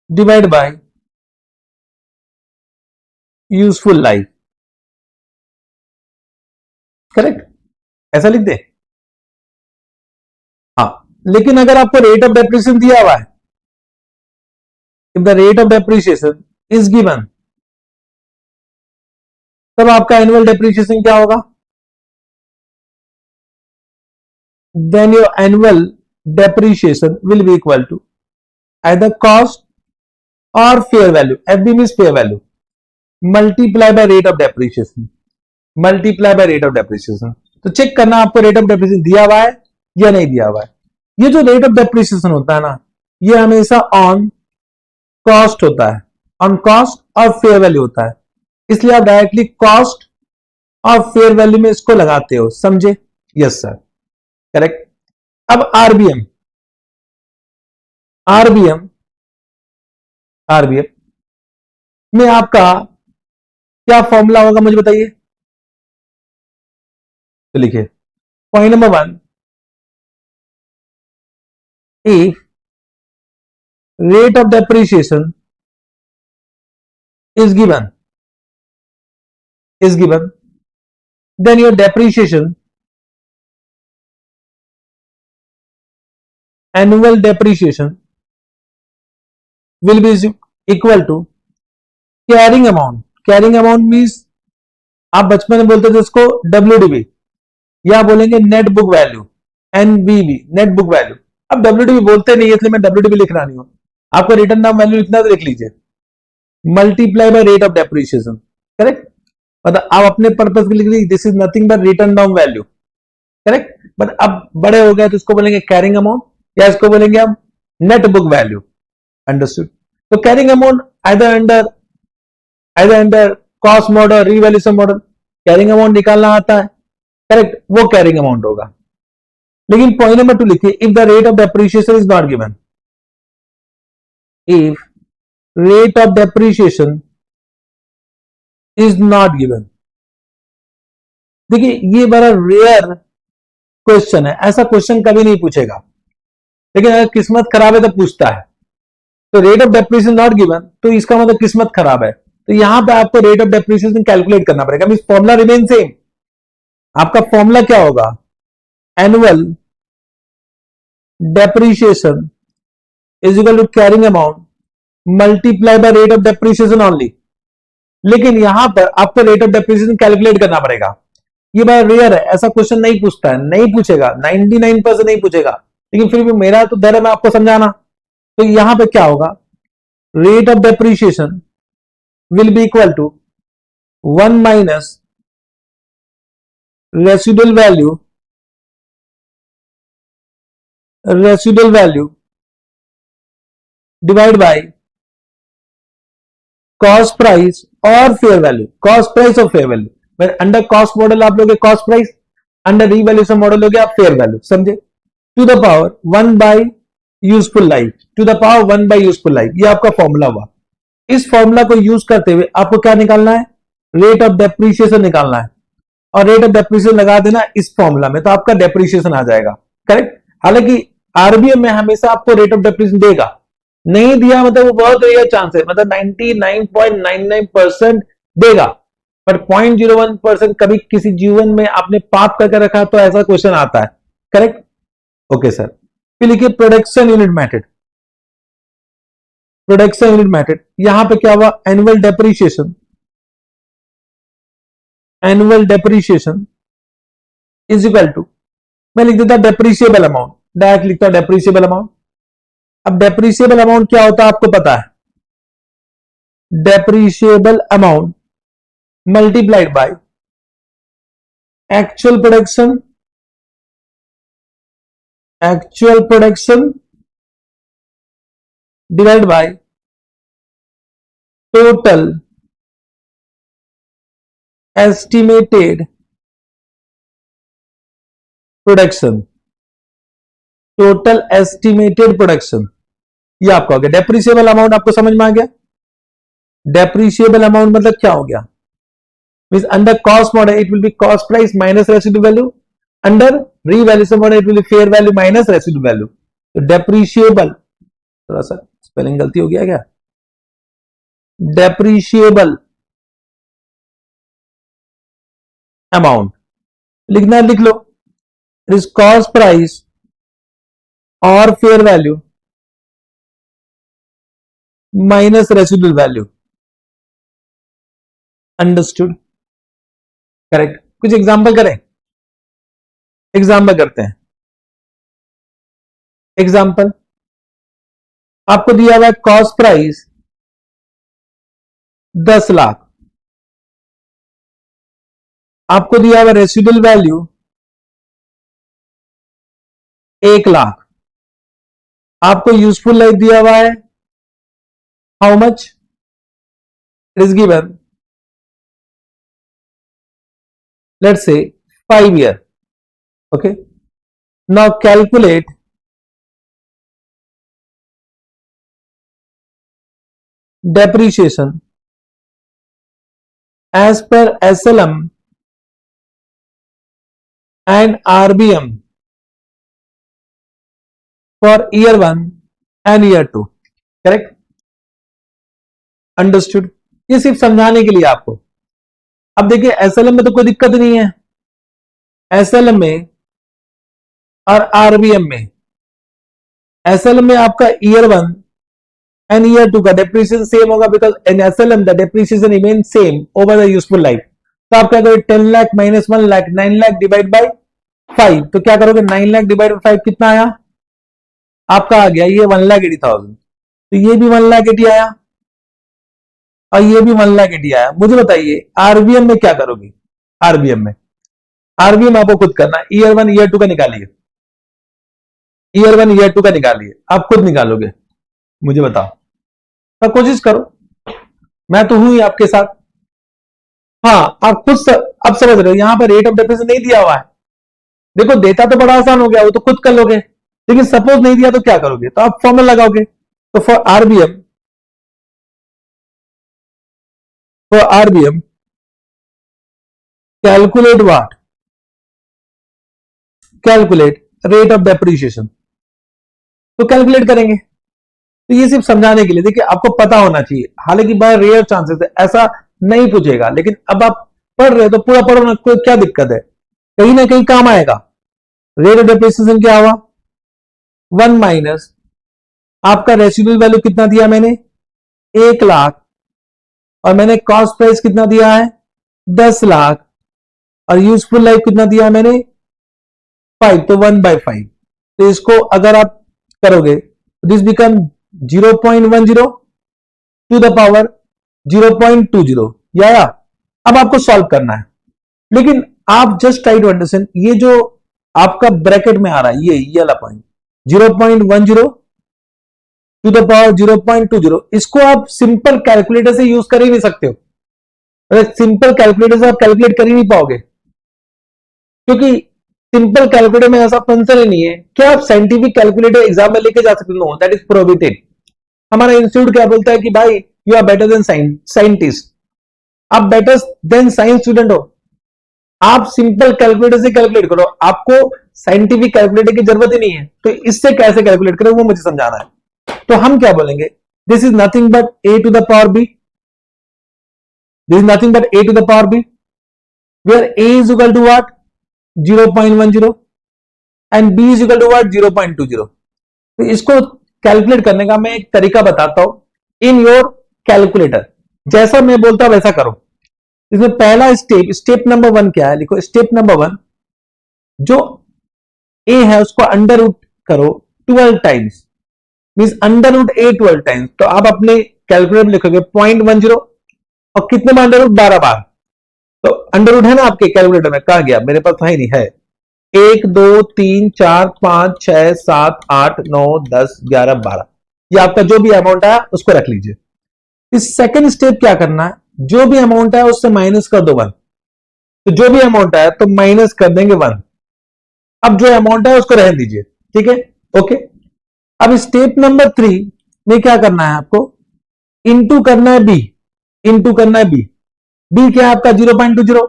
divide bye useful life. Correct, ऐसा लिख दे। हाँ, लेकिन अगर आपको रेट ऑफ डेप्रिसिएशन दिया हुआ है, if the rate of depreciation is given, तब आपका एनुअल डेप्रिसिएशन क्या होगा, then your annual depreciation will be equal to either cost or fair value, FB means fair value, multiply by rate of depreciation, multiply by rate of depreciation। तो check करना आपको rate of depreciation दिया हुआ है या नहीं दिया हुआ है। ये जो रेट ऑफ डेप्रिसिएशन होता है ना, ये हमेशा ऑन कॉस्ट होता है, ऑन कॉस्ट और फेयर वैल्यू होता है, इसलिए आप डायरेक्टली कॉस्ट और फेयर वैल्यू में इसको लगाते हो, समझे। Yes sir, correct. अब आरबीएम, आरबीएम में आपका क्या फॉर्मूला होगा मुझे बताइए। तो लिखिए point number 1, if rate of depreciation is given, then your depreciation, annual depreciation will be equal to carrying amount। carrying amount means आप बचपन में बोलते थे उसको WDV, या बोलेंगे net book value, NBV, net book value. अब WDV बोलते नहीं है इसलिए मैं WDV लिख रहा नहीं हूं, आपको रिटर्न डाउन वैल्यू लिखना तो लिख लीजिए, multiply by rate of depreciation. Correct, मतलब आप अपने पर्पज के लिए लिख लीजिए this is nothing but return down value. Correct, but अब बड़े हो गए तो इसको बोलेंगे कैरिंग अमाउंट, या इसको बोलेंगे हम नेट बुक वैल्यू। अंडरस्टूड। तो carrying amount either under cost model, revaluation model, carrying amount निकालना आता है, करेक्ट, वो कैरिंग अमाउंट होगा। लेकिन पॉइंट नंबर 2 लिखिए, if the rate of depreciation is not given, if rate of depreciation is not given। देखिए ये बड़ा रेयर क्वेश्चन है, ऐसा क्वेश्चन कभी नहीं पूछेगा, लेकिन अगर किस्मत खराब है तो पूछता है। तो rate of depreciation not given, तो इसका मतलब किस्मत खराब है। तो यहां पे आपको रेट ऑफ डेप्रिसिएशन कैलकुलेट करना पड़ेगा। Means formula remain same. आपका फॉर्मूला क्या होगा, annual depreciation is equal to carrying amount multiply by rate of depreciation only. लेकिन यहां पर आपको रेट ऑफ डेप्रिसिएशन कैलकुलेट करना पड़ेगा। ये बात रेयर है, ऐसा क्वेश्चन नहीं पूछता है, नहीं पूछेगा, 99% नहीं पूछेगा, लेकिन फिर भी मेरा तो डर है मैं आपको समझाना। तो यहां पे क्या होगा, rate of depreciation will be equal to 1 minus residual value divide by cost price और फेयर वैल्यू, कॉस्ट प्राइस और fair value. Under cost model आप लोगे cost price, under revaluation model हो गया आप फेयर वैल्यू, समझे। To the power 1 by useful life, to the power 1 by useful life, ये आपका फॉर्मूला हुआ। इस फॉर्मूला को यूज करते हुए आपको क्या निकालना है, रेट ऑफ डेप्रिसिएशन निकालना है, और रेट ऑफ डेप्रिसिएशन लगा देना इस फॉर्मूला में, तो आपका डेप्रिसिएशन आ जाएगा। करेक्ट। हालांकि आरबीएम में हमेशा आपको रेट ऑफ डेप्रिसिएशन देगा, नहीं दिया मतलब वो बहुत रेयर चांस है, मतलब 99.99% देगा, बट 0.01% कभी किसी जीवन में आपने पाप करके रखा तो ऐसा क्वेश्चन आता है। करेक्ट? Okay sir. फिर लिखिए production unit method. Production unit method, यहां पे क्या हुआ, annual depreciation. Annual depreciation is equal to, मैं लिख देता डेप्रिशिएबल अमाउंट, डायरेक्ट लिखता डेप्रिशिएबल अमाउंट। अब डेप्रिशिएबल अमाउंट क्या होता है आपको पता है, depreciable amount multiplied by actual production, actual production divide by total estimated production, total estimated production. ये आपका हो गया डेप्रिशिएबल अमाउंट। आपको समझ में आ गया? डेप्रिशिएबल अमाउंट मतलब क्या हो गया, means under cost model it will B cost price minus residue value, under revaluation model it will be fair value minus residue value. तो डेप्रिशिएबल, थोड़ा सा स्पेलिंग गलती हो गया क्या, डेप्रिशिएबल अमाउंट लिखना है, लिख लो, इट इज कॉस्ट प्राइस और fair value minus residual value. Understood? Correct. कुछ एग्जांपल करें, एग्जांपल करते हैं। एग्जांपल, आपको दिया हुआ है कॉस्ट प्राइस 10 लाख, आपको दिया हुआ रेसिडुअल वैल्यू 1 लाख, आपको यूजफुल लाइफ दिया हुआ है how much, it is given let's say 5 years. Okay, now calculate depreciation as per SLM and RBM for year 1 and year 2. Correct? Understood? ये सिर्फ समझाने के लिए आपको। अब देखिए एसएलएम में तो कोई दिक्कत नहीं है, एसएलएम में और आरबीएम में, एसएलएम में आपका ईयर 1 एंड ईयर 2 का डेप्रिसिएशन सेम होगा, because in SLM the depreciation remain same over the useful life. तो आप क्या करोगे, 10 lakh minus 1 lakh, 9 lakh divide by 5, तो क्या करोगे 9 लाख डिवाइड बाय 5 कितना आया आपका, आ गया ये 1,80,000। तो ये भी 1,80,000 आया और ये भी 1,80,000 आया। मुझे बताइए आरबीएम में क्या करोगे, आरबीएम में, आरबीएम आपको खुद करना है, ईयर 1 ईयर 2 का निकालिए, ईयर 1 ईयर 2 का निकालिए, आप खुद निकालोगे, मुझे बताओ, तो कोशिश करो, मैं तो हूं ही आपके साथ। हाँ आप खुद अब समझ रहे हो, यहां पर रेट ऑफ डेप्रिसिएशन नहीं दिया हुआ है, देखो देता तो बड़ा आसान हो गया, वो तो खुद कर लोगे, लेकिन सपोज नहीं दिया तो क्या करोगे, तो आप फॉर्मूला लगाओगे। तो for RBM, for RBM calculate what, calculate rate of depreciation, तो कैलकुलेट करेंगे। तो ये सिर्फ समझाने के लिए, देखिए आपको पता होना चाहिए, हालांकि बाय रेयर चांसेस है ऐसा नहीं पूछेगा, लेकिन अब आप पढ़ रहे हो तो पूरा पढ़ो ना, कोई क्या दिक्कत है, कहीं ना कहीं काम आएगा। रेट ऑफ डेप्रिसिएशन क्या हुआ, 1 माइनस आपका रेसिडुअल वैल्यू कितना दिया मैंने, 1 लाख, और मैंने कॉस्ट प्राइस कितना दिया है 10 लाख, और यूजफुल लाइफ कितना दिया है मैंने 5, तो 1/5। तो इसको अगर आप करोगे this become 0.10 to the power 0.20, या अब आपको सॉल्व करना है, लेकिन आप जस्ट ट्राई टू अंडरस्टैंड, ये जो आपका ब्रैकेट में आ रहा है ये वाला पॉइंट 0.10 टू द पावर 0.20, इसको आप सिंपल कैलकुलेटर से यूज कर ही नहीं सकते हो, सिंपल कैलकुलेटर से आप कैलकुलेट कर ही नहीं पाओगे, क्योंकि सिंपल कैलकुलेटर में ऐसा फंक्शन ही नहीं है। क्या आप साइंटिफिक कैलकुलेटर एग्जाम में लेके जा सकते हो, नो, दैट इज प्रोहिबिटेड। हमारा इंस्टीट्यूट क्या बोलता है कि भाई you are better than scientist, आप बेटर देन साइंस स्टूडेंट हो, आप सिंपल कैलकुलेटर से कैलकुलेट करो, आपको साइंटिफिक कैलकुलेटर की जरूरत ही नहीं है, तो इससे कैसे कैलकुलेट करें वो मुझे समझाना है। तो हम क्या बोलेंगे, this is nothing but a to the power b, this is nothing but a to the power b, where a is equal to what 0.10 and b is equal to what 0.20। तो इसको कैलकुलेट करने का मैं एक तरीका बताता हूं in your calculator, जैसा मैं बोलता हूं वैसा करो। इसमें पहला स्टेप नंबर 1 क्या है, लिखो स्टेप नंबर 1, जो a है उसको अंडर रूट करो 12 times, means under root a 12 times. तो आप अपने कैलकुलेटर में लिखोगे 0.10 और कितने बार अंडर रूट 12 बार। तो अंडर रूट है ना आपके कैलकुलेटर में, कहां गया, मेरे पास है नहीं है। 1 2 3 4 5 6 7 8 9 10 11 12, ये आपका जो भी अमाउंट है उसको रख लीजिए। इस सेकंड स्टेप क्या करना है, जो भी अमाउंट है उससे माइनस कर दो 1। तो जो भी अमाउंट है तो माइनस कर देंगे 1। अब जो अमाउंट है उसको रहने दीजिए, ठीक है, ओके। अब स्टेप नंबर 3 में क्या करना है आपको, इंटू करना है b, इंटू करना है b क्या है आपका 0.20,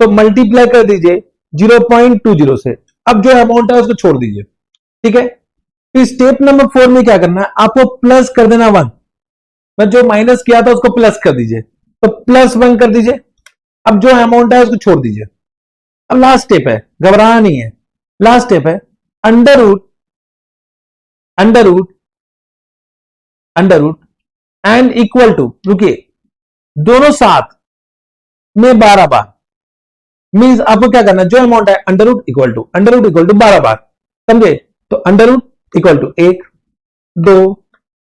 तो मल्टीप्लाई कर दीजिए 0.20 से। अब जो अमाउंट है उसको छोड़ दीजिए, ठीक है। फिर स्टेप नंबर 4 में क्या करना है, आपको प्लस कर देना 1, मैं जो माइनस किया था उसको प्लस कर दीजिए, तो प्लस 1 कर दीजिए। अब जो अमाउंट है उसको छोड़ दीजिए। अब लास्ट स्टेप है, घबराना नहीं है, लास्ट स्टेप है under root under root under root and equal to, रुकिए, दोनों साथ में 12 बार। मींस आपको क्या करना है, जो अमाउंट है अंडर रूट इक्वल टू 12 बार, समझे। तो अंडर रूट इक्वल टू 1 2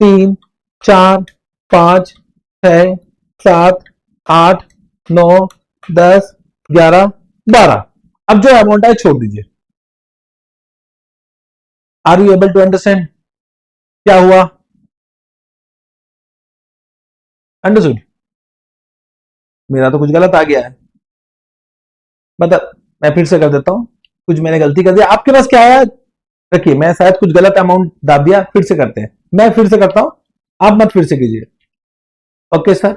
3 4 5 6 7 8 9 10 11 12। अब जो अमाउंट है छोड़ दीजिए। Are you able to understand क्या हुआ, अंडरस्टूड। मेरा तो कुछ गलत आ गया है, मतलब मैं फिर से कर देता हूं, कुछ मैंने गलती कर दिया। आपके पास क्या है, रखिए, मैं शायद कुछ गलत अमाउंट दाब दिया, फिर से करते हैं, मैं फिर से करता हूं, आप मत फिर से कीजिए। ओके सर,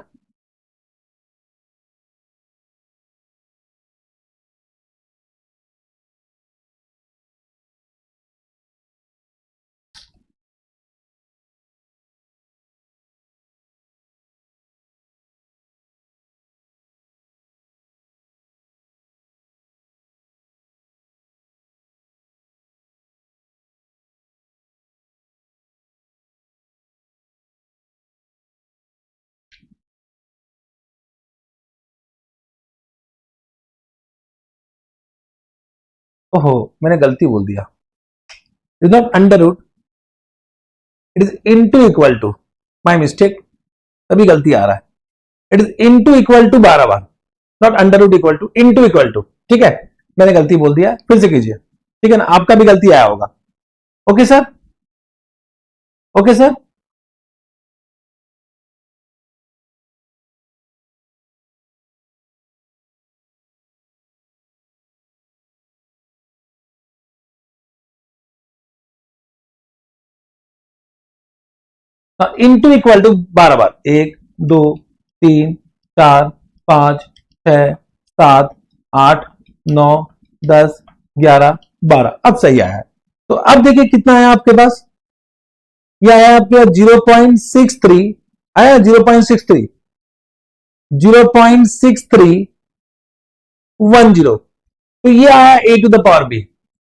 ओहो मैंने गलती बोल दिया, is not under root, it is into equal to, my mistake, तभी गलती आ रहा है। It is into equal to 12 बार, not under root equal to, into equal to, ठीक है। मैंने गलती बोल दिया, फिर से कीजिए, ठीक है ना, आपका भी गलती आया होगा। Okay sir, okay sir, into equal to 12 बार, 1 2 3 4 5 6 7 8 9 10 11 12, अब सही आया है। तो अब देखिए कितना आया आपके पास, ये आया आपके पास 0.63 आया, 0.63 0.6310, तो ये आया a to the power b,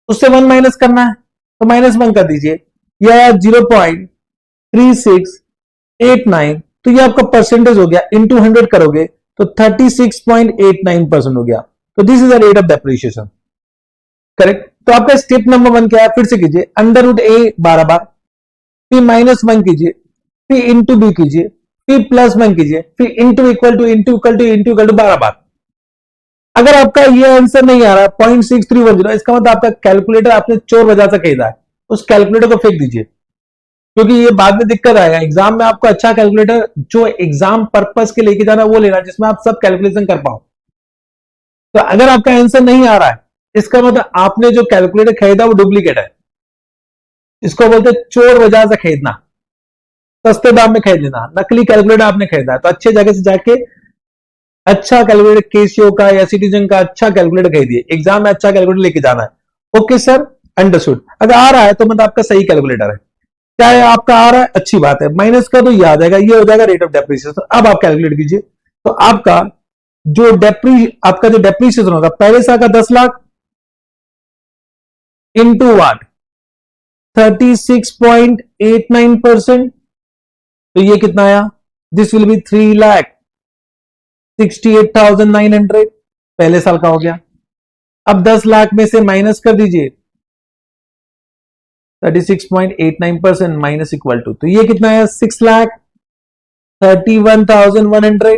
उससे 1 माइनस करना है तो -1 कर दीजिए। ये आया 0.3689, तो ये आपका परसेंटेज हो गया, इंटू 100 करोगे तो 36.89% हो गया। तो this is the rate of depreciation, correct. तो आपका स्टेप नंबर 1 क्या है, फिर से कीजिए, अंडर रूट a 12 बार, फिर -1 कीजिए, फिर इंटू b कीजिए, फिर +1 कीजिए, फिर इंटू इक्वल टू 12 बार। अगर आपका ये आंसर नहीं आ रहा 0.6310, इसका मतलब आपका कैलकुलेटर आपने चोर बाजार से खरीदा है, उस कैलकुलेटर को फेंक दीजिए, क्योंकि ये बाद में दिक्कत आएगा एग्जाम में। आपको अच्छा कैलकुलेटर जो एग्जाम पर्पस के लेके जाना वो लेना, जिसमें आप सब कैलकुलेशन कर पाओ। तो अगर आपका आंसर नहीं आ रहा है, इसका मतलब आपने जो कैलकुलेटर खरीदा वो डुप्लीकेट है। इसको बोलते चोर बाजार से खरीदना, सस्ते दाम में खरीद लेना, नकली कैलकुलेटर आपने खरीदा है। तो अच्छे जगह से जाके अच्छा कैलकुलेटर, केसीओ का या सिटीजन का अच्छा कैलकुलेटर खरीदिए, एग्जाम में अच्छा कैलकुलेटर लेके जाना है। Okay sir, understood. अगर आ रहा है तो मतलब आपका सही कैलकुलेटर है। क्या है आपका आ रहा है, अच्छी बात है, माइनस का तो ये आ जाएगा, ये हो जाएगा रेट ऑफ डेप्रिसिएशन। अब आप कैलकुलेट कीजिए, तो आपका जो डेप्रिसिएशन होगा पहले साल का 10 लाख इंटू वाट 36.89%, तो ये कितना आया, दिस विल बी 3,68,900 पहले साल का हो गया। अब 10 लाख में से माइनस कर दीजिए 36.89% माइनस इक्वल टू, तो ये कितना है 6,31,100,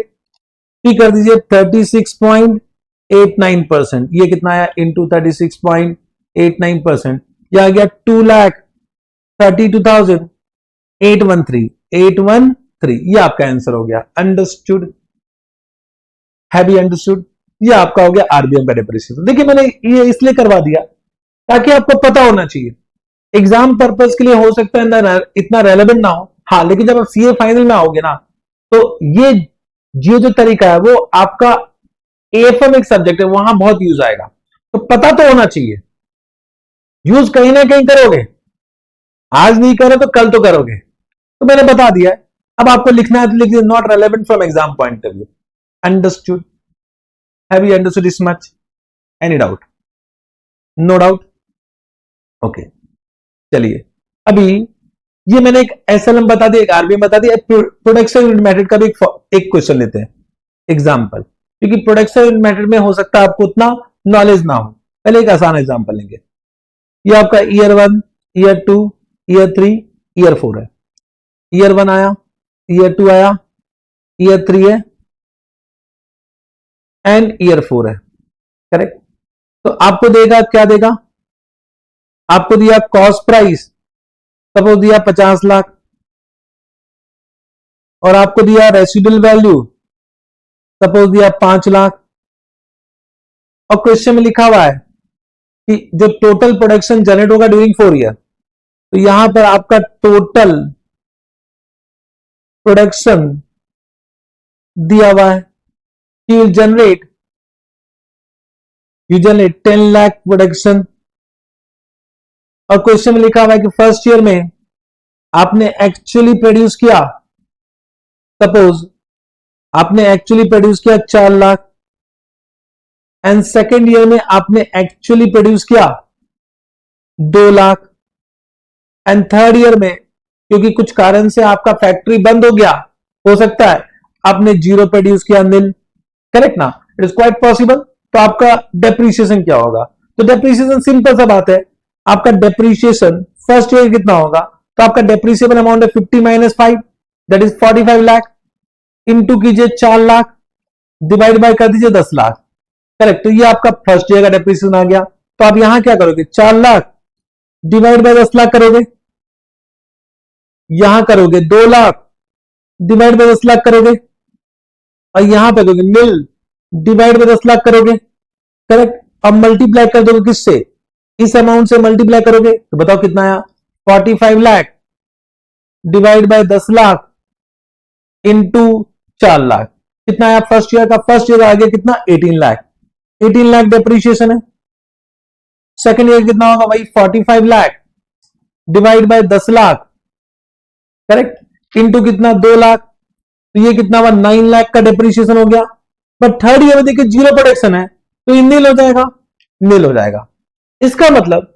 ठीक कर दीजिए 36.89%, ये कितना आया इंटू 36.89%, यह आ गया 2,32,813, ये आपका आंसर हो गया। अंडरस्टूड, हैवी अंडरस्टूड, ये आपका हो गया आरबीएम का डेप्रिसिएशन। देखिए मैंने ये इसलिए करवा दिया ताकि आपको पता होना चाहिए, एग्जाम पर्पस के लिए हो सकता है इतना रेलेवेंट ना हो, हाँ, लेकिन जब आप सीए फाइनल में आओगे ना, तो ये जो तरीका है वो आपका एएफएम एक सब्जेक्ट है, वहां बहुत यूज आएगा, तो पता तो होना चाहिए। यूज कहीं ना कहीं करोगे, आज नहीं करो तो कल तो करोगे, तो मैंने बता दिया है। अब आपको लिखना है तो लिख दीजिए not relevant from exam point of view. Understood, have you understood this much? Any doubt? No doubt, okay. चलिए अभी ये मैंने एक एसएलएम बता दिया, एक आरबीएम बता दिया, प्रोडक्शन यूनिट मेथड का भी एक क्वेश्चन लेते हैं एग्जांपल, क्योंकि प्रोडक्शन यूनिट मेथड में हो सकता है आपको उतना नॉलेज ना हो। पहले एक आसान एग्जांपल लेंगे, ये आपका ईयर 1, ईयर 2, ईयर 3, ईयर 4 है। ईयर 1 आया, ईयर 2 आया, ईयर 3 है एंड ईयर 4 है, करेक्ट। तो आपको देगा, क्या देगा, आपको दिया कॉस्ट प्राइस, सपोज दिया 50 लाख, और आपको दिया रेसिडुअल वैल्यू, सपोज दिया 5 लाख, और क्वेश्चन में लिखा हुआ है कि जो टोटल प्रोडक्शन जनरेट होगा ड्यूरिंग 4 ईयर, तो यहां पर आपका टोटल प्रोडक्शन दिया हुआ है कि यू जनरेट 10 लाख प्रोडक्शन, और क्वेश्चन में लिखा हुआ है कि फर्स्ट ईयर में आपने एक्चुअली प्रोड्यूस किया, सपोज आपने एक्चुअली प्रोड्यूस किया 4 लाख, एंड सेकेंड ईयर में आपने एक्चुअली प्रोड्यूस किया 2 लाख, एंड थर्ड ईयर में क्योंकि कुछ कारण से आपका फैक्ट्री बंद हो गया, हो सकता है आपने 0 प्रोड्यूस किया, नील, करेक्ट ना, इट इज क्वाइट पॉसिबल। तो आपका डेप्रीशिएशन क्या होगा, तो डेप्रीशिएशन सिंपल सा बात है, आपका डेप्रीशिएशन फर्स्ट ईयर कितना होगा, तो आपका डेप्रीशिएबल अमाउंट है 50 minus 5, that is 45 lakh, into कीजिए 4 लाख, डिवाइड बाय कर दीजिए 10 लाख, करेक्ट। तो ये आपका फर्स्ट ईयर का डेप्रीशिएशन आ गया। तो आप यहां क्या करोगे, 4 लाख डिवाइड बाय 10 लाख करोगे, यहां करोगे 2 लाख डिवाइड बाय 10 लाख करोगे, और यहां पे करोगे नील डिवाइड बाय 10 लाख करोगे, करेक्ट। अब मल्टीप्लाई कर दोगे किससे, इस अमाउंट से मल्टीप्लाई करोगे, तो बताओ कितना आया, 45 lakh divide by 10 lakh into 4 lakh, कितना आया फर्स्ट ईयर का, फर्स्ट ईयर आ गया कितना 18 लाख, 18 लाख डेप्रीशिएशन है। सेकेंड ईयर कितना होगा भाई 45 lakh divide by 10 lakh, correct, into कितना 2 लाख, तो ये कितना हुआ 9 लाख का डेप्रीशिएशन हो गया। बट थर्ड ईयर में देखिए 0 प्रोडक्शन है, तो ये नील हो जाएगा, नील हो जाएगा। इसका मतलब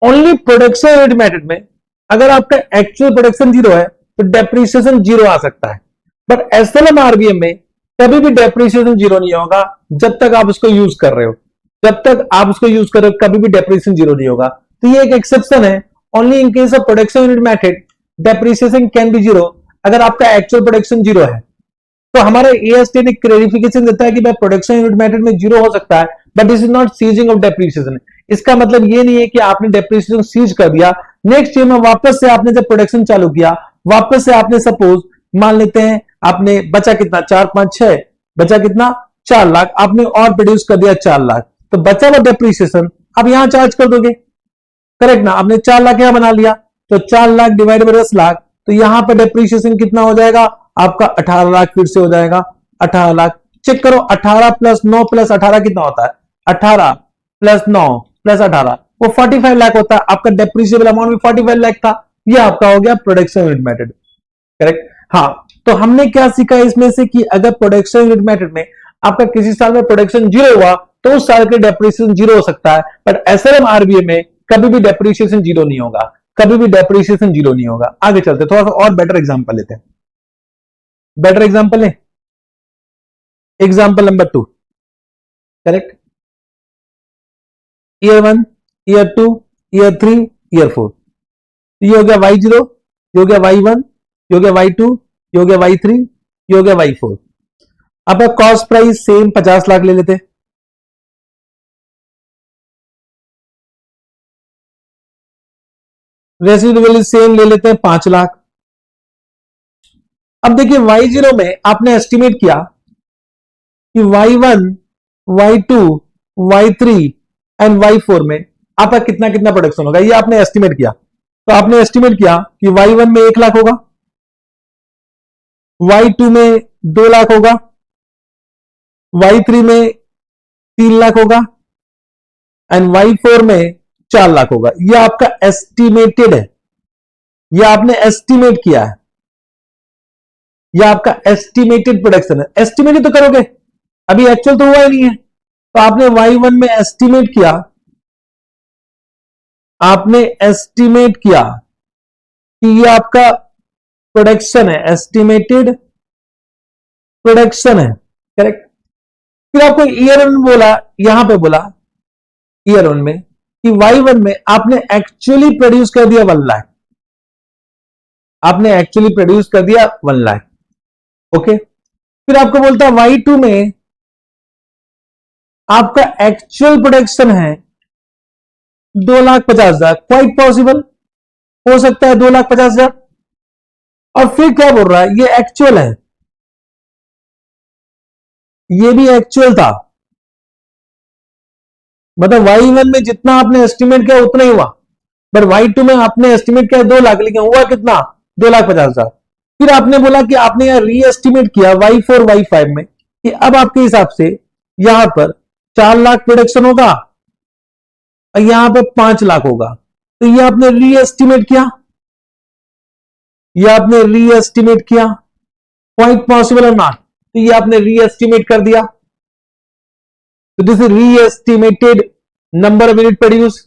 ओनली प्रोडक्शन यूनिट मेथड में अगर आपका एक्चुअल प्रोडक्शन 0 है तो डेप्रीशिएशन 0 आ सकता है, बट एसएलएम आरबीएम में कभी भी डेप्रीशिएशन 0 नहीं होगा जब तक आप उसको यूज कर रहे हो, जब तक आप उसको यूज कर रहे हो कभी भी डेप्रीशिएशन 0 नहीं होगा। तो ये एक एक्सेप्शन है, only in case of production unit method depreciation can be 0 अगर आपका एक्चुअल प्रोडक्शन 0 है। तो हमारा एएसटी ने क्लेरिफिकेशन देता है कि भाई प्रोडक्शन यूनिट मेथड में 0 हो सकता है, but this is not ceasing of depreciation. इसका मतलब ये नहीं है कि आपने डेप्रीशिएशन सीज कर दिया, नेक्स्ट ईयर में वापस से आपने जब प्रोडक्शन चालू किया, वापस से आपने सपोज मान लेते हैं आपने बचा कितना 4 5 6 बचा कितना 4 लाख, आपने और प्रोड्यूस कर दिया 4 लाख, तो बचा हुआ डेप्रीशिएशन आप यहां चार्ज कर दोगे, करेक्ट ना। आपने 4 लाख यहां बना लिया, तो 4 लाख डिवाइड बाय 10 लाख, तो यहां पर डेप्रीशिएशन कितना हो जाएगा आपका 18 लाख, फिर से हो जाएगा 18 लाख। चेक करो 18 प्लस 9 प्लस 18 कितना होता है, 18 प्लस 9 प्लस 18 वो 45 लाख होता है। आपका डेप्रीशिएबल अमाउंट भी 45 लाख था, ये आपका हो गया प्रोडक्शन यूनिट मेथड। करेक्ट। हाँ, तो हमने क्या सीखा इसमें से कि अगर प्रोडक्शन यूनिट मेथड में आपका किसी साल में प्रोडक्शन जीरो हुआ तो उस साल के डेप्रिसिएशन जीरो हो सकता है, बट एसएलएम आरबीए में कभी भी डेप्रिसिएशन जीरो नहीं होगा, कभी भी डेप्रिसिएशन जीरो नहीं होगा। आगे चलते, थोड़ा सा और बेटर एग्जांपल लेते हैं। बेटर एग्जांपल है example number 2। Correct. Year 1, year 2, year 3, year 4। ये हो गया y0, ये हो गया y1, ये हो गया y2, ये हो गया y3, ये हो गया y4। अब कॉस्ट प्राइस सेम 50 लाख ले लेते हैं। रेसिड्यूअल वैल्यू सेम ले लेते हैं 5 लाख। अब देखिए y0 में आपने एस्टिमेट किया कि y1, y2, y3 and y4 में आपका कितना कितना प्रोडक्शन होगा, ये आपने एस्टिमेट किया। तो आपने एस्टिमेट किया कि y1 में 1 लाख होगा, y2 में 2 लाख होगा, y3 में 3 लाख होगा एंड y4 में 4 लाख होगा। ये आपका एस्टिमेटेड है, ये आपने एस्टिमेट किया है, ये आपका एस्टिमेटेड प्रोडक्शन है। एस्टिमेट तो करोगे, अभी एक्चुअल तो हुआ ही नहीं है। तो आपने y1 में एस्टिमेट किया, आपने एस्टिमेट किया कि ये आपका प्रोडक्शन है, एस्टिमेटेड प्रोडक्शन है। करेक्ट। फिर आपको ईयर वन बोला, यहां पे बोला ईयर वन में कि y1 में आपने एक्चुअली प्रोड्यूस कर दिया 1 लाख, आपने एक्चुअली प्रोड्यूस कर दिया 1 लाख। ओके। फिर आपको बोलता है y2 में आपका एक्चुअल प्रोडक्शन है 2,50,000। क्वाइट पॉसिबल, हो सकता है 2,50,000। और फिर क्या बोल रहा है, ये एक्चुअल है, ये भी एक्चुअल था, मतलब y1 में जितना आपने एस्टिमेट किया उतना ही हुआ, बट y2 में आपने एस्टिमेट किया 2 लाख, लेकिन हुआ कितना, 2,50,000। फिर आपने बोला कि आपने यहां री एस्टिमेट किया y4 y5 में कि अब आपके हिसाब से यहां पर 4 लाख प्रोडक्शन होगा और यहां पर 5 लाख होगा। तो ये आपने री एस्टिमेट किया, ये आपने री एस्टिमेट किया, क्वाइट पॉसिबल और नॉट, तो ये आपने री एस्टिमेट कर दिया। तो this is re estimated number of unit produce.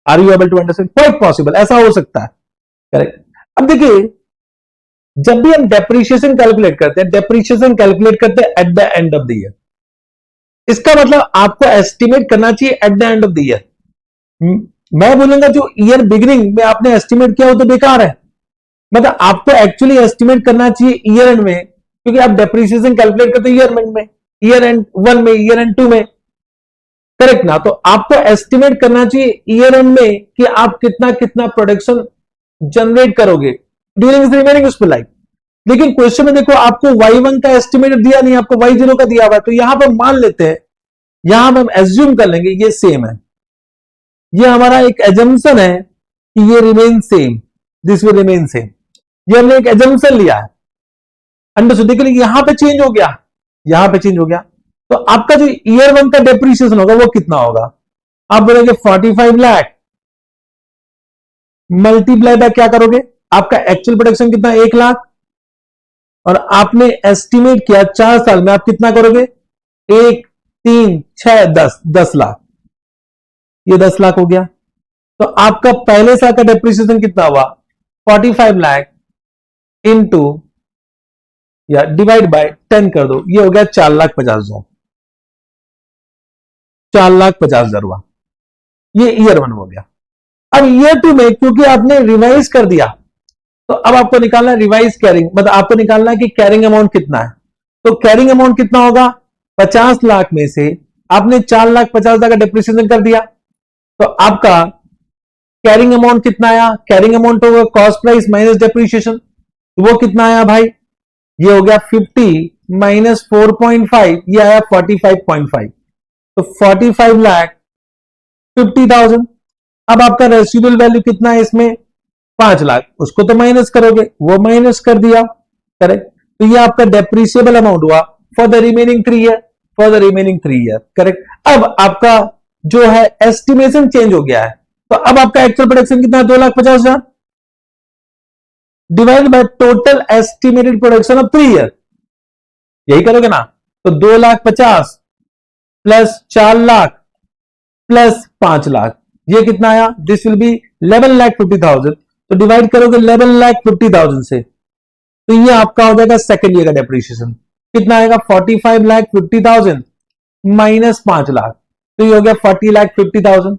Are you able to understand? Quite possible, ऐसा हो सकता है। करेक्ट। अब देखिए, जब भी हम डेप्रिशिएशन कैलकुलेट करते हैं, डेप्रिशिएशन कैलकुलेट करते हैं at the end of the year. इसका मतलब आपको एस्टिमेट करना चाहिए eight the end of the year. मैं बोलूंगा जो ईयर बिगिनिंग में आपने एस्टिमेट किया वो तो बेकार है, मतलब आपको एक्चुअली एस्टिमेट करना चाहिए ईयर एंड में, क्योंकि आप डेप्रिसिएशन कैलकुलेट करते हैं ईयर एंड में, ईयर एंड 1 में, ईयर एंड 2 में। करेक्ट ना? तो आपको एस्टिमेट करना चाहिए ईयर एंड में कि आप कितना कितना प्रोडक्शन जनरेट करोगे ड्यूरिंग रिमेनिंग यूजफुल लाइफ। लेकिन क्वेश्चन में देखो, आपको y1 का एस्टिमेट दिया नहीं, आपको y0 का दिया हुआ है। तो यहां पर मान लेते हैं, यहां पर हम एज्यूम कर लेंगे ये सेम है, ये हमारा एक एजम्पशन है कि ये remain same, this will remain same. ये हमने एक एजम्पशन लिया है, अंडरस्टूड। देखिए यहां पे चेंज हो गया, यहां पे चेंज हो गया, तो आपका जो ईयर 1 का डेप्रिसिएशन होगा वो कितना होगा? आप बोलेंगे 45 लाख, मल्टीप्लाई बाय क्या करोगे, आपका एक्चुअल प्रोडक्शन कितना, 1 लाख, और आपने एस्टिमेट किया 4 साल में आप कितना करोगे, 1, 3, 6, 10 लाख, ये 10 लाख हो गया। तो आपका पहले साल का डेप्रिसिएशन कितना हुआ, 45 लाख इंटू या डिवाइड बाय 10 कर दो, ये हो गया 4,50,000, 4,50,000 हुआ। ये ईयर 1 हो गया। अब ईयर 2 में क्योंकि आपने रिवाइज कर दिया, तो अब आपको निकालना है रिवाइज कैरिंग, मतलब आपको निकालना है कि कैरिंग अमाउंट कितना है। तो कैरिंग अमाउंट कितना होगा, 50 लाख में से आपने 4,50,000 का डेप्रिसिएशन कर दिया, तो आपका कैरिंग अमाउंट कितना आया, कैरिंग अमाउंट होगा कॉस्ट प्राइस माइनस डेप्रिसिएशन, तो वो कितना आया भाई, ये हो गया 50 माइनस 4.5, ये आया 45.5। तो 45 लाख 50,000। अब आपका रेसिडुअल वैल्यू कितना है इसमें, 5 लाख, उसको तो माइनस करोगे, वो माइनस कर दिया। करेक्ट। तो ये आपका डेप्रिसिएबल अमाउंट हुआ for the remaining 3 year, for the remaining 3 year. Correct. अब आपका जो है एस्टिमेशन चेंज हो गया है, तो अब आपका एक्चुअल प्रोडक्शन कितना है, 2,50,000। Divide by total estimated production of 3 year, यही करोगे ना। तो 2,50,000 प्लस 4,00,000 प्लस 5,00,000, ये कितना आया? This will B 11,50,000। तो डिवाइड करोगे 11,50,000 से, तो ये आपका हो जाएगा सेकेंड ईयर का डेप्रिसिएशन। कितना आएगा? 45,50,000 माइनस 5,00,000, तो ये हो गया 40,50,000।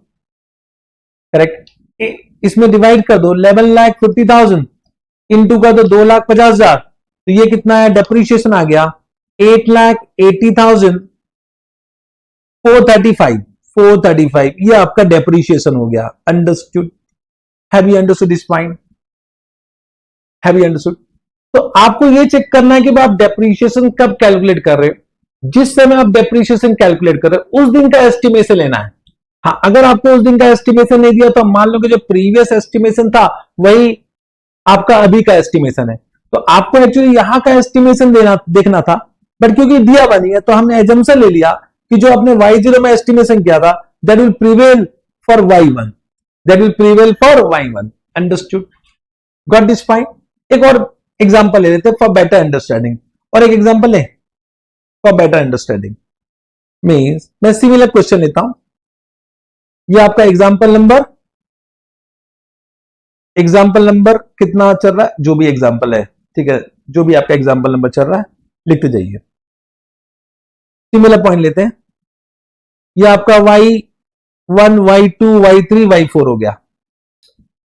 करेक्ट। इसमें डिवाइड कर दो 11,50,000 इंटू कर दो 2,50,000, तो ये कितना है? डेप्रिसिएशन आ गया 8,80,435। 435 ये आपका डेप्रिसिएशन हो गया। Understood? Have you understood this point? Have you understood? तो आपको ये चेक करना है कि आप डेप्रिसिएशन कब कैलकुलेट कर रहे हो। जिस समय आप डेप्रिसिएशन कैलकुलेट कर रहे हो उस दिन का एस्टिमेशन लेना है। हाँ, अगर आपको उस दिन का एस्टिमेशन नहीं दिया तो मान लो कि जो प्रीवियस एस्टिमेशन था वही आपका अभी का एस्टिमेशन है, तो आपको एक्चुअली यहां का एस्टिमेशन देखना था, बट क्योंकि दिया हुआ नहीं है तो हमने एजम्पशन ले लिया कि जो आपने y0 में एस्टिमेशन किया था that will prevail for y1, that will prevail for y1। Understood? Got this point? एक और एग्जांपल ले लेते हैं फॉर बेटर अंडरस्टैंडिंग, और एक एग्जांपल ले फॉर बेटर अंडरस्टैंडिंग। मींस मैं सिमिलर क्वेश्चन लेता हूं। ये आपका एग्जाम्पल नंबर कितना चल रहा है, जो भी एग्जाम्पल है, ठीक है, जो भी आपका एग्जाम्पल नंबर चल रहा है लिखते जाइए। सिमिलर पॉइंट लेते हैं। ये आपका y1 y2 y3 y4 हो गया।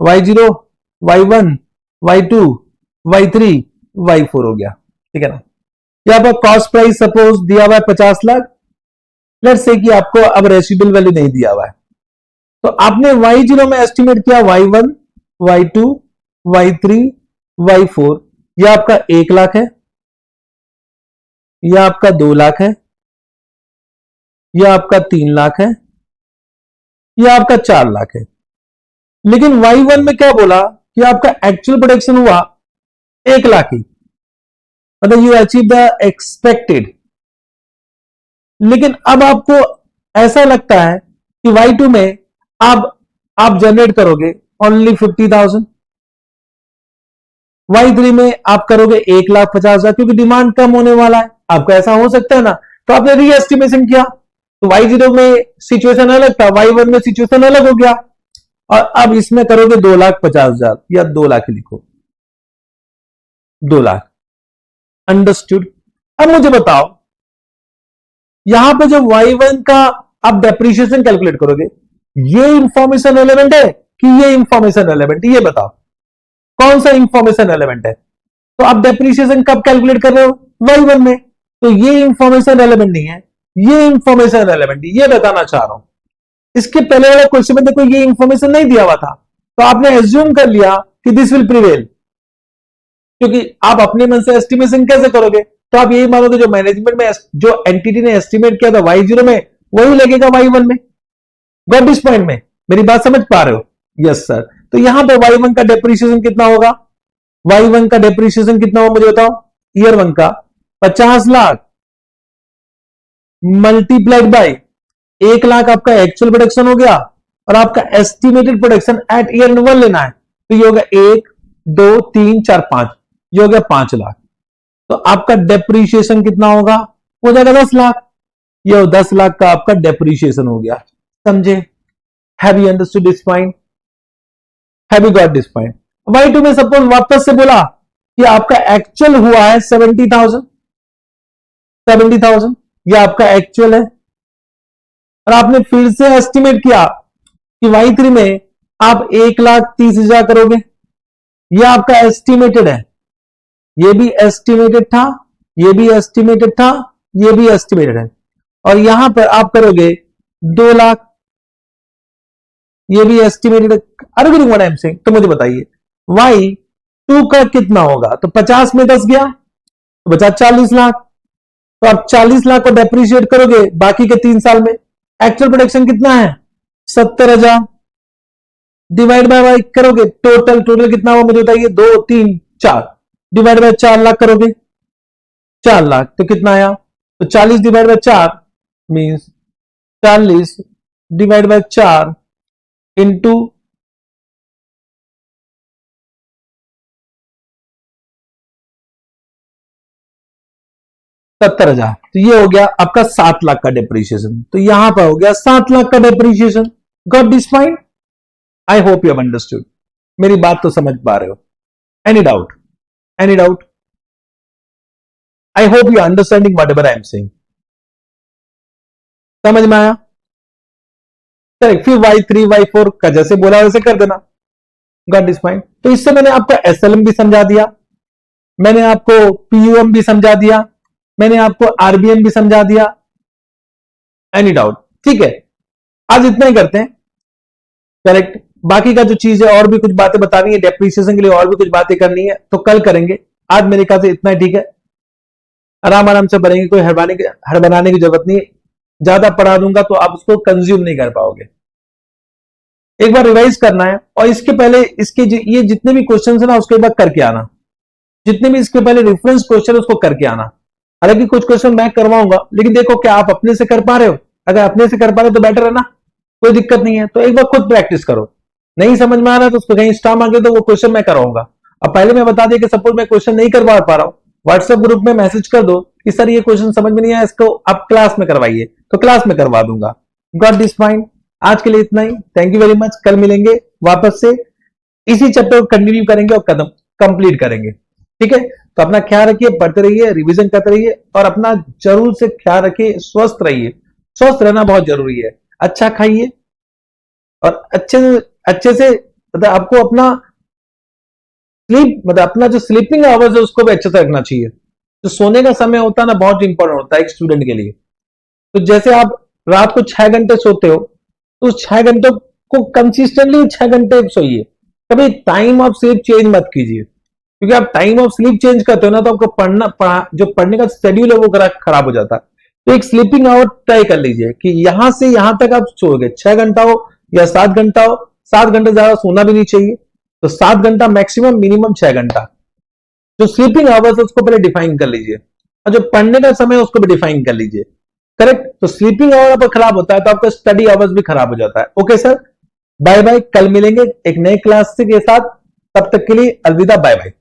y0 y1 y2 y3 y4 हो गया, ठीक है ना। यहाँ पर कॉस्ट प्राइस सपोज दिया हुआ है 50,00,000। लेट्स से कि आपको अब रेसिडुअल वैल्यू नहीं दिया हुआ है, तो आपने y0 में एस्टिमेट किया y1 y2 y3 y4। यह आपका 1,00,000 है, यह आपका 2,00,000 है, यह आपका 3,00,000 है, यह आपका 4,00,000 है। लेकिन y1 में क्या बोला कि आपका एक्चुअल प्रोडक्शन हुआ 1,00,000 ही, मतलब यू अचीव द एक्सपेक्टेड। लेकिन अब आपको ऐसा लगता है कि y2 में आप जनरेट करोगे ओनली 50,000, y3 में आप करोगे 1,50,000 क्योंकि डिमांड कम होने वाला है। आपका ऐसा हो सकता है ना, तो आपने री एस्टिमेशन किया, तो y0 में सिचुएशन अलग था, y1 में सिचुएशन अलग हो गया, और अब इसमें करोगे 2,50,000 या 2,00,000 लिखो, 2,00,000। अंडरस्टूड? अब मुझे बताओ यहां पे जो y1 का आप डेप्रिसिएशन कैलकुलेट करोगे, ये इंफॉर्मेशन रेलेवेंट है कि ये इंफॉर्मेशन रेलेवेंट है? ये बताओ कौन सा इंफॉर्मेशन रेलेवेंट है। तो आप डेप्रिसिएशन कब कैलकुलेट कर रहे हो? y1 में। तो ये इंफॉर्मेशन रेलेवेंट नहीं है, ये इंफॉर्मेशन रेलेवेंट है, ये बताना चाह रहा हूं। इसके पहले वाले क्वेश्चन में देखो ये इंफॉर्मेशन नहीं दिया हुआ था, तो आपने एज्यूम कर लिया कि दिस विल प्रिवेल, क्योंकि आप अपने मन से एस्टिमेशन कैसे करोगे? तो आप यही मानोगे जो मैनेजमेंट में जो एंटिटी ने एस्टिमेट किया था y0 में वही लगेगा y1 में। गॉट दिस पॉइंट में? मेरी बात समझ पा रहे हो? Yes sir. तो यहां पे y1 का डेप्रिसिएशन कितना होगा? y1 का डेप्रिसिएशन कितना होगा मुझे बताओ। ईयर 1 का 50,00,000 मल्टीप्लाइड बाय 1,00,000 आपका एक्चुअल प्रोडक्शन हो गया, और आपका एस्टिमेटेड प्रोडक्शन एट ईयर 1 लेना है, तो ये होगा 1 2 3 4 5, ये हो गया 5,00,000। तो आपका डेप्रीशिएशन कितना होगा? हो जाएगा 10,00,000। ये 10,00,000 का आपका डेप्रीशिएशन हो गया। समझे? Have you understood this point? Have you got this point? y2 में सपोज वापस से बोला कि आपका एक्चुअल हुआ है 70,000, 70,000 ये आपका एक्चुअल है, और आपने फिर से एस्टिमेट किया कि y3 में आप 1,30,000 करोगे। ये आपका एस्टिमेटेड है, ये भी एस्टिमेटेड था, ये भी एस्टिमेटेड था, ये भी एस्टिमेटेड है, और यहां पर आप करोगे 2,00,000, ये भी एस्टिमेटेड। अरे व्हाट आई एम सेइंग, तो मुझे बताइए y2 का कितना होगा? तो 50 में 10 गया तो बचा 40,00,000, तो आप 40,00,000 को डेप्रिशिएट करोगे बाकी के 3 साल में। एक्चुअल प्रोडक्शन कितना है? 70,000, डिवाइड बाय वाई करोगे, टोटल कितना हुआ मुझे बताइए? 2 3 4, डिवाइड बाय 4,00,000 करोगे, 4,00,000 तो कितना आया? तो 40 divide by 4 means 40 divide by 4 into 70,000। तो ये हो गया आपका 7 लाख का डेप्रीशिएशन। तो यहां पर हो गया 7 लाख का depreciation. Got this point? I hope you have understood. मेरी बात तो समझ पा रहे हो? Any doubt? Any doubt? I hope you understanding what ever I am saying. समझ में आया? फिर y3 y4 का जैसे बोला वैसे कर देना। Got this point? तो इससे मैंने आपका एसएलएम भी समझा दिया, मैंने आपको पीयूएम भी समझा दिया, मैंने आपको आरबीएम भी समझा दिया। Any doubt? ठीक है, आज इतना ही करते हैं। करेक्ट। बाकी का जो चीज है और भी कुछ बातें बतानी है, डेप्रीसिएशन के लिए और भी कुछ बातें करनी है तो कल करेंगे। आज मेरे ख्याल से इतना ही ठीक है। आराम आराम से पढ़ेंगे, कोई हड़बड़ाने की जरूरत नहीं। ज्यादा पढ़ा दूंगा तो आप उसको कंज्यूम नहीं कर पाओगे। एक बार रिवाइज करना है और इसके पहले इसके ये जितने भी क्वेश्चन है ना उसके बाद करके आना। जितने भी इसके पहले रेफरेंस क्वेश्चन उसको करके आना। हालांकि कुछ क्वेश्चन मैं करवाऊंगा, लेकिन देखो क्या आप अपने से कर पा रहे हो? अगर अपने से कर पा रहे हो तो बेटर है ना, कोई दिक्कत नहीं है। तो एक बार खुद प्रैक्टिस करो। नहीं समझ में आ रहा है तो उसको कहीं स्टार मांगे तो वो क्वेश्चन मैं कराऊंगा। अब पहले मैं बता दिया कि सपोज मैं क्वेश्चन नहीं करवा पा रहा हूं, व्हाट्सएप ग्रुप में मैसेज कर दो कि सर ये क्वेश्चन समझ में नहीं आया, इसको आप क्लास में करवाइए, तो क्लास में करवा दूंगा। Got this point? आज के लिए इतना ही। Thank you very much. कल मिलेंगे वापस से, इसी चैप्टर को कंटिन्यू करेंगे और कदम कंप्लीट करेंगे। ठीक है, तो अपना ख्याल रखिए, पढ़ते रहिए, रिवीजन करते रहिए और अपना जरूर से ख्याल रखिए, स्वस्थ रहिए। स्वस्थ रहना बहुत जरूरी है। अच्छा खाइए और अच्छे से मतलब आपको अपना स्लीप मतलब अपना जो स्लीपिंग आवर्स है उसको भी अच्छे से रखना चाहिए। जो सोने का समय होता है ना बहुत इंपॉर्टेंट होता है एक स्टूडेंट के लिए। तो जैसे आप रात को 6 घंटे सोते हो तो उस 6 घंटों को कंसिस्टेंटली 6 घंटे सोइए। कभी टाइम ऑफ स्लीप चेंज मत कीजिए, क्योंकि आप टाइम ऑफ स्लीप चेंज करते हो ना तो आपको जो पढ़ने का शेड्यूल है वो खराब हो जाता है। तो एक स्लीपिंग आवर तय कर लीजिए कि यहां से यहां तक आप सोओगे, 6 घंटा हो या 7 घंटा हो। 7 घंटे ज्यादा सोना भी नहीं चाहिए, तो 7 घंटा मैक्सिमम, मिनिमम 6 घंटा। जो स्लीपिंग आवर्स है उसको पहले डिफाइन कर लीजिए और जो पढ़ने का समय है उसको भी डिफाइन कर लीजिए। करेक्ट? तो स्लीपिंग आवर अगर खराब होता है तो आपका स्टडी आवर्स भी खराब हो जाता है। Okay sir, bye bye. कल मिलेंगे एक नए क्लास के साथ, तब तक के लिए अलविदा, बाय बाय।